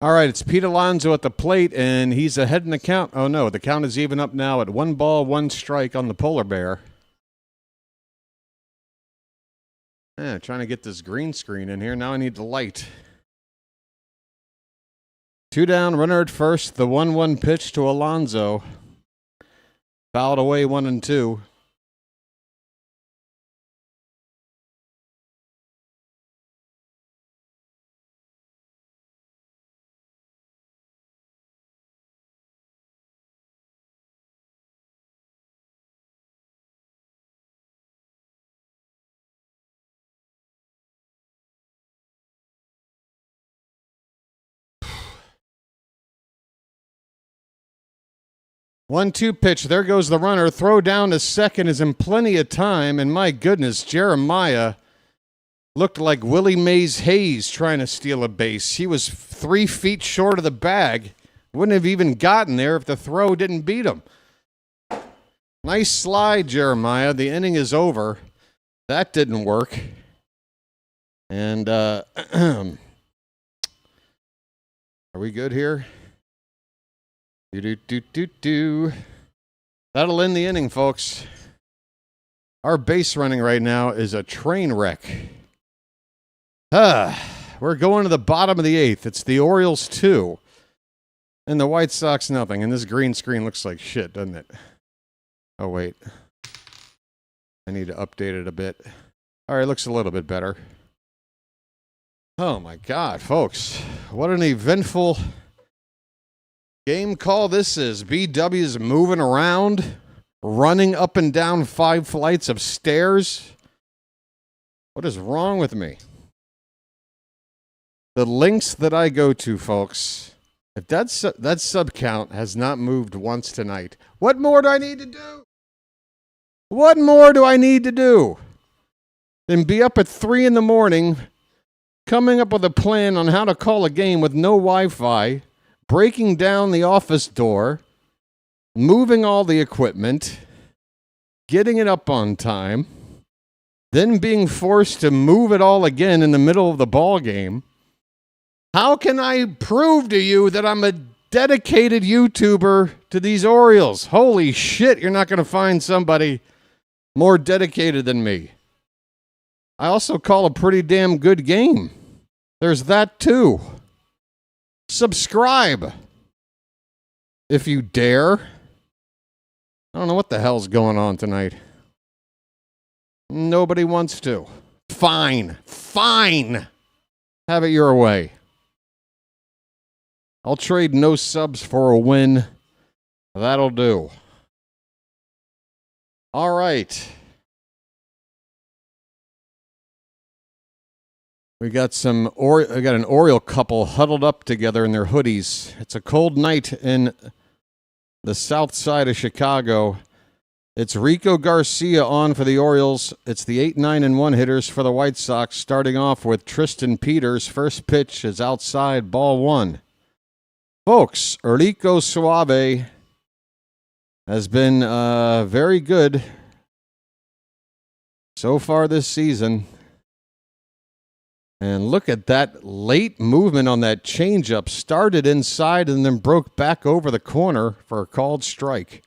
All right, it's Pete Alonso at the plate, and he's ahead in the count. Oh, no, the count is even up now at 1 ball, 1 strike on the polar bear. Yeah, trying to get this green screen in here. Now I need the light. 2 down, runner at first. The 1-1 pitch to Alonso. Fouled away 1-2. One-two pitch. There goes the runner. Throw down to second is in plenty of time. And my goodness, Jeremiah looked like Willie Mays Hayes trying to steal a base. He was 3 feet short of the bag. Wouldn't have even gotten there if the throw didn't beat him. Nice slide, Jeremiah. The inning is over. That didn't work. And are we good here? Do. That'll end the inning, folks. Our base running right now is a train wreck. We're going to the bottom of the 8th. It's the Orioles 2 and the White Sox nothing. And this green screen looks like shit, doesn't it? Oh, wait. I need to update it a bit. All right, looks a little bit better. Oh, my God, folks. What an eventful game call this is. BW's moving around, running up and down 5 flights of stairs. What is wrong with me? The links that I go to, folks, if that sub count has not moved once tonight, what more do I need to do? What more do I need to do than be up at 3 in the morning, coming up with a plan on how to call a game with no Wi-Fi, breaking down the office door, moving all the equipment, getting it up on time, then being forced to move it all again in the middle of the ball game? How can I prove to you that I'm a dedicated YouTuber to these Orioles? Holy shit, you're not going to find somebody more dedicated than me. I also call a pretty damn good game. There's that too. Subscribe if you dare. I don't know what the hell's going on tonight. Nobody wants to. Fine. Have it your way. I'll trade no subs for a win. That'll do. All right. We got an Oriole couple huddled up together in their hoodies. It's a cold night in the south side of Chicago. It's Rico Garcia on for the Orioles. It's the 8, 9, and 1 hitters for the White Sox, starting off with Tristan Peters. First pitch is outside, ball 1. Folks, Erlico Suave has been very good so far this season. And look at that late movement on that changeup. Started inside and then broke back over the corner for a called strike.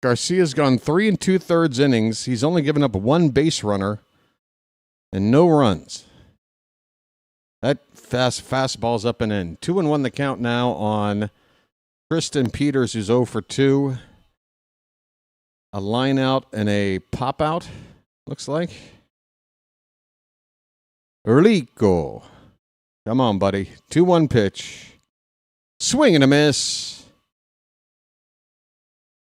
Garcia's gone 3 2/3 innings. He's only given up 1 base runner and no runs. That fastball's up and in. 2-1 the count now on Tristan Peters, who's 0 for 2. A line out and a pop out, looks like. Erlico. Come on, buddy. 2-1 pitch. Swing and a miss.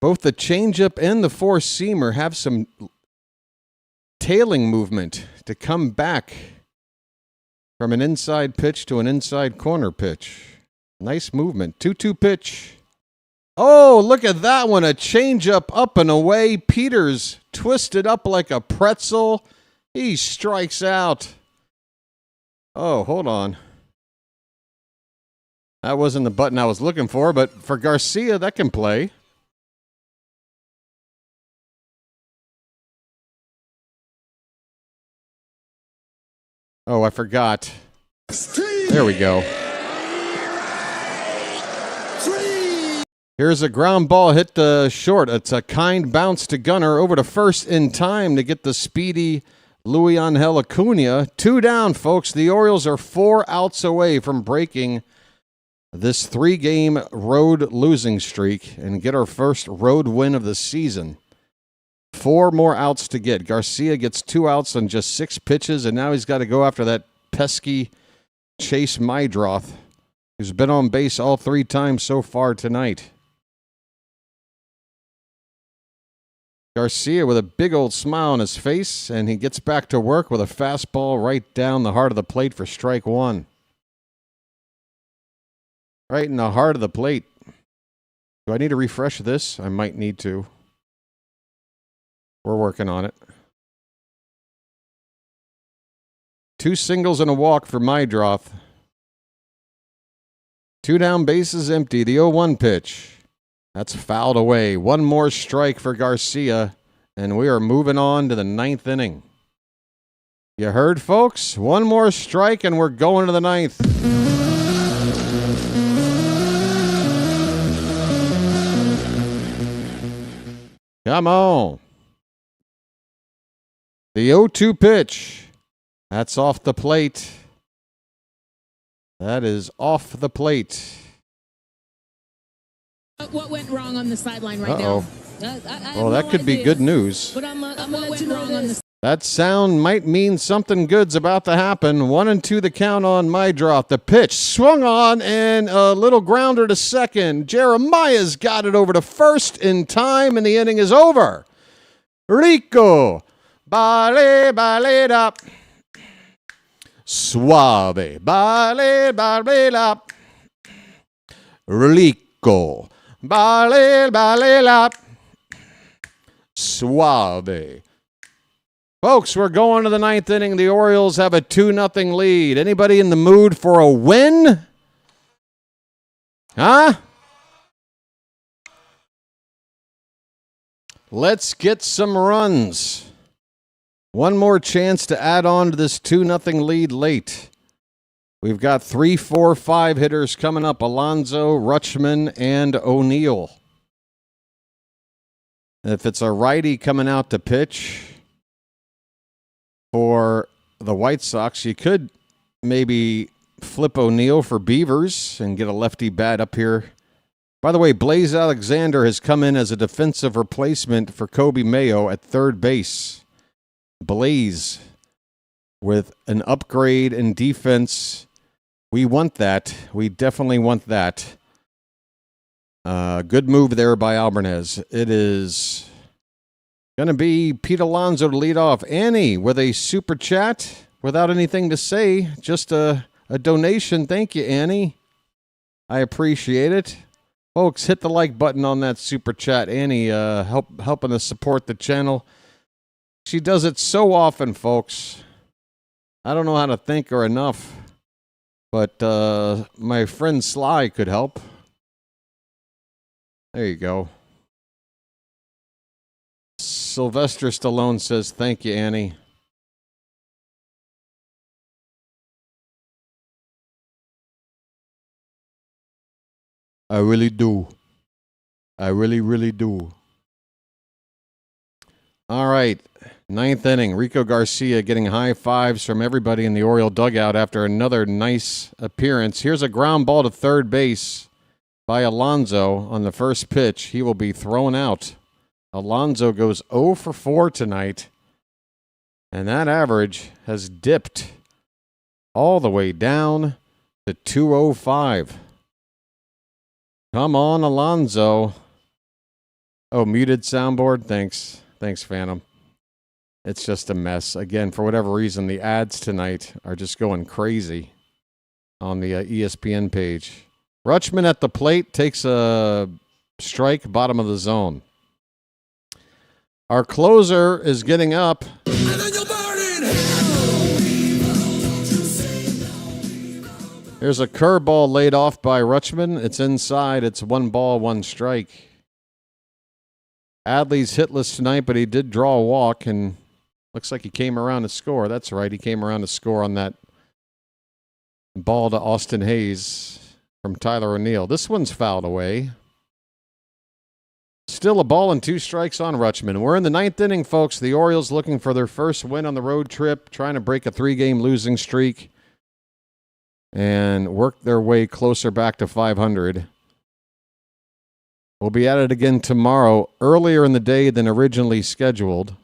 Both the changeup and the 4-seamer have some tailing movement to come back from an inside pitch to an inside corner pitch. Nice movement. 2-2 pitch. Oh, look at that one. A changeup up and away. Peters twisted up like a pretzel. He strikes out. Oh, hold on. That wasn't the button I was looking for, but for Garcia, that can play. Oh, I forgot. There we go. Here's a ground ball hit short. It's a kind bounce to Gunnar over to first in time to get the speedy Luis Angel Acuna. 2 down, folks. The Orioles are 4 outs away from breaking this 3-game road losing streak and get our first road win of the season. 4 more outs to get. Garcia gets 2 outs on just 6 pitches, and now he's got to go after that pesky Chase Mydroth, who's been on base all 3 times so far tonight. Garcia with a big old smile on his face, and he gets back to work with a fastball right down the heart of the plate for strike 1. Right in the heart of the plate. Do I need to refresh this? I might need to. We're working on it. 2 singles and a walk for Mydroth. 2 down, bases empty. The 0-1 pitch. That's fouled away. 1 more strike for Garcia, and we are moving on to the 9th inning. You heard, folks? 1 more strike, and we're going to the 9th. Come on. The 0-2 pitch. That's off the plate. That is off the plate. What went wrong on the sideline right now? Well, that could be good news. But I'm gonna let you know this. That sound might mean something good's about to happen. 1-2 the count on Mydroth. The pitch swung on and a little grounder to second. Jeremiah's got it over to first in time, and the inning is over. Rico. Bale, bale, up. Suave. Bale, bale, up. Rico. Bale, bale, up. Suave. Folks, we're going to the 9th inning. The Orioles have a 2-0 lead. Anybody in the mood for a win? Huh? Let's get some runs. 1 more chance to add on to this 2-0 lead late. We've got 3, 4, 5 hitters coming up. Alonso, Rutschman, and O'Neill. If it's a righty coming out to pitch for the White Sox, you could maybe flip O'Neill for Beavers and get a lefty bat up here. By the way, Blaze Alexander has come in as a defensive replacement for Kobe Mayo at third base. Blaze with an upgrade in defense. We want that. We definitely want that. Good move there by Albarnez. It is going to be Pete Alonso to lead off. Annie with a super chat without anything to say. Just a donation. Thank you, Annie. I appreciate it. Folks, hit the like button on that super chat. Annie helping us support the channel. She does it so often, folks. I don't know how to thank her enough. But my friend Sly could help. There you go. Sylvester Stallone says, thank you, Annie. I really do. I really, really do. All right. 9th inning. Rico Garcia getting high fives from everybody in the Oriole dugout after another nice appearance. Here's a ground ball to third base by Alonso on the first pitch. He will be thrown out. Alonso goes 0 for 4 tonight. And that average has dipped all the way down to 205. Come on, Alonso. Oh, muted soundboard? Thanks. Thanks, Phantom. It's just a mess. Again, for whatever reason, the ads tonight are just going crazy on the ESPN page. Rutschman at the plate takes a strike, bottom of the zone. Our closer is getting up. Here's a curveball laid off by Rutschman. It's inside. It's 1 ball, 1 strike. Adley's hitless tonight, but he did draw a walk, and looks like he came around to score. That's right. He came around to score on that ball to Austin Hayes from Tyler O'Neill. This one's fouled away. Still a ball and 2 strikes on Rutschman. We're in the 9th inning, folks. The Orioles looking for their first win on the road trip, trying to break a 3-game losing streak and work their way closer back to 500. We'll be at it again tomorrow, earlier in the day than originally scheduled.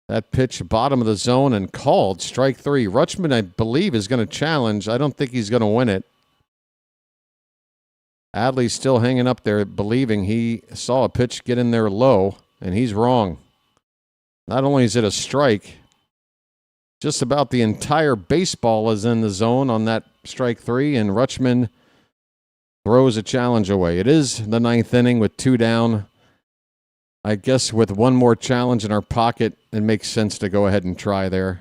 That pitch, bottom of the zone and called, strike 3. Rutschman, I believe, is going to challenge. I don't think he's going to win it. Adley's still hanging up there, believing he saw a pitch get in there low, and he's wrong. Not only is it a strike, just about the entire baseball is in the zone on that strike 3, and Rutschman throws a challenge away. It is the 9th inning with 2 down. I guess with one more challenge in our pocket, it makes sense to go ahead and try there.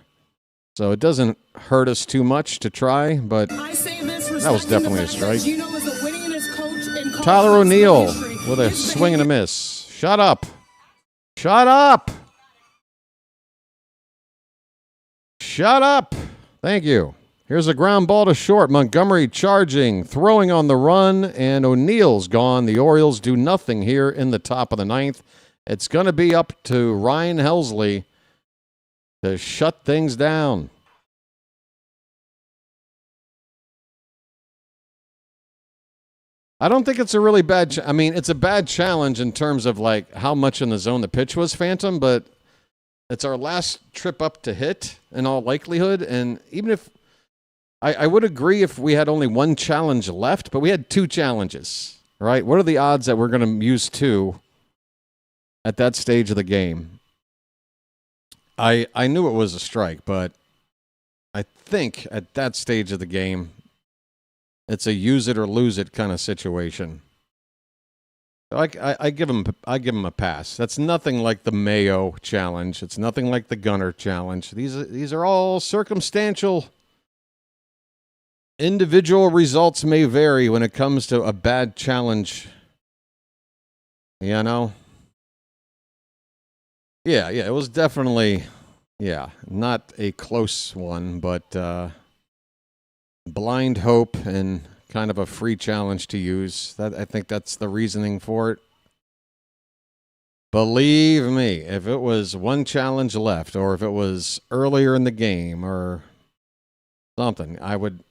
So it doesn't hurt us too much to try, but that was definitely a strike. Tyler O'Neill with a swing and a miss. Shut up. Shut up. Shut up. Thank you. Here's a ground ball to short. Montgomery charging, throwing on the run, and O'Neill's gone. The Orioles do nothing here in the top of the 9th. It's going to be up to Ryan Helsley to shut things down. I don't think it's a really bad I mean, it's a bad challenge in terms of like how much in the zone the pitch was, Phantom, but it's our last trip up to hit in all likelihood. And even if I would agree if we had only one challenge left, but we had 2 challenges, right? What are the odds that we're going to use 2 at that stage of the game? I knew it was a strike, but I think at that stage of the game, it's a use it or lose it kind of situation. I give him a pass. That's nothing like the Mayo challenge. It's nothing like the Gunner challenge. These are all circumstantial. Individual results may vary when it comes to a bad challenge. You know? Yeah, it was definitely, not a close one, but blind hope and kind of a free challenge to use. I think that's the reasoning for it. Believe me, if it was one challenge left, or if it was earlier in the game or something, I would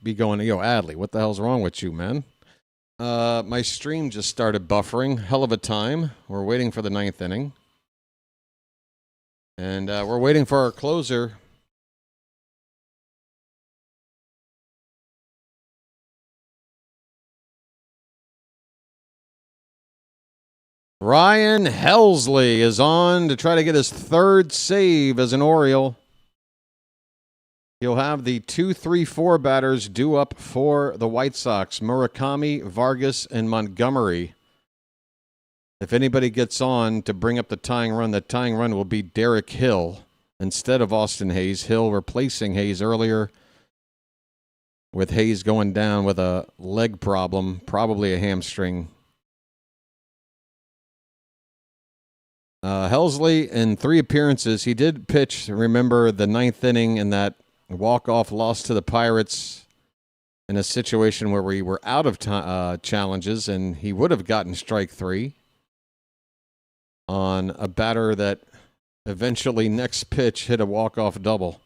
be going, yo, Adley, what the hell's wrong with you, man? My stream just started buffering. Hell of a time. We're waiting for the 9th inning. And we're waiting for our closer. Ryan Helsley is on to try to get his 3rd save as an Oriole. He'll have the 2-3-4 batters due up for the White Sox: Murakami, Vargas, and Montgomery. If anybody gets on to bring up the tying run, the tying run will be Derek Hill instead of Austin Hayes. Hill replacing Hayes earlier, with Hayes going down with a leg problem, probably a hamstring. Helsley, in 3 appearances, he did pitch, remember, the 9th inning in that walk-off loss to the Pirates in a situation where we were out of challenges, and he would have gotten strike 3 on a batter that eventually next pitch hit a walk-off double.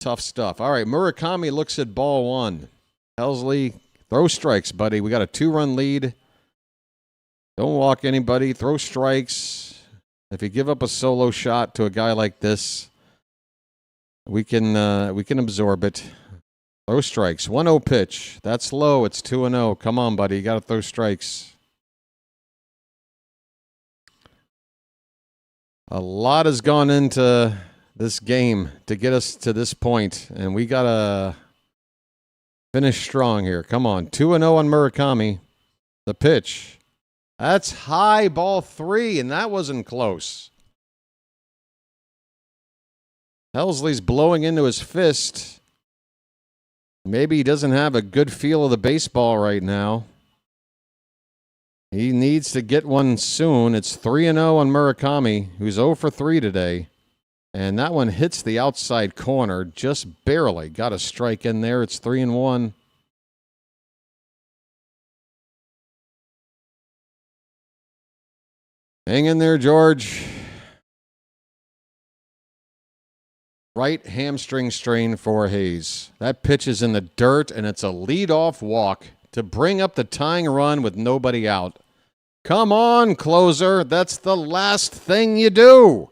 Tough stuff. All right, Murakami looks at ball 1. Helsley, throw strikes, buddy. We got a 2-run lead. Don't walk anybody. Throw strikes. If you give up a solo shot to a guy like this, we can absorb it. Throw strikes. 1-0 pitch. That's low. It's 2-0. Come on, buddy. You got to throw strikes. A lot has gone into this game to get us to this point, and we got to finish strong here. Come on. 2-0 on Murakami. The pitch. That's high, ball 3, and that wasn't close. Helsley's blowing into his fist. Maybe he doesn't have a good feel of the baseball right now. He needs to get one soon. It's 3-0 on Murakami, who's 0 for 3 today. And that one hits the outside corner, just barely. Got a strike in there. It's 3-1. Hang in there, George. Right hamstring strain for Hayes. That pitch is in the dirt, and it's a leadoff walk to bring up the tying run with nobody out. Come on, closer. That's the last thing you do.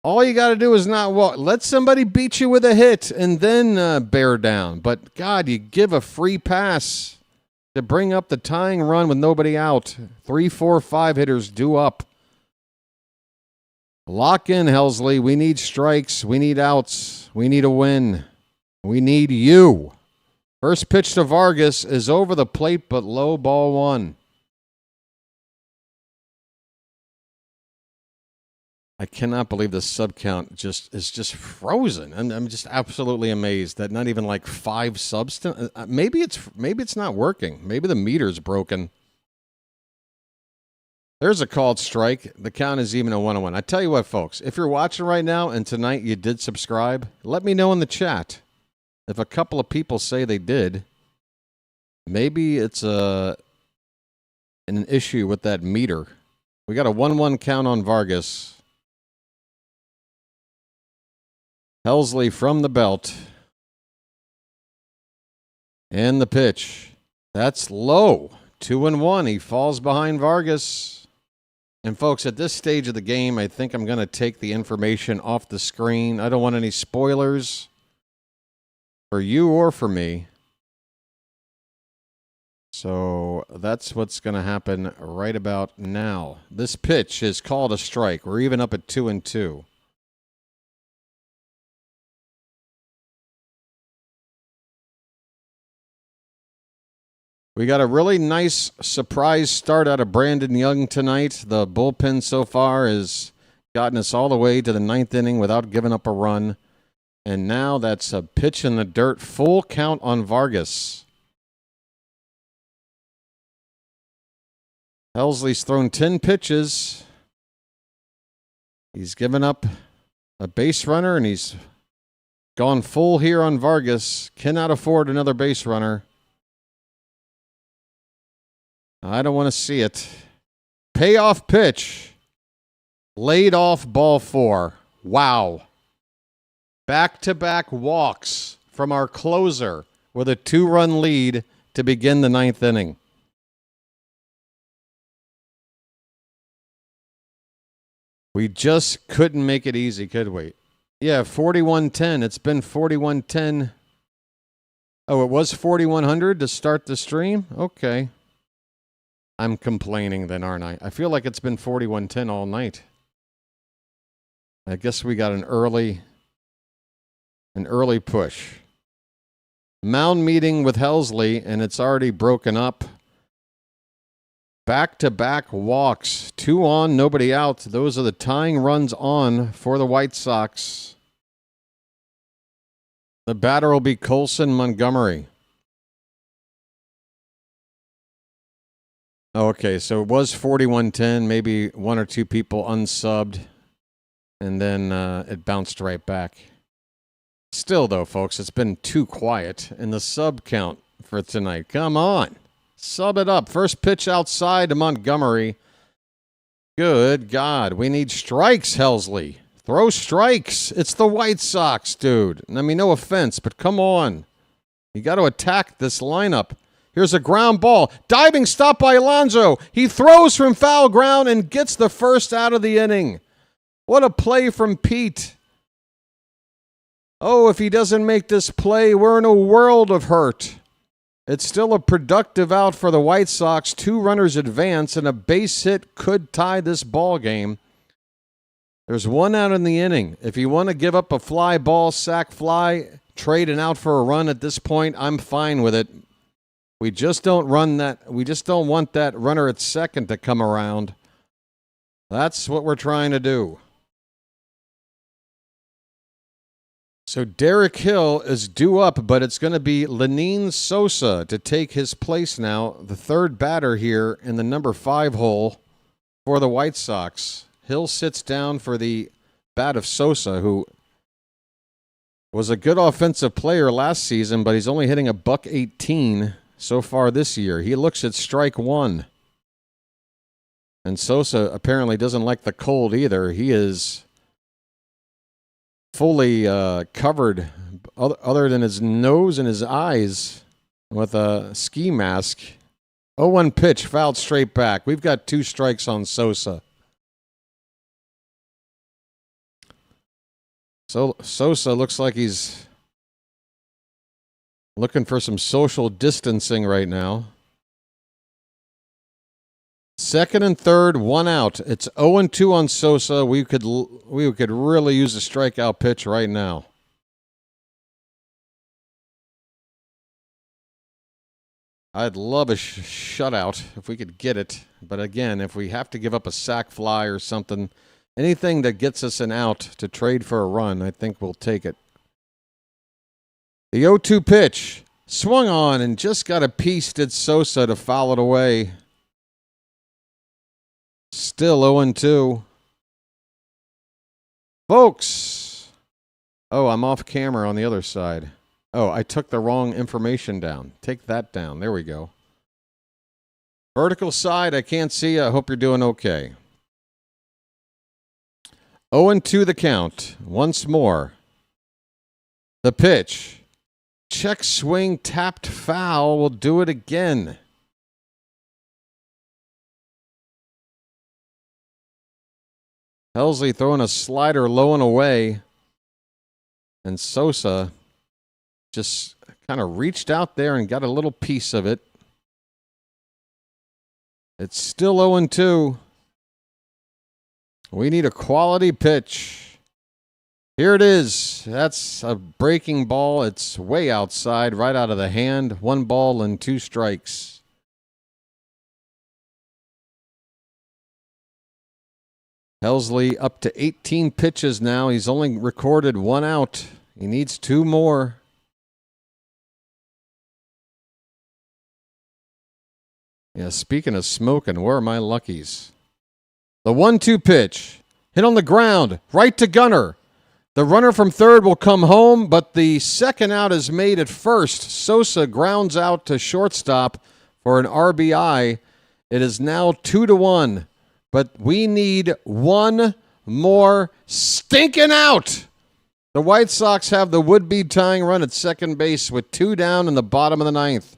All you got to do is not walk. Let somebody beat you with a hit and then bear down. But, God, you give a free pass to bring up the tying run with nobody out. 3, 4, 5 hitters due up. Lock in, Helsley. We need strikes. We need outs. We need a win. We need you. First pitch to Vargas is over the plate, but low, ball 1. I cannot believe the sub count is just frozen. I'm just absolutely amazed that not even like 5 subs. Maybe it's not working. Maybe the meter's broken. There's a called strike. The count is even a 1-1. I tell you what, folks, if you're watching right now and tonight you did subscribe, let me know in the chat. If a couple of people say they did, maybe it's an issue with that meter. We got a 1-1 count on Vargas. Helsley from the belt. And the pitch. That's low. 2-1. He falls behind Vargas. And, folks, at this stage of the game, I think I'm going to take the information off the screen. I don't want any spoilers for you or for me. So that's what's going to happen right about now. This pitch is called a strike. We're even up at 2-2. We got a really nice surprise start out of Brandon Young tonight. The bullpen so far has gotten us all the way to the 9th inning without giving up a run. And now that's a pitch in the dirt. Full count on Vargas. Helsley's thrown 10 pitches. He's given up a base runner, and he's gone full here on Vargas. Cannot afford another base runner. I don't want to see it. Payoff pitch. Laid off ball 4. Wow. Back-to-back walks from our closer with a 2-run lead to begin the 9th inning. We just couldn't make it easy, could we? Yeah, 41-10. It's been 41-10. Oh, it was 4100 to start the stream? Okay. I'm complaining then, aren't I? I feel like it's been 41-10 all night. I guess we got an early push. Mound meeting with Helsley, and it's already broken up. Back-to-back walks. 2 on, nobody out. Those are the tying runs on for the White Sox. The batter will be Colson Montgomery. Okay, so it was 41-10. Maybe 1 or 2 people unsubbed, and then it bounced right back. Still, though, folks, it's been too quiet in the sub count for tonight. Come on. Sub it up. First pitch outside to Montgomery. Good God. We need strikes, Helsley. Throw strikes. It's the White Sox, dude. I mean, no offense, but come on. You got to attack this lineup. Here's a ground ball. Diving stop by Alonso. He throws from foul ground and gets the first out of the inning. What a play from Pete. Oh, if he doesn't make this play, we're in a world of hurt. It's still a productive out for the White Sox. 2 runners advance, and a base hit could tie this ball game. There's 1 out in the inning. If you want to give up a fly ball, sack fly, trade an out for a run at this point, I'm fine with it. We just don't run that. We just don't want that runner at second to come around. That's what we're trying to do. So Derek Hill is due up, but it's going to be Lenine Sosa to take his place now, the third batter here in the number 5 hole for the White Sox. Hill sits down for the bat of Sosa, who was a good offensive player last season, but he's only hitting a .118 so far this year. He looks at strike 1. And Sosa apparently doesn't like the cold either. He is fully covered, other than his nose and his eyes, with a ski mask. 0-1 pitch, fouled straight back. We've got 2 strikes on Sosa. So Sosa looks like he's looking for some social distancing right now. Second and third, 1 out. It's 0-2 on Sosa. We could really use a strikeout pitch right now. I'd love a shutout if we could get it. But again, if we have to give up a sac fly or something, anything that gets us an out to trade for a run, I think we'll take it. The 0-2 pitch swung on and just got a piece, did Sosa, to foul it away. Still 0-2. Folks. Oh, I'm off camera on the other side. Oh, I took the wrong information down. Take that down. There we go. Vertical side, I can't see you. I hope you're doing okay. 0-2 the count. Once more. The pitch. Check swing, tapped foul. We'll do it again. Helsley throwing a slider low and away. And Sosa just kind of reached out there and got a little piece of it. It's still 0-2. We need a quality pitch. Here it is. That's a breaking ball. It's way outside, right out of the hand. 1 ball and 2 strikes. Helsley up to 18 pitches now. He's only recorded 1 out. He needs 2 more. Yeah, speaking of smoking, where are my luckies? The 1-2 pitch. Hit on the ground. Right to Gunner. The runner from third will come home, but the second out is made at first. Sosa grounds out to shortstop for an RBI. It is now 2-1. But we need 1 more stinking out. The White Sox have the would-be tying run at second base with 2 down in the bottom of the 9th.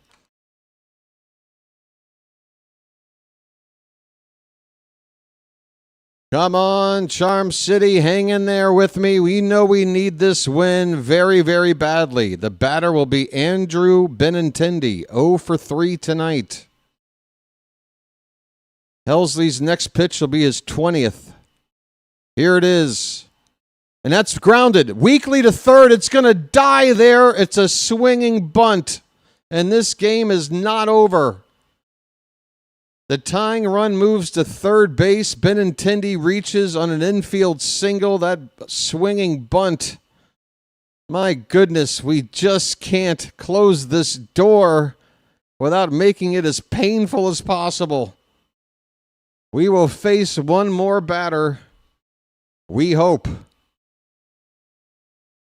Come on, Charm City, hang in there with me. We know we need this win very, very badly. The batter will be Andrew Benintendi, 0 for 3 tonight. Helsley's next pitch will be his 20th. Here it is. And that's grounded. Weakly to third. It's going to die there. It's a swinging bunt. And this game is not over. The tying run moves to third base. Benintendi reaches on an infield single. That swinging bunt. My goodness, we just can't close this door without making it as painful as possible. We will face 1 more batter. We hope.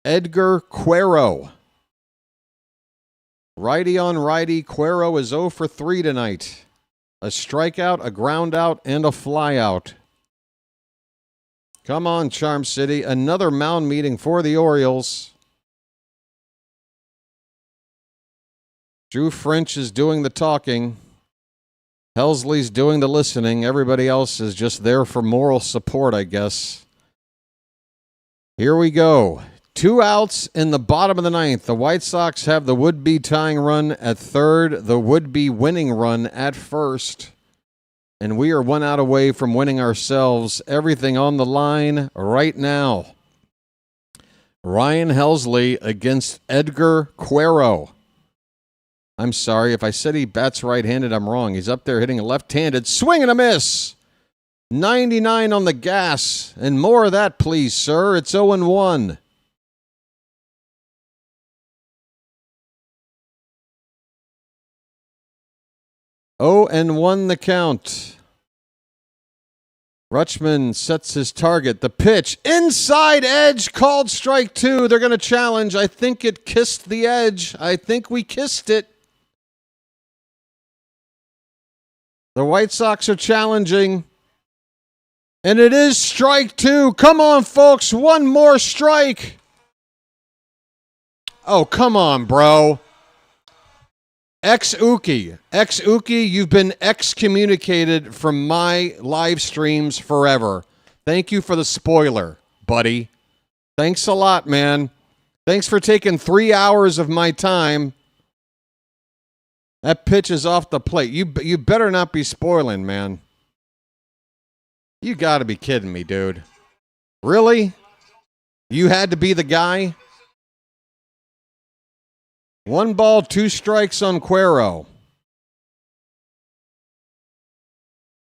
Edgar Cuero. Righty on righty. Cuero is 0 for 3 tonight. A strikeout, a ground out, and a flyout. Come on, Charm City. Another mound meeting for the Orioles. Drew French is doing the talking. Helsley's doing the listening. Everybody else is just there for moral support, I guess. Here we go. 2 outs in the bottom of the 9th. The White Sox have the would-be tying run at third, the would-be winning run at first. And we are 1 out away from winning ourselves. Everything on the line right now. Ryan Helsley against Edgar Cuero. I'm sorry, if I said he bats right-handed, I'm wrong. He's up there hitting a left-handed. Swing and a miss! 99 on the gas. And more of that, please, sir. It's 0-1. Oh, and 1 the count. Rutschman sets his target. The pitch. Inside edge. Called strike 2. They're going to challenge. I think it kissed the edge. I think we kissed it. The White Sox are challenging. And it is strike 2. Come on, folks. One more strike. Oh, come on, bro. Ex-Uki, you've been excommunicated from my live streams forever. Thank you for the spoiler, buddy. Thanks a lot, man. Thanks for taking 3 hours of my time. That pitch is off the plate. You better not be spoiling, man. You got to be kidding me, dude. Really? You had to be the guy? 1 ball, 2 strikes on Cuero.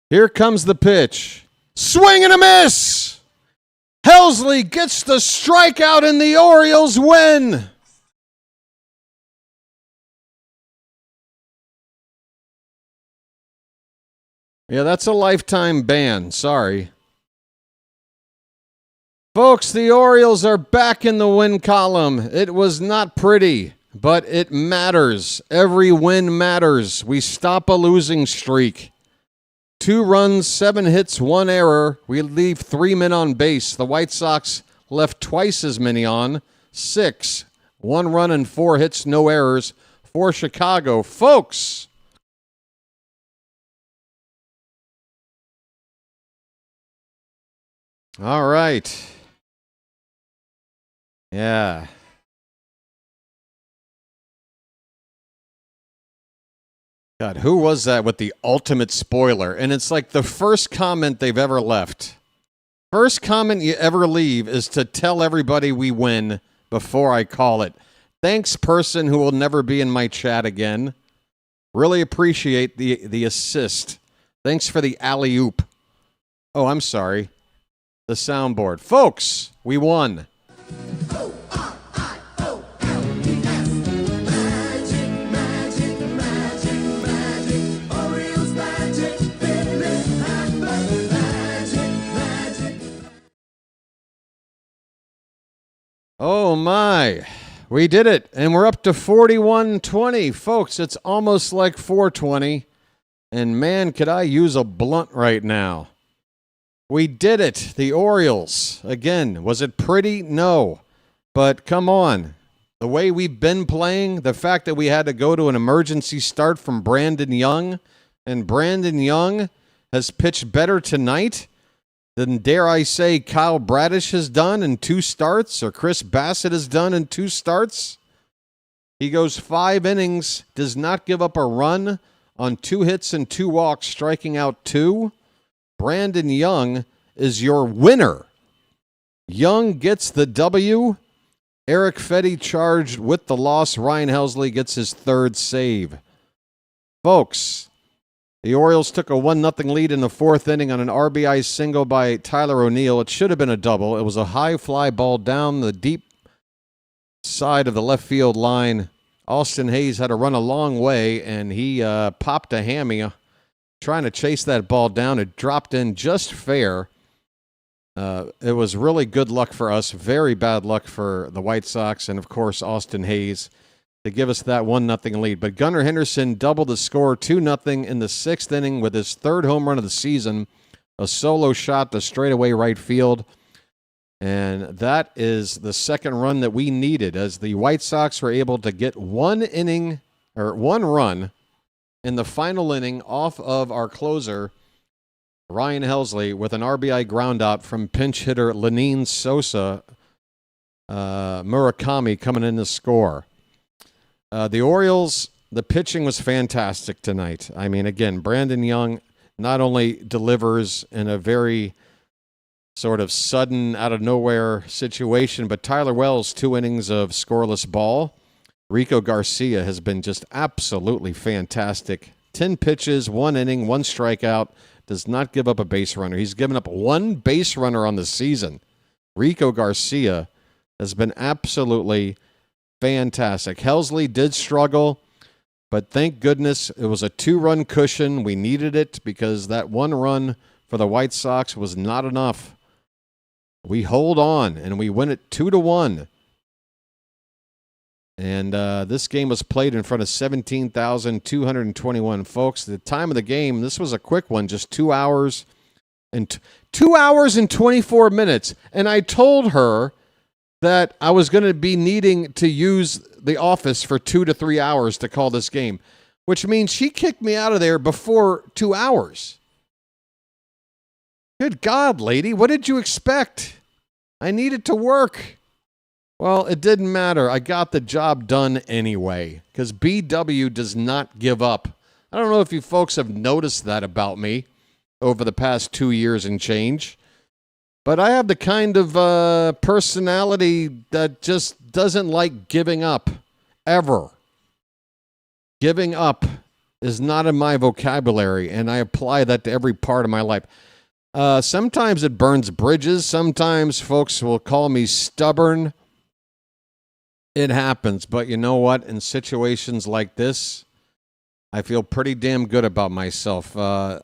Here comes the pitch. Swing and a miss! Helsley gets the strikeout and the Orioles win! Yeah, that's a lifetime ban. Sorry. Folks, the Orioles are back in the win column. It was not pretty, but it matters. Every win matters. We stop a losing streak. 2 runs, 7 hits, 1 error. We leave 3 men on base. The White Sox left twice as many on. 6. 1 run and 4 hits, no errors for Chicago. Folks, all right. Yeah. God, who was that with the ultimate spoiler? And it's like the first comment they've ever left. First comment you ever leave is to tell everybody we win before I call it. Thanks, person who will never be in my chat again. Really appreciate the assist. Thanks for the alley-oop. Oh, I'm sorry. The soundboard. Folks, we won. Oh my, we did it, and we're up to 41-20. Folks, it's almost like 420, and man, could I use a blunt right now. We did it, the Orioles. Again, was it pretty? No, but come on. The way we've been playing, the fact that we had to go to an emergency start from Brandon Young, and Brandon Young has pitched better tonight than, dare I say, Kyle Bradish has done in 2 starts, or Chris Bassett has done in 2 starts. He goes 5 innings, does not give up a run on 2 hits and 2 walks, striking out 2. Brandon Young is your winner. Young gets the W. Eric Fetty charged with the loss. Ryan Helsley gets his 3rd save. Folks, the Orioles took a 1-0 lead in the 4th inning on an RBI single by Tyler O'Neill. It should have been a double. It was a high fly ball down the deep side of the left field line. Austin Hayes had to run a long way, and he popped a hammy trying to chase that ball down. It dropped in just fair. It was really good luck for us, very bad luck for the White Sox, and, of course, Austin Hayes to give us that 1-0 lead. But Gunnar Henderson doubled the score 2-0 in the 6th inning with his 3rd home run of the season, a solo shot to straightaway right field. And that is the 2nd run that we needed, as the White Sox were able to get 1 run in the final inning off of our closer, Ryan Helsley, with an RBI groundout from pinch hitter Lenine Sosa. Murakami coming in to score. The Orioles, the pitching was fantastic tonight. I mean, again, Brandon Young not only delivers in a very sort of sudden, out-of-nowhere situation, but Tyler Wells, 2 innings of scoreless ball. Rico Garcia has been just absolutely fantastic. 10 pitches, 1 inning, 1 strikeout, does not give up a base runner. He's given up 1 base runner on the season. Rico Garcia has been absolutely fantastic. Helsley did struggle, but thank goodness it was a 2-run cushion. We needed it because that 1 run for the White Sox was not enough. We hold on, and we win it 2-1. And this game was played in front of 17,221 folks. The time of the game, this was a quick one, just 2 hours. And 2 hours and 24 minutes. And I told her that I was going to be needing to use the office for 2 to 3 hours to call this game, which means she kicked me out of there before 2 hours. Good God, lady, what did you expect? I needed to work. Well, it didn't matter. I got the job done anyway, because BW does not give up. I don't know if you folks have noticed that about me over the past 2 years and change, but I have the kind of personality that just doesn't like giving up, ever. Giving up is not in my vocabulary, and I apply that to every part of my life. Sometimes it burns bridges. Sometimes folks will call me stubborn. It happens, but you know what? In situations like this, I feel pretty damn good about myself. I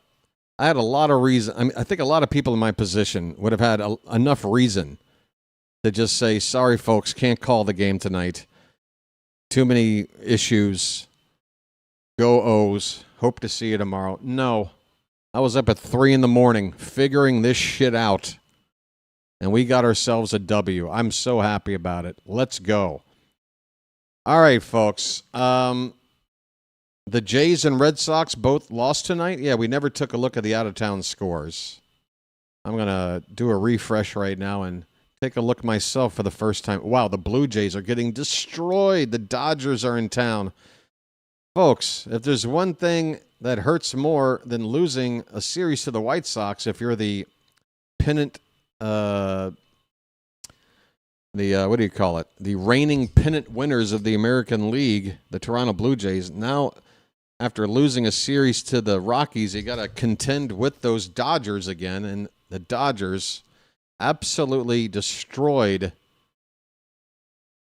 had a lot of reason. I think a lot of people in my position would have had enough reason to just say, sorry, folks, can't call the game tonight. Too many issues. Go O's. Hope to see you tomorrow. No. I was up at 3 a.m. figuring this shit out, and we got ourselves a W. I'm so happy about it. Let's go. All right, folks. The Jays and Red Sox both lost tonight. Yeah, we never took a look at the out-of-town scores. I'm going to do a refresh right now and take a look myself for the first time. Wow, the Blue Jays are getting destroyed. The Dodgers are in town. Folks, if there's one thing that hurts more than losing a series to the White Sox, if you're the pennant, what do you call it? The reigning pennant winners of the American League, the Toronto Blue Jays. Now, after losing a series to the Rockies, you got to contend with those Dodgers again, and the Dodgers absolutely destroyed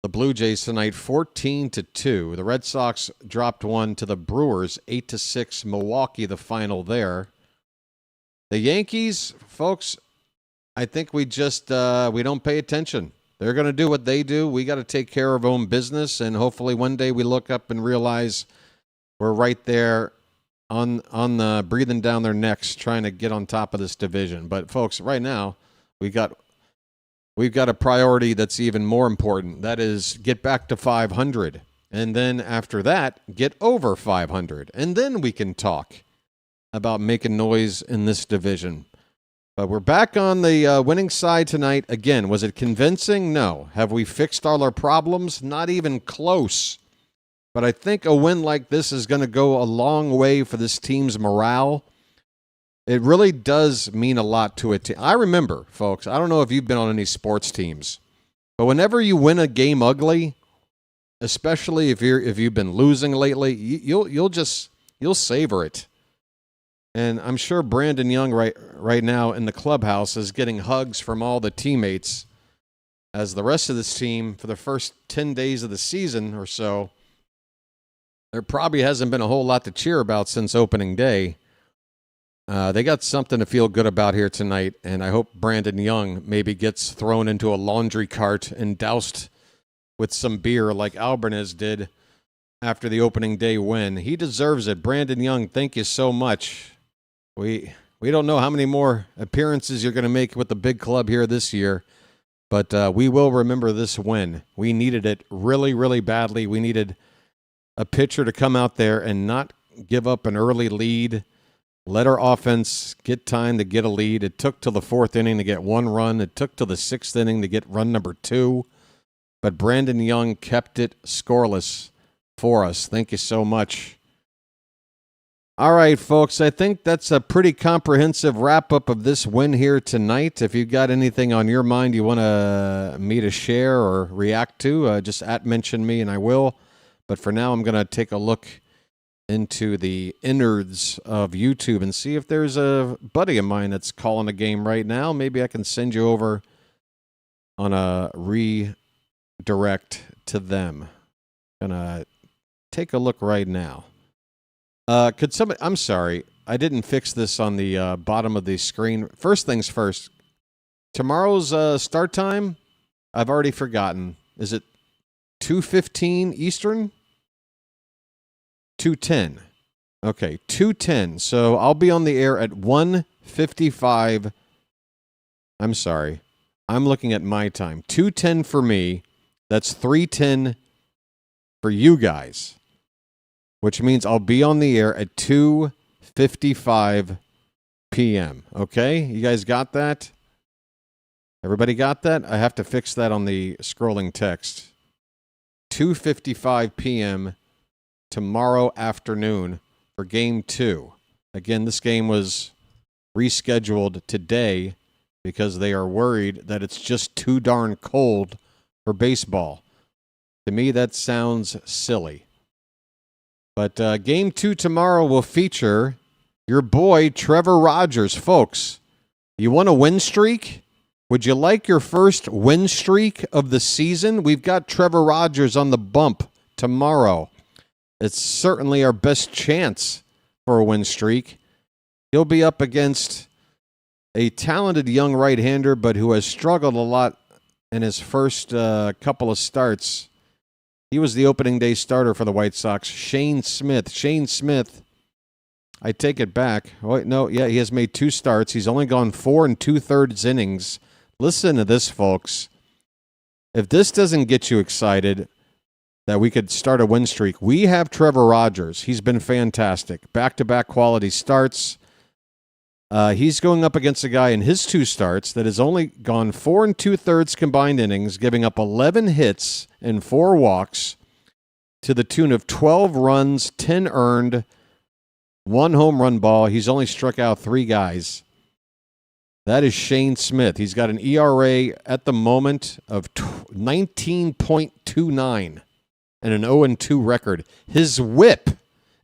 the Blue Jays tonight, 14-2. The Red Sox dropped one to the Brewers, 8-6. Milwaukee, the final there. The Yankees, folks, I think we just we don't pay attention. They're going to do what they do. We got to take care of our own business, and hopefully one day we look up and realize we're right there on the breathing down their necks, trying to get on top of this division. But folks, right now we've got a priority that's even more important. That is, get back to 500. And then after that, get over 500. And then we can talk about making noise in this division. But we're back on the winning side tonight. Again, was it convincing? No. Have we fixed all our problems? Not even close. But I think a win like this is going to go a long way for this team's morale. It really does mean a lot to it. I remember, folks, I don't know if you've been on any sports teams, but whenever you win a game ugly, especially if you've been losing lately, you'll savor it. And I'm sure Brandon Young right now in the clubhouse is getting hugs from all the teammates, as the rest of this team, for the first 10 days of the season or so, there probably hasn't been a whole lot to cheer about since opening day. They got something to feel good about here tonight, and I hope Brandon Young maybe gets thrown into a laundry cart and doused with some beer like Albanese did after the opening day win. He deserves it. Brandon Young, thank you so much. We don't know how many more appearances you're going to make with the big club here this year, but we will remember this win. We needed it really, really badly. We needed a pitcher to come out there and not give up an early lead. Let our offense get time to get a lead. It took till the 4th inning to get 1 run. It took till the 6th inning to get run number 2. But Brandon Young kept it scoreless for us. Thank you so much. All right, folks, I think that's a pretty comprehensive wrap-up of this win here tonight. If you've got anything on your mind you want me to share or react to, just mention me and I will. But for now, I'm going to take a look into the innards of YouTube and see if there's a buddy of mine that's calling a game right now. Maybe I can send you over on a redirect to them. Gonna take a look right now. Could somebody, I'm sorry, I didn't fix this on the bottom of the screen. First things first, tomorrow's start time, I've already forgotten. Is it 2:15 Eastern? 2:10. Okay, 2:10. So I'll be on the air at 1 2:55. I'm sorry. I'm looking at my time. 2:10 for me. That's 3:10 for you guys, which means I'll be on the air at 2:55 p.m. Okay? You guys got that? Everybody got that? I have to fix that on the scrolling text. 2:55 p.m. tomorrow afternoon for Game 2. Again, this game was rescheduled today because they are worried that it's just too darn cold for baseball. To me, that sounds silly. But Game 2 tomorrow will feature your boy, Trevor Rogers. Folks, you want a win streak? Would you like your first win streak of the season? We've got Trevor Rogers on the bump tomorrow. It's certainly our best chance for a win streak. He'll be up against a talented young right-hander, but who has struggled a lot in his first couple of starts. He was the opening day starter for the White Sox, Shane Smith. Shane Smith, I take it back. Oh, no, yeah, he has made 2 starts. He's only gone 4 2/3 innings. Listen to this, folks. If this doesn't get you excited that we could start a win streak, we have Trevor Rogers. He's been fantastic. Back-to-back quality starts. He's going up against a guy in his 2 starts that has only gone 4 2/3 combined innings, giving up 11 hits and 4 walks to the tune of 12 runs, 10 earned, 1 home run ball. He's only struck out 3 guys. That is Shane Smith. He's got an ERA at the moment of 19.29 and an 0-2 record. His whip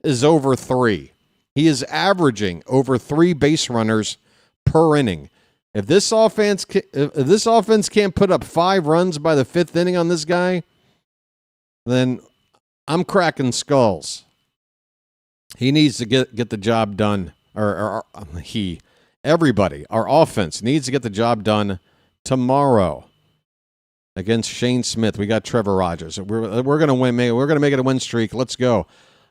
is over 3. He is averaging over 3 base runners per inning. If this offense can't put up 5 runs by the 5th inning on this guy, then I'm cracking skulls. He needs to get the job done. Everybody, our offense needs to get the job done tomorrow against Shane Smith. We got Trevor Rogers. We're going to win. We're going to make it a win streak. Let's go.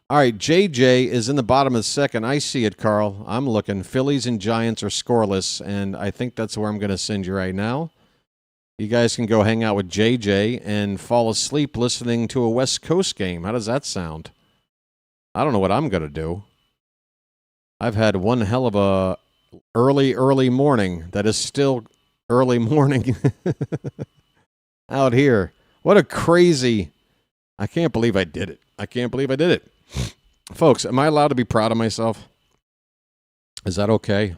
All right, JJ is in the bottom of the second. I see it, Carl. I'm looking. Phillies and Giants are scoreless, and I think that's where I'm going to send you right now. You guys can go hang out with JJ and fall asleep listening to a West Coast game. How does that sound? I don't know what I'm going to do. I've had one hell of a early morning that is still early morning out here. What a crazy... I can't believe I did it. Folks, am I allowed to be proud of myself? Is that okay?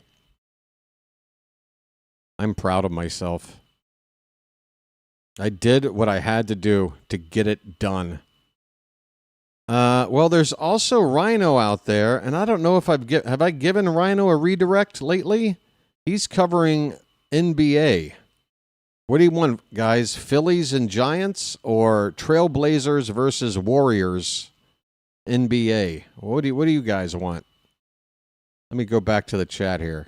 I'm proud of myself. I did what I had to do to get it done. Well, there's also Rhino out there, and I don't know if have I given Rhino a redirect lately? He's covering NBA. What do you want, guys? Phillies and Giants or Trailblazers versus Warriors NBA? What do you guys want? Let me go back to the chat here.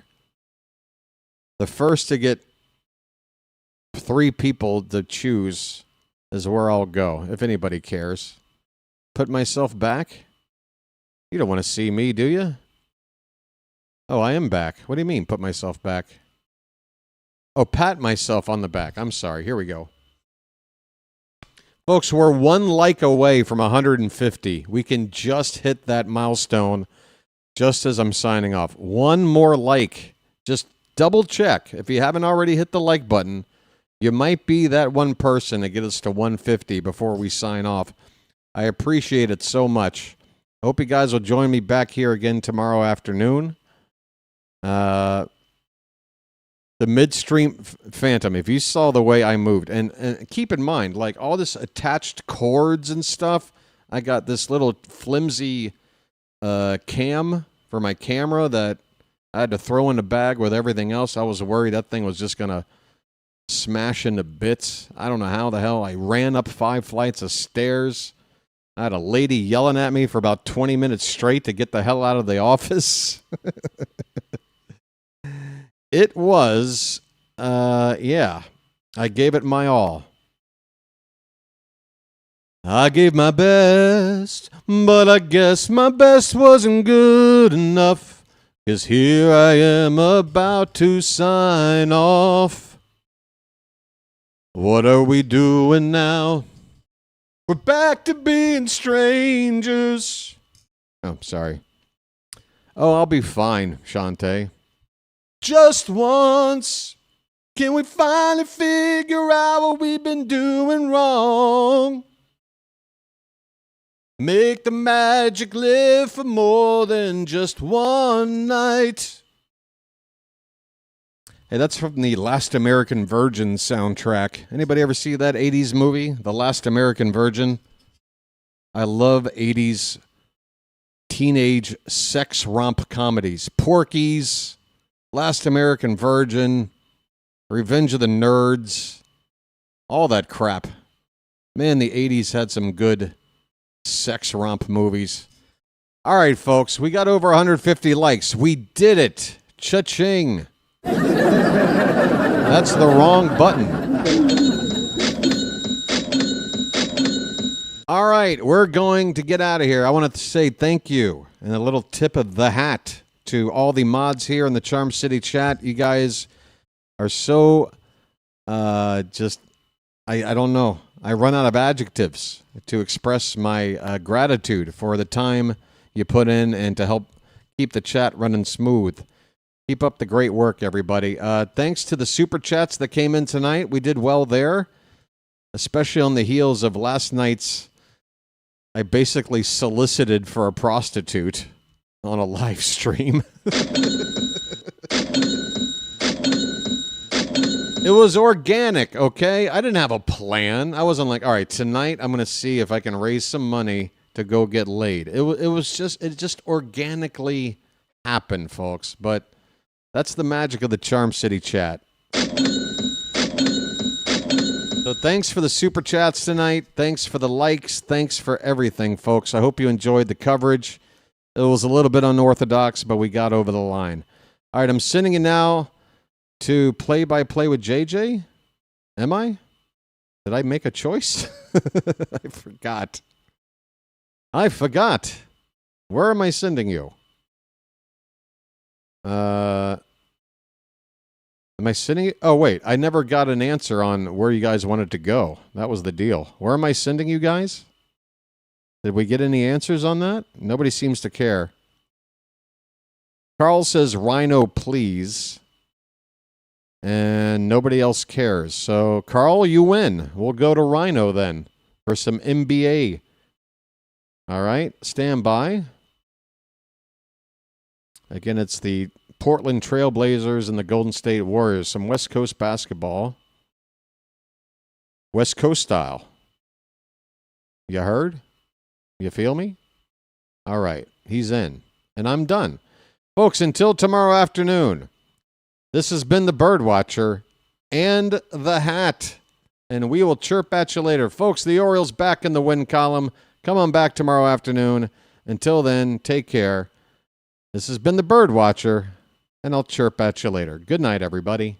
The first to get 3 people to choose is where I'll go, if anybody cares. Put myself back? You don't want to see me, do you? Oh, I am back. What do you mean, put myself back? Oh, pat myself on the back. I'm sorry. Here we go. Folks, we're 1 like away from 150. We can just hit that milestone just as I'm signing off. 1 more like. Just double check. If you haven't already hit the like button, you might be that one person to get us to 150 before we sign off. I appreciate it so much. Hope you guys will join me back here again tomorrow afternoon. The midstream phantom, if you saw the way I moved, and keep in mind, like all this attached cords and stuff, I got this little flimsy cam for my camera that I had to throw in a bag with everything else. I was worried that thing was just going to smash into bits. I don't know how the hell. I ran up 5 flights of stairs. I had a lady yelling at me for about 20 minutes straight to get the hell out of the office. It was, I gave it my all. I gave my best, but I guess my best wasn't good enough. 'Cause here I am about to sign off. What are we doing now? We're back to being strangers. Oh, sorry. Oh, I'll be fine, Shantae. Just once, can we finally figure out what we've been doing wrong? Make the magic live for more than just one night. Hey, that's from the Last American Virgin soundtrack. Anybody ever see that 80s movie, The Last American Virgin? I love 80s teenage sex romp comedies. Porky's, Last American Virgin, Revenge of the Nerds, all that crap. Man, the 80s had some good sex romp movies. All right, folks, we got over 150 likes. We did it. Cha-ching. That's the wrong button. All right, we're going to get out of here. I want to say thank you and a little tip of the hat to all the mods here in the Charm City chat. You guys are so I don't know. I run out of adjectives to express my gratitude for the time you put in and to help keep the chat running smooth. Keep up the great work, everybody. Thanks to the super chats that came in tonight. We did well there, especially on the heels of last night's. I basically solicited for a prostitute on a live stream. It was organic, okay? I didn't have a plan. I wasn't like, all right, tonight I'm going to see if I can raise some money to go get laid. It just organically happened, folks. But that's the magic of the Charm City chat. So thanks for the super chats tonight. Thanks for the likes. Thanks for everything, folks. I hope you enjoyed the coverage. It was a little bit unorthodox, but we got over the line. All right, I'm sending you now to play-by-play with JJ. Am I? Did I make a choice? I forgot. Where am I sending you? Am I sending it? Oh, wait. I never got an answer on where you guys wanted to go. That was the deal. Where am I sending you guys? Did we get any answers on that? Nobody seems to care. Carl says, Rhino, please. And nobody else cares. So, Carl, you win. We'll go to Rhino then for some NBA. All right. Stand by. Again, it's the Portland Trail Blazers and the Golden State Warriors. Some West Coast basketball. West Coast style. You heard? You feel me? All right. He's in. And I'm done. Folks, until tomorrow afternoon, this has been the Birdwatcher and the Hat. And we will chirp at you later. Folks, the Orioles back in the win column. Come on back tomorrow afternoon. Until then, take care. This has been the Birdwatcher, and I'll chirp at you later. Good night, everybody.